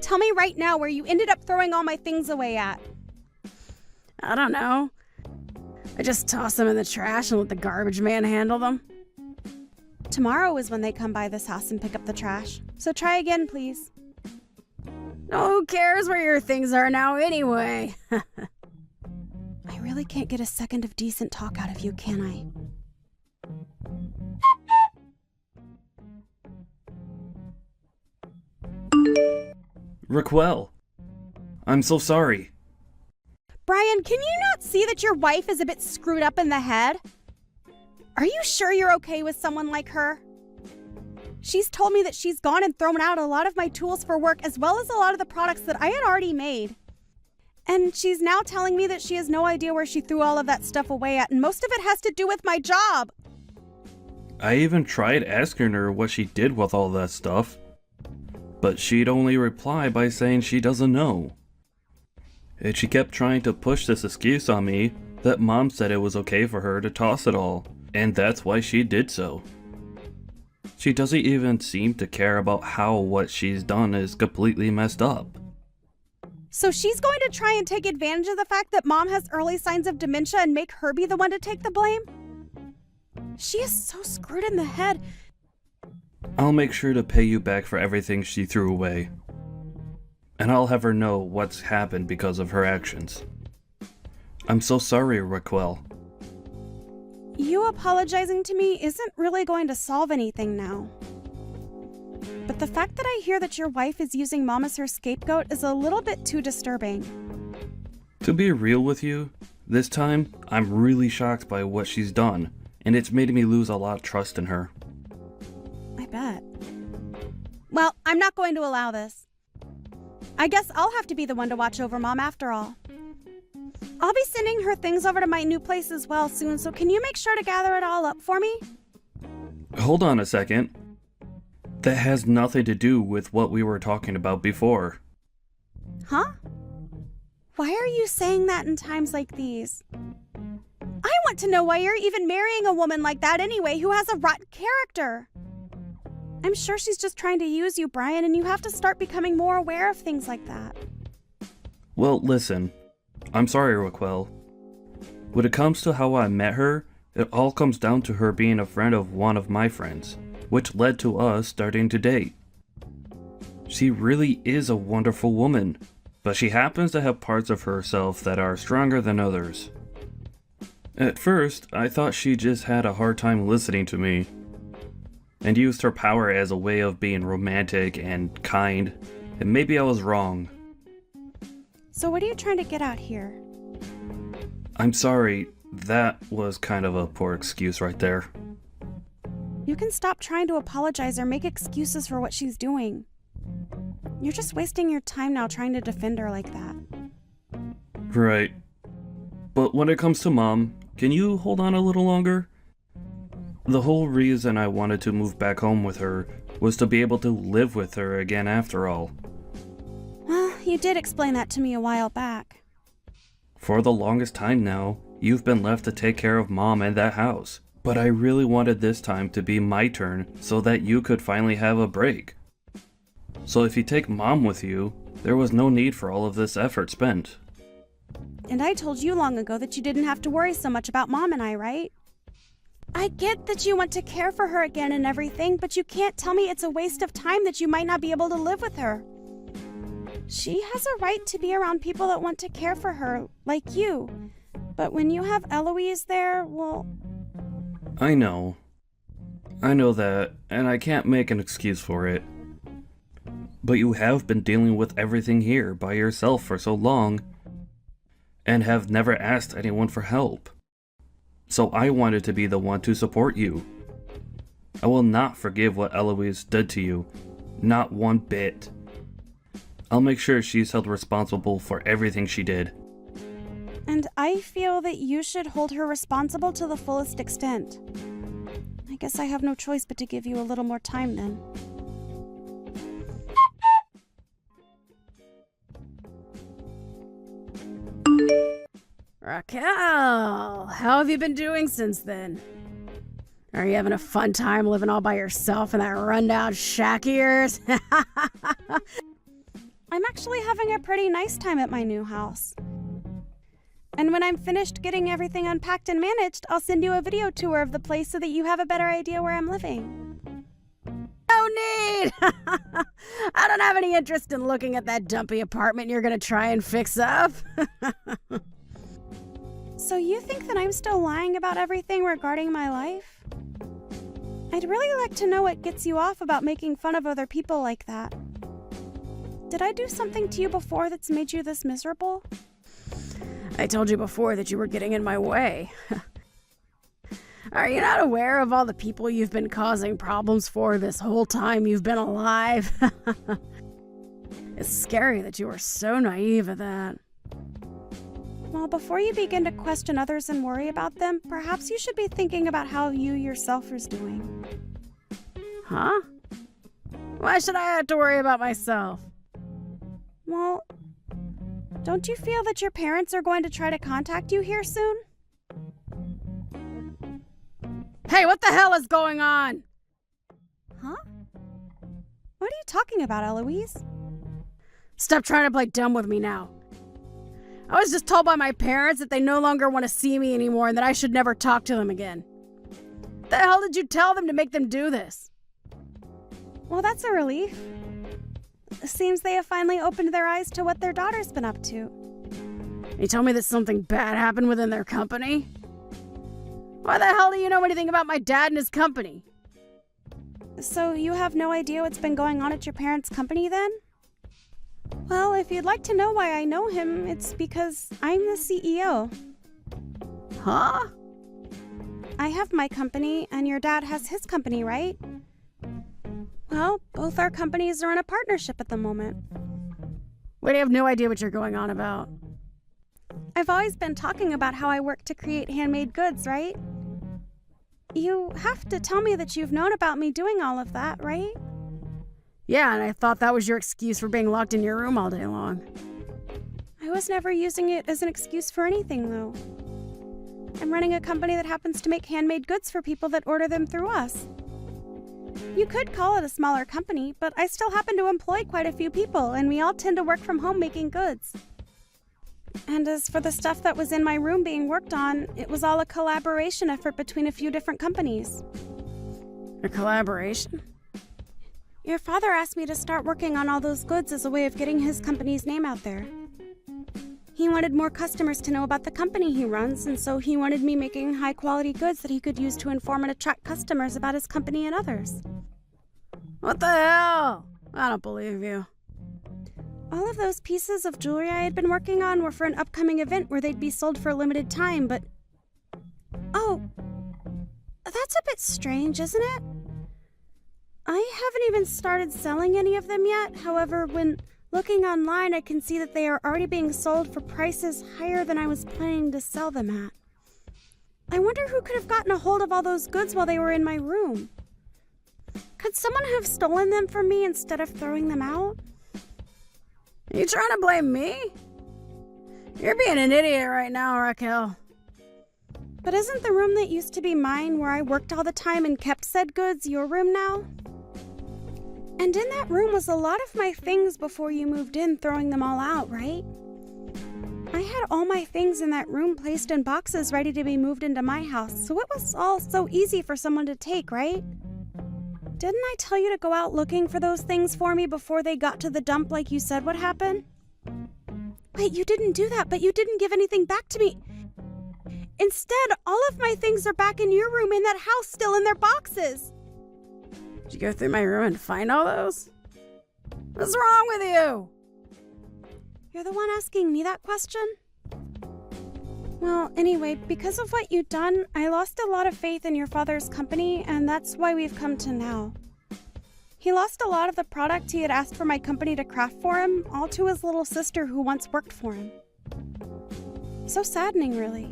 G: Tell me right now where you ended up throwing all my things away at.
H: I don't know. I just toss them in the trash and let the garbage man handle them.
G: Tomorrow is when they come by this house and pick up the trash. So try again, please.
H: Who cares where your things are now anyway?
G: I really can't get a second of decent talk out of you, can I?
B: Raquel, I'm so sorry.
G: Brian, can you not see that your wife is a bit screwed up in the head? Are you sure you're okay with someone like her? She's told me that she's gone and thrown out a lot of my tools for work as well as a lot of the products that I had already made. And she's now telling me that she has no idea where she threw all of that stuff away at, and most of it has to do with my job.
B: I even tried asking her what she did with all that stuff, but she'd only reply by saying she doesn't know. And she kept trying to push this excuse on me that Mom said it was okay for her to toss it all, and that's why she did so. She doesn't even seem to care about how what she's done is completely messed up.
G: So she's going to try and take advantage of the fact that Mom has early signs of dementia and make her be the one to take the blame? She is so screwed in the head.
B: I'll make sure to pay you back for everything she threw away. And I'll have her know what's happened because of her actions. I'm so sorry, Raquel.
G: You apologizing to me isn't really going to solve anything now. But the fact that I hear that your wife is using Mom as her scapegoat is a little bit too disturbing.
B: To be real with you, this time, I'm really shocked by what she's done, and it's made me lose a lot of trust in her.
G: I bet. Well, I'm not going to allow this. I guess I'll have to be the one to watch over Mom after all. I'll be sending her things over to my new place as well soon, so can you make sure to gather it all up for me?
B: Hold on a second. That has nothing to do with what we were talking about before.
G: Huh? Why are you saying that in times like these? I want to know why you're even marrying a woman like that anyway, who has a rotten character. I'm sure she's just trying to use you, Brian, and you have to start becoming more aware of things like that.
B: Well, listen. I'm sorry, Raquel. When it comes to how I met her, it all comes down to her being a friend of one of my friends, which led to us starting to date. She really is a wonderful woman, but she happens to have parts of herself that are stronger than others. At first, I thought she just had a hard time listening to me, and used her power as a way of being romantic and kind, and maybe I was wrong.
G: So what are you trying to get at here?
B: I'm sorry, That was kind of a poor excuse right there.
G: You can stop trying to apologize or make excuses for what she's doing. You're just wasting your time now trying to defend her like that.
B: Right. But when it comes to Mom, can you hold on a little longer? The whole reason I wanted to move back home with her was to be able to live with her again after all.
G: Well, you did explain that to me a while back.
B: For the longest time now, you've been left to take care of Mom and that house. But I really wanted this time to be my turn so that you could finally have a break. So if you take Mom with you, there was no need for all of this effort spent.
G: And I told you long ago that you didn't have to worry so much about Mom and I, right? I get that you want to care for her again and everything, but you can't tell me it's a waste of time that you might not be able to live with her. She has a right to be around people that want to care for her, like you. But when you have Eloise there, well...
B: I know that, and I can't make an excuse for it. But you have been dealing with everything here by yourself for so long, and have never asked anyone for help. So I wanted to be the one to support you. I will not forgive what Eloise did to you, not one bit. I'll make sure she's held responsible for everything she did.
G: And I feel that you should hold her responsible to the fullest extent. I guess I have no choice but to give you a little more time then.
H: Raquel, how have you been doing since then? Are you having a fun time living all by yourself in that rundown shack of yours?
G: I'm actually having a pretty nice time at my new house. And when I'm finished getting everything unpacked and managed, I'll send you a video tour of the place so that you have a better idea where I'm living.
H: No need! I don't have any interest in looking at that dumpy apartment you're gonna try and fix up.
G: So you think that I'm still lying about everything regarding my life? I'd really like to know what gets you off about making fun of other people like that. Did I do something to you before that's made you this miserable?
H: I told you before that you were getting in my way. Are you not aware of all the people you've been causing problems for this whole time you've been alive? It's scary that you were so naive at that.
G: Well, before you begin to question others and worry about them, perhaps you should be thinking about how you yourself is doing.
H: Huh? Why should I have to worry about myself?
G: Well, don't you feel that your parents are going to try to contact you here soon?
H: Hey, what the hell is going on?
G: Huh? What are you talking about, Eloise?
H: Stop trying to play dumb with me now. I was just told by my parents that they no longer want to see me anymore and that I should never talk to them again. What the hell did you tell them to make them do this?
G: Well, that's a relief. It seems they have finally opened their eyes to what their daughter's been up to.
H: You told me that something bad happened within their company? Why the hell do you know anything about my dad and his company?
G: So you have no idea what's been going on at your parents' company then? Well, if you'd like to know why I know him, it's because I'm the CEO.
H: Huh?
G: I have my company, and your dad has his company, right? Well, both our companies are in a partnership at the moment.
H: Wait, I have no idea what you're going on about.
G: I've always been talking about how I work to create handmade goods, right? You have to tell me that you've known about me doing all of that, right?
H: Yeah, and I thought that was your excuse for being locked in your room all day long.
G: I was never using it as an excuse for anything, though. I'm running a company that happens to make handmade goods for people that order them through us. You could call it a smaller company, but I still happen to employ quite a few people, and we all tend to work from home making goods. And as for the stuff that was in my room being worked on, it was all a collaboration effort between a few different companies.
H: A collaboration?
G: Your father asked me to start working on all those goods as a way of getting his company's name out there. He wanted more customers to know about the company he runs, and so he wanted me making high-quality goods that he could use to inform and attract customers about his company and others.
H: What the hell? I don't believe you.
G: All of those pieces of jewelry I had been working on were for an upcoming event where they'd be sold for a limited time, but That's a bit strange, isn't it? I haven't even started selling any of them yet. However, when looking online, I can see that they are already being sold for prices higher than I was planning to sell them at. I wonder who could have gotten a hold of all those goods while they were in my room. Could someone have stolen them from me instead of throwing them out?
H: Are you trying to blame me? You're being an idiot right now, Raquel.
G: But isn't the room that used to be mine, where I worked all the time and kept said goods, your room now? And in that room was a lot of my things before you moved in, throwing them all out, right? I had all my things in that room placed in boxes ready to be moved into my house, so it was all so easy for someone to take, right? Didn't I tell you to go out looking for those things for me before they got to the dump like you said would happen? Wait, you didn't do that, but you didn't give anything back to me. Instead, all of my things are back in your room in that house, still in their boxes.
H: Did you go through my room and find all those? What's wrong with you?
G: You're the one asking me that question? Well, anyway, because of what you've done, I lost a lot of faith in your father's company, and that's why we've come to now. He lost a lot of the product he had asked for my company to craft for him, all to his little sister who once worked for him. So saddening, really.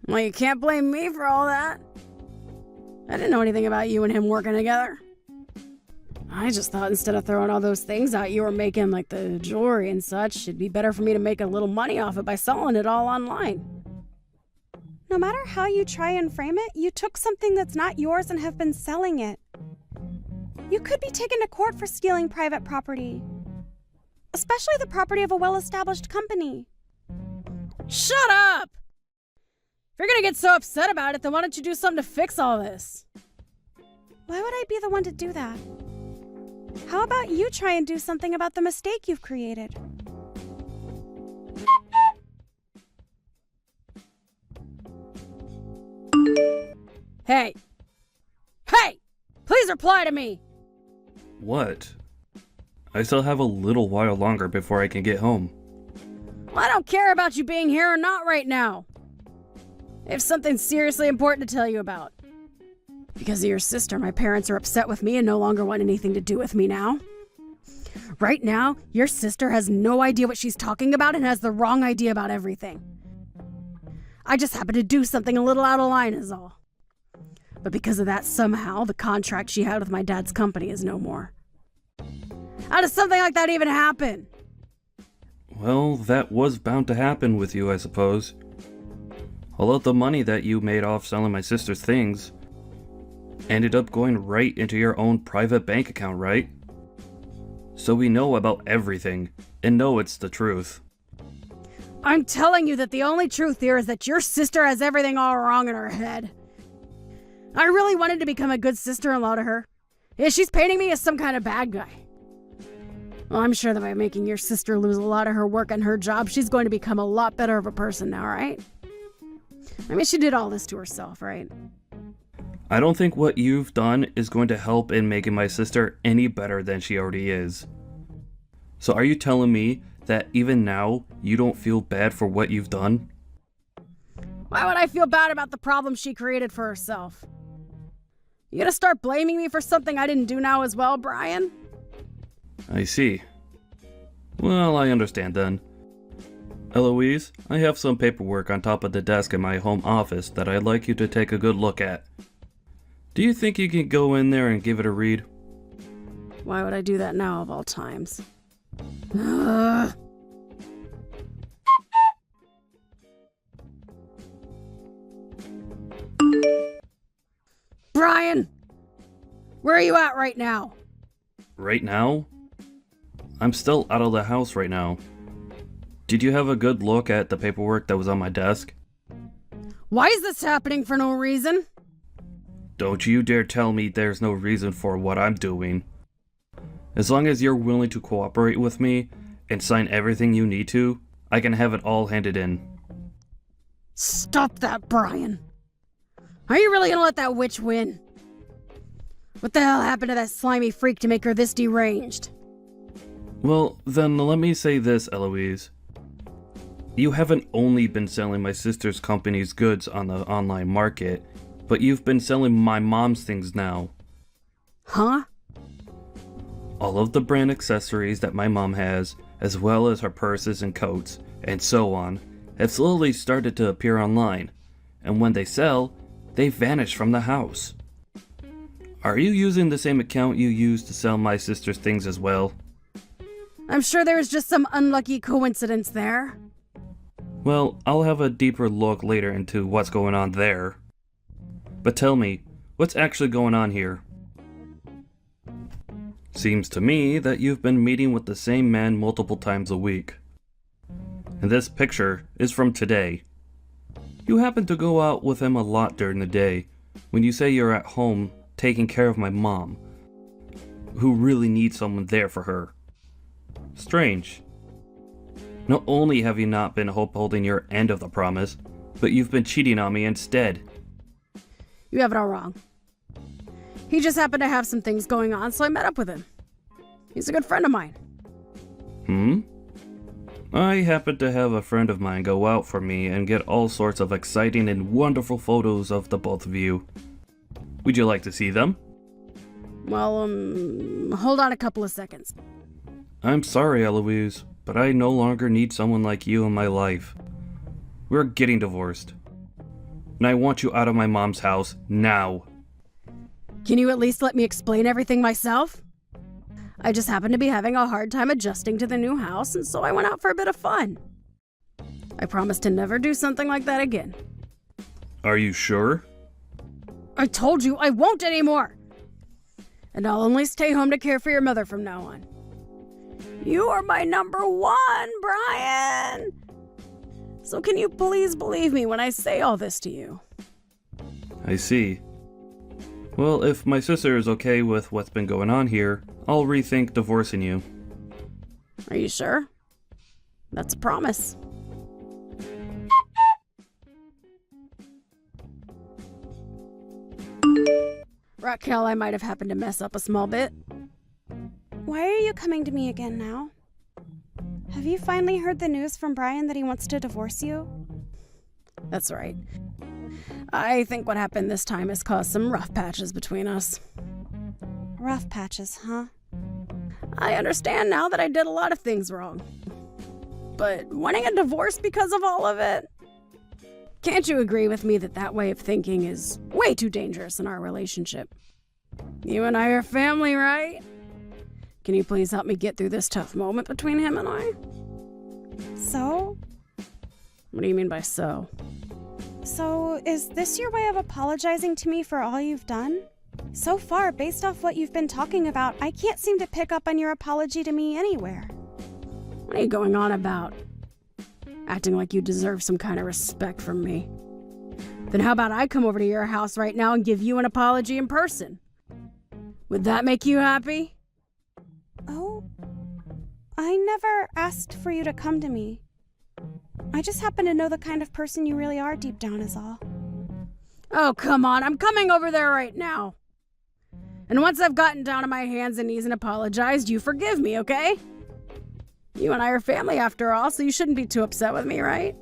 H: Well, you can't blame me for all that. I didn't know anything about you and him working together. I just thought instead of throwing all those things out you were making, like the jewelry and such, it'd be better for me to make a little money off it by selling it all online.
G: No matter how you try and frame it, you took something that's not yours and have been selling it. You could be taken to court for stealing private property, especially the property of a well-established company.
H: Shut up! If you're gonna get so upset about it, then why don't you do something to fix all this?
G: Why would I be the one to do that? How about you try and do something about the mistake you've created?
H: Hey! Hey! Please reply to me!
B: What? I still have a little while longer before I can get home.
H: Well, I don't care about you being here or not right now. I have something seriously important to tell you about. Because of your sister, my parents are upset with me and no longer want anything to do with me now. Right now, your sister has no idea what she's talking about and has the wrong idea about everything. I just happened to do something a little out of line is all. But because of that, somehow, the contract she had with my dad's company is no more. How does something like that even happen?
B: Well, that was bound to happen with you, I suppose. All of the money that you made off selling my sister's things ended up going right into your own private bank account, right? So we know about everything, and know it's the truth.
H: I'm telling you that the only truth here is that your sister has everything all wrong in her head. I really wanted to become a good sister-in-law to her. Yeah, she's painting me as some kind of bad guy. Well, I'm sure that by making your sister lose a lot of her work and her job, she's going to become a lot better of a person now, right? I mean, she did all this to herself, right?
B: I don't think what you've done is going to help in making my sister any better than she already is. So are you telling me that even now, you don't feel bad for what you've done?
H: Why would I feel bad about the problem she created for herself? You gonna start blaming me for something I didn't do now as well, Brian?
B: I see. Well, I understand then. Eloise, I have some paperwork on top of the desk in my home office that I'd like you to take a good look at. Do you think you can go in there and give it a read?
H: Why would I do that now of all times? Ugh. Brian! Where are you at right now?
B: Right now? I'm still out of the house right now. Did you have a good look at the paperwork that was on my desk?
H: Why is this happening for no reason?
B: Don't you dare tell me there's no reason for what I'm doing. As long as you're willing to cooperate with me and sign everything you need to, I can have it all handed in.
H: Stop that, Brian. Are you really gonna let that witch win? What the hell happened to that slimy freak to make her this deranged?
B: Well, then let me say this, Eloise. You haven't only been selling my sister's company's goods on the online market, but you've been selling my mom's things now.
H: Huh?
B: All of the brand accessories that my mom has, as well as her purses and coats, and so on, have slowly started to appear online, and when they sell, they vanish from the house. Are you using the same account you used to sell my sister's things as well?
H: I'm sure there was just some unlucky coincidence there.
B: Well, I'll have a deeper look later into what's going on there. But tell me, what's actually going on here? Seems to me that you've been meeting with the same man multiple times a week. And this picture is from today. You happen to go out with him a lot during the day, when you say you're at home taking care of my mom, who really needs someone there for her. Strange. Not only have you not been upholding your end of the promise, but you've been cheating on me instead.
H: You have it all wrong. He just happened to have some things going on, so I met up with him. He's a good friend of mine.
B: I happen to have a friend of mine go out for me and get all sorts of exciting and wonderful photos of the both of you. Would you like to see them?
H: Well, hold on a couple of seconds.
B: I'm sorry, Eloise, but I no longer need someone like you in my life. We're getting divorced. And I want you out of my mom's house now.
H: Can you at least let me explain everything myself? I just happened to be having a hard time adjusting to the new house, and so I went out for a bit of fun. I promise to never do something like that again.
B: Are you sure?
H: I told you I won't anymore! And I'll only stay home to care for your mother from now on. You are my number one, Brian! So can you please believe me when I say all this to you?
B: I see. Well, if my sister is okay with what's been going on here, I'll rethink divorcing you.
H: Are you sure? That's a promise. Raquel, I might have happened to mess up a small bit.
G: Why are you coming to me again now? Have you finally heard the news from Brian that he wants to divorce you?
H: That's right. I think what happened this time has caused some rough patches between us.
G: Rough patches, huh?
H: I understand now that I did a lot of things wrong. But wanting a divorce because of all of it? Can't you agree with me that that way of thinking is way too dangerous in our relationship? You and I are family, right? Can you please help me get through this tough moment between him and I?
G: So?
H: What do you mean by so?
G: So, is this your way of apologizing to me for all you've done? So far, based off what you've been talking about, I can't seem to pick up on your apology to me anywhere.
H: What are you going on about? Acting like you deserve some kind of respect from me. Then how about I come over to your house right now and give you an apology in person? Would that make you happy?
G: Oh, I never asked for you to come to me. I just happen to know the kind of person you really are deep down is all.
H: Oh, come on. I'm coming over there right now. And once I've gotten down on my hands and knees and apologized, you forgive me, okay? You and I are family after all, so you shouldn't be too upset with me, right?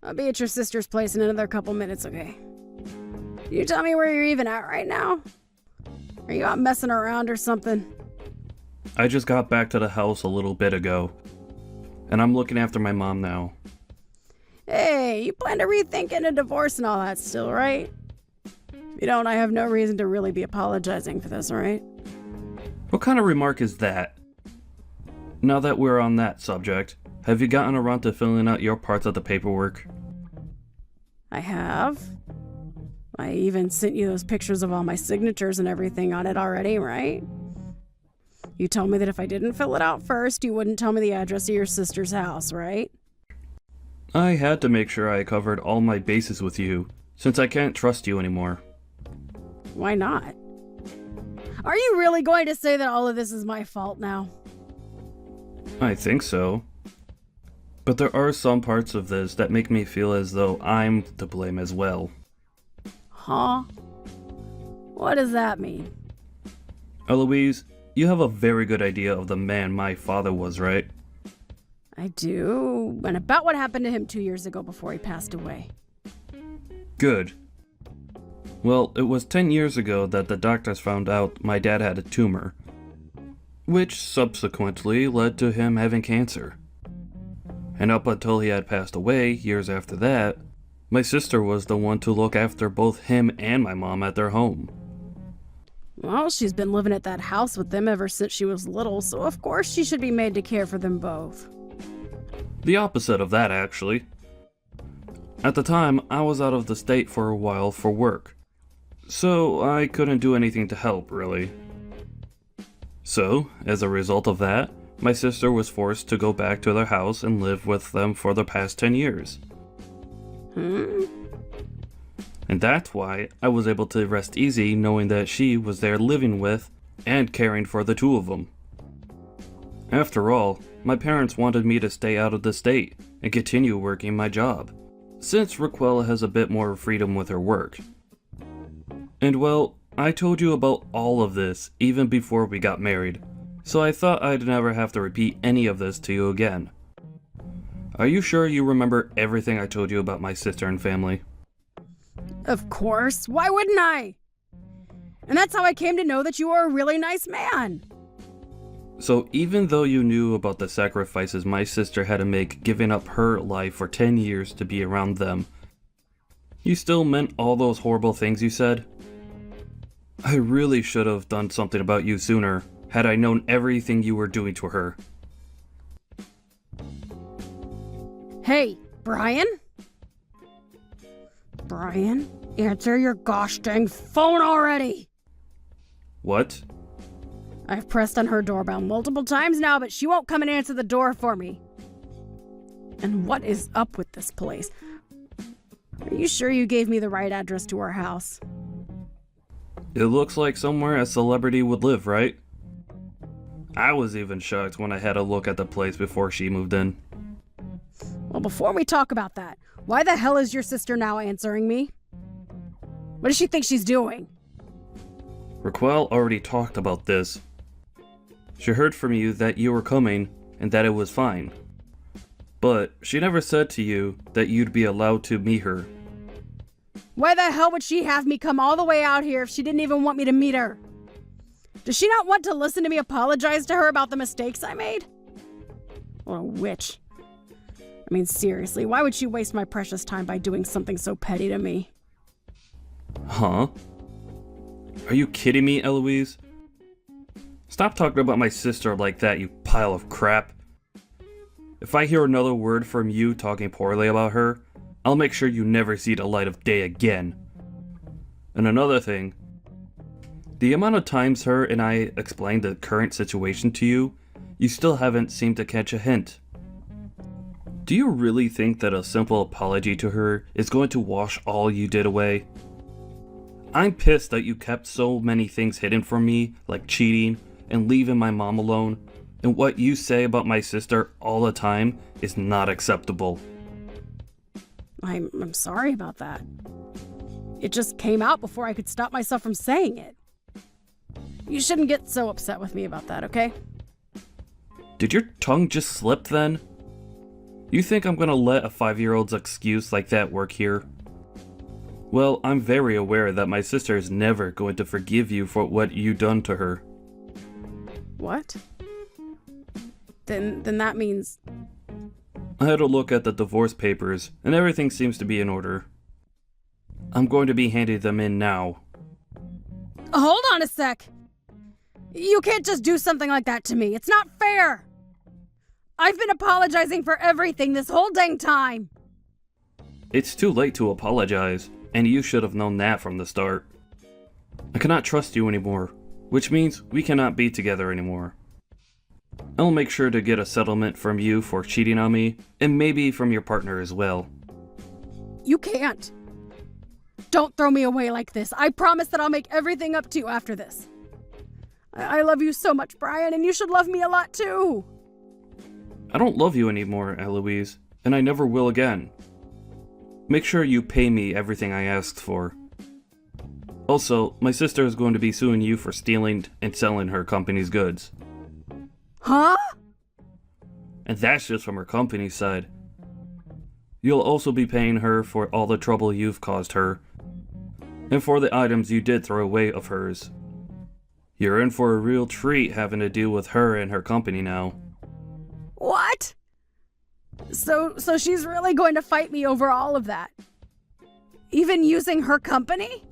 H: I'll be at your sister's place in another couple minutes, okay? Can you tell me where you're even at right now? Are you out messing around or something?
B: I just got back to the house a little bit ago, and I'm looking after my mom now.
H: Hey, you plan to rethink a divorce and all that still, right? If you don't, I have no reason to really be apologizing for this, alright?
B: What kind of remark is that? Now that we're on that subject, have you gotten around to filling out your parts of the paperwork?
H: I have. I even sent you those pictures of all my signatures and everything on it already, right? You told me that if I didn't fill it out first, you wouldn't tell me the address of your sister's house, right?
B: I had to make sure I covered all my bases with you, since I can't trust you anymore.
H: Why not? Are you really going to say that all of this is my fault now?
B: I think so. But there are some parts of this that make me feel as though I'm to blame as well.
H: Huh? What does that mean?
B: Eloise, you have a very good idea of the man my father was, right?
H: I do. And about what happened to him 2 years ago before he passed away.
B: Good. Well, it was 10 years ago that the doctors found out my dad had a tumor, which subsequently led to him having cancer. And up until he had passed away, years after that, my sister was the one to look after both him and my mom at their home.
H: Well, she's been living at that house with them ever since she was little, so of course she should be made to care for them both.
B: The opposite of that, actually. At the time, I was out of the state for a while for work, so I couldn't do anything to help, really. So, as a result of that, my sister was forced to go back to their house and live with them for the past 10 years. And that's why I was able to rest easy knowing that she was there living with and caring for the two of them. After all, my parents wanted me to stay out of the state and continue working my job, since Raquel has a bit more freedom with her work. And well, I told you about all of this even before we got married, so I thought I'd never have to repeat any of this to you again. Are you sure you remember everything I told you about my sister and family?
H: Of course. Why wouldn't I? And that's how I came to know that you are a really nice man.
B: So even though you knew about the sacrifices my sister had to make giving up her life for 10 years to be around them, you still meant all those horrible things you said? I really should have done something about you sooner, had I known everything you were doing to her.
H: Hey, Brian? Brian, answer your gosh dang phone already!
B: What?
H: I've pressed on her doorbell multiple times now, but she won't come and answer the door for me. And what is up with this place? Are you sure you gave me the right address to her house?
B: It looks like somewhere a celebrity would live, right? I was even shocked when I had a look at the place before she moved in.
H: Well, before we talk about that, why the hell is your sister now answering me? What does she think she's doing?
B: Raquel already talked about this. She heard from you that you were coming and that it was fine. But she never said to you that you'd be allowed to meet her.
H: Why the hell would she have me come all the way out here if she didn't even want me to meet her? Does she not want to listen to me apologize to her about the mistakes I made? What a witch. I mean, seriously, why would she waste my precious time by doing something so petty to me?
B: Huh? Are you kidding me, Eloise? Stop talking about my sister like that, you pile of crap. If I hear another word from you talking poorly about her, I'll make sure you never see the light of day again. And another thing, the amount of times her and I explained the current situation to you, you still haven't seemed to catch a hint. Do you really think that a simple apology to her is going to wash all you did away? I'm pissed that you kept so many things hidden from me, like cheating and leaving my mom alone, and what you say about my sister all the time is not acceptable.
H: I'm sorry about that. It just came out before I could stop myself from saying it. You shouldn't get so upset with me about that, okay?
B: Did your tongue just slip then? You think I'm gonna let a 5-year-old's excuse like that work here? Well, I'm very aware that my sister is never going to forgive you for what you done to her.
H: What? Then that means...
B: I had a look at the divorce papers, and everything seems to be in order. I'm going to be handing them in now.
H: Hold on a sec! You can't just do something like that to me. It's not fair! I've been apologizing for everything this whole dang time!
B: It's too late to apologize, and you should have known that from the start. I cannot trust you anymore, which means we cannot be together anymore. I'll make sure to get a settlement from you for cheating on me, and maybe from your partner as well.
H: You can't. Don't throw me away like this. I promise that I'll make everything up to you after this. I love you so much, Brian, and you should love me a lot too.
B: I don't love you anymore, Eloise, and I never will again. Make sure you pay me everything I asked for. Also, my sister is going to be suing you for stealing and selling her company's goods.
H: Huh?
B: and that's just from her company side. You'll also be paying her for all the trouble you've caused her, and for the items you did throw away of hers. You're in for a real treat having to deal with her and her company now.
H: What? So she's really going to fight me over all of that? Even using her company?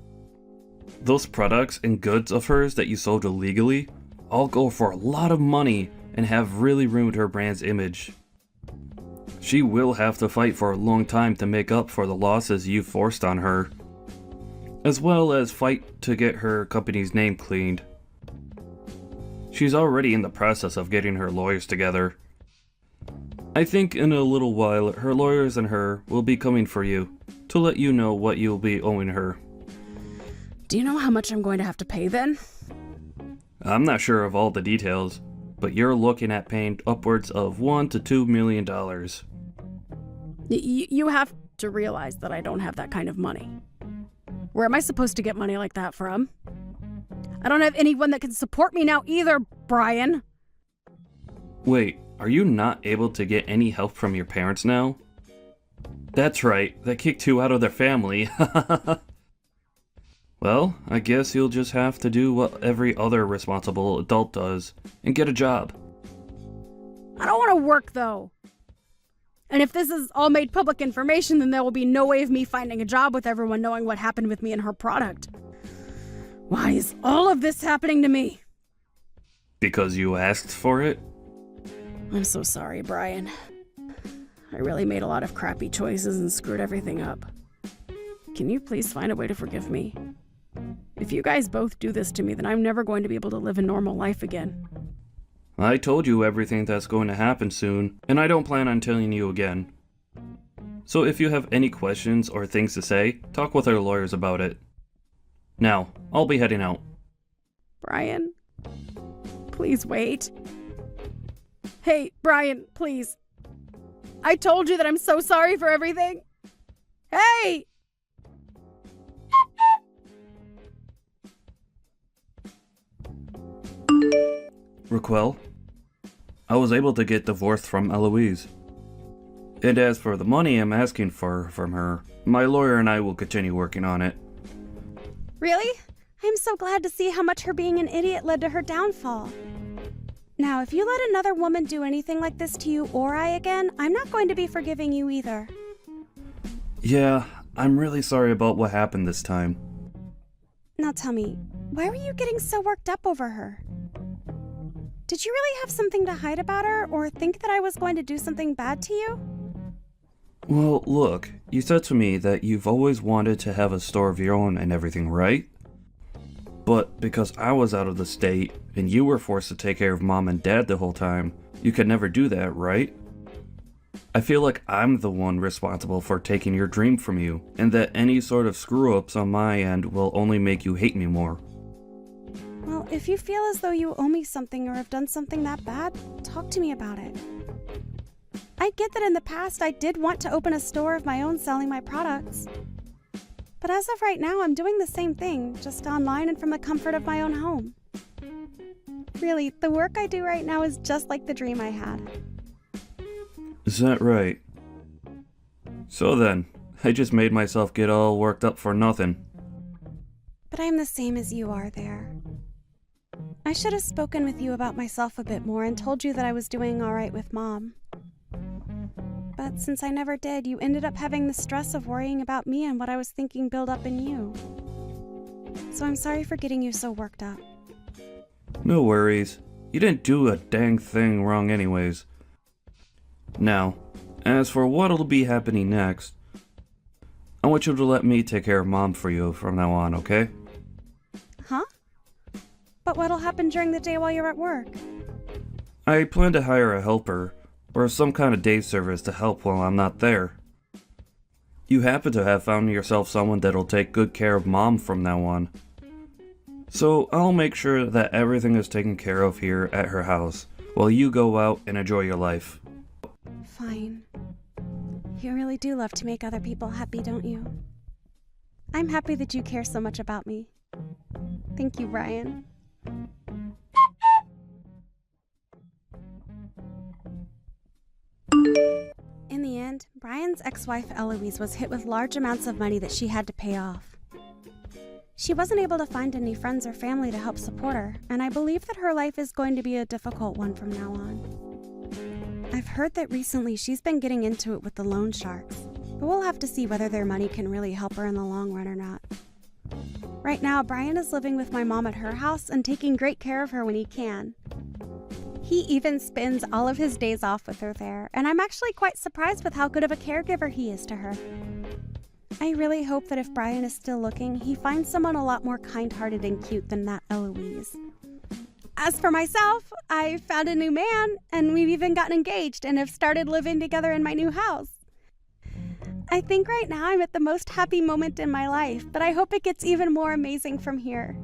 B: Those products and goods of hers that you sold illegally all go for a lot of money and have really ruined her brand's image. She will have to fight for a long time to make up for the losses you forced on her, as well as fight to get her company's name cleaned. She's already in the process of getting her lawyers together. I think in a little while her lawyers and her will be coming for you to let you know what you'll be owing her.
H: Do you know how much I'm going to have to pay then?
B: I'm not sure of all the details, but you're looking at paying upwards of $1 to $2 million.
H: You have to realize that I don't have that kind of money. Where am I supposed to get money like that from? I don't have anyone that can support me now either, Brian.
B: Wait, are you not able to get any help from your parents now? That's right, they kicked you out of their family. Well, I guess you'll just have to do what every other responsible adult does and get a job.
H: I don't want to work, though. And if this is all made public information, then there will be no way of me finding a job with everyone knowing what happened with me and her product. Why is all of this happening to me?
B: Because you asked for it?
H: I'm so sorry, Brian. I really made a lot of crappy choices and screwed everything up. Can you please find a way to forgive me? If you guys both do this to me, then I'm never going to be able to live a normal life again.
B: I told you everything that's going to happen soon, and I don't plan on telling you again. So if you have any questions or things to say, talk with our lawyers about it. Now, I'll be heading out.
H: Brian, please wait. Hey, Brian, please. I told you that I'm so sorry for everything. Hey!
B: Raquel, I was able to get divorced from Eloise. And as for the money I'm asking for from her, my lawyer and I will continue working on it.
G: Really? I'm so glad to see how much her being an idiot led to her downfall. Now, if you let another woman do anything like this to you or I again, I'm not going to be forgiving you either.
B: Yeah, I'm really sorry about what happened this time.
G: Now tell me, why were you getting so worked up over her? Did you really have something to hide about her, or think that I was going to do something bad to you?
B: Well, look, you said to me that you've always wanted to have a store of your own and everything, right? But because I was out of the state, and you were forced to take care of Mom and Dad the whole time, you could never do that, right? I feel like I'm the one responsible for taking your dream from you, and that any sort of screw-ups on my end will only make you hate me more.
G: Well, if you feel as though you owe me something or have done something that bad, talk to me about it. I get that in the past I did want to open a store of my own selling my products. But as of right now, I'm doing the same thing, just online and from the comfort of my own home. Really, the work I do right now is just like the dream I had.
B: Is that right? So then, I just made myself get all worked up for nothing.
G: But I'm the same as you are there. I should have spoken with you about myself a bit more and told you that I was doing all right with Mom. But since I never did, you ended up having the stress of worrying about me and what I was thinking build up in you. So I'm sorry for getting you so worked up.
B: No worries. You didn't do a dang thing wrong anyways. Now, as for what'll be happening next, I want you to let me take care of Mom for you from now on, okay?
G: Huh? But what'll happen during the day while you're at work?
B: I plan to hire a helper, or some kind of day service to help while I'm not there. You happen to have found yourself someone that'll take good care of Mom from now on. So I'll make sure that everything is taken care of here at her house, while you go out and enjoy your life.
G: Fine. You really do love to make other people happy, don't you? I'm happy that you care so much about me. Thank you, Brian. In the end, Brian's ex-wife Eloise was hit with large amounts of money that she had to pay off. She wasn't able to find any friends or family to help support her, and I believe that her life is going to be a difficult one from now on. I've heard that recently she's been getting into it with the loan sharks, but we'll have to see whether their money can really help her in the long run or not. Right now, Brian is living with my mom at her house and taking great care of her when he can. He even spends all of his days off with her there, and I'm actually quite surprised with how good of a caregiver he is to her. I really hope that if Brian is still looking, he finds someone a lot more kind-hearted and cute than that Eloise. As for myself, I found a new man, and we've even gotten engaged and have started living together in my new house. I think right now I'm at the most happy moment in my life, but I hope it gets even more amazing from here.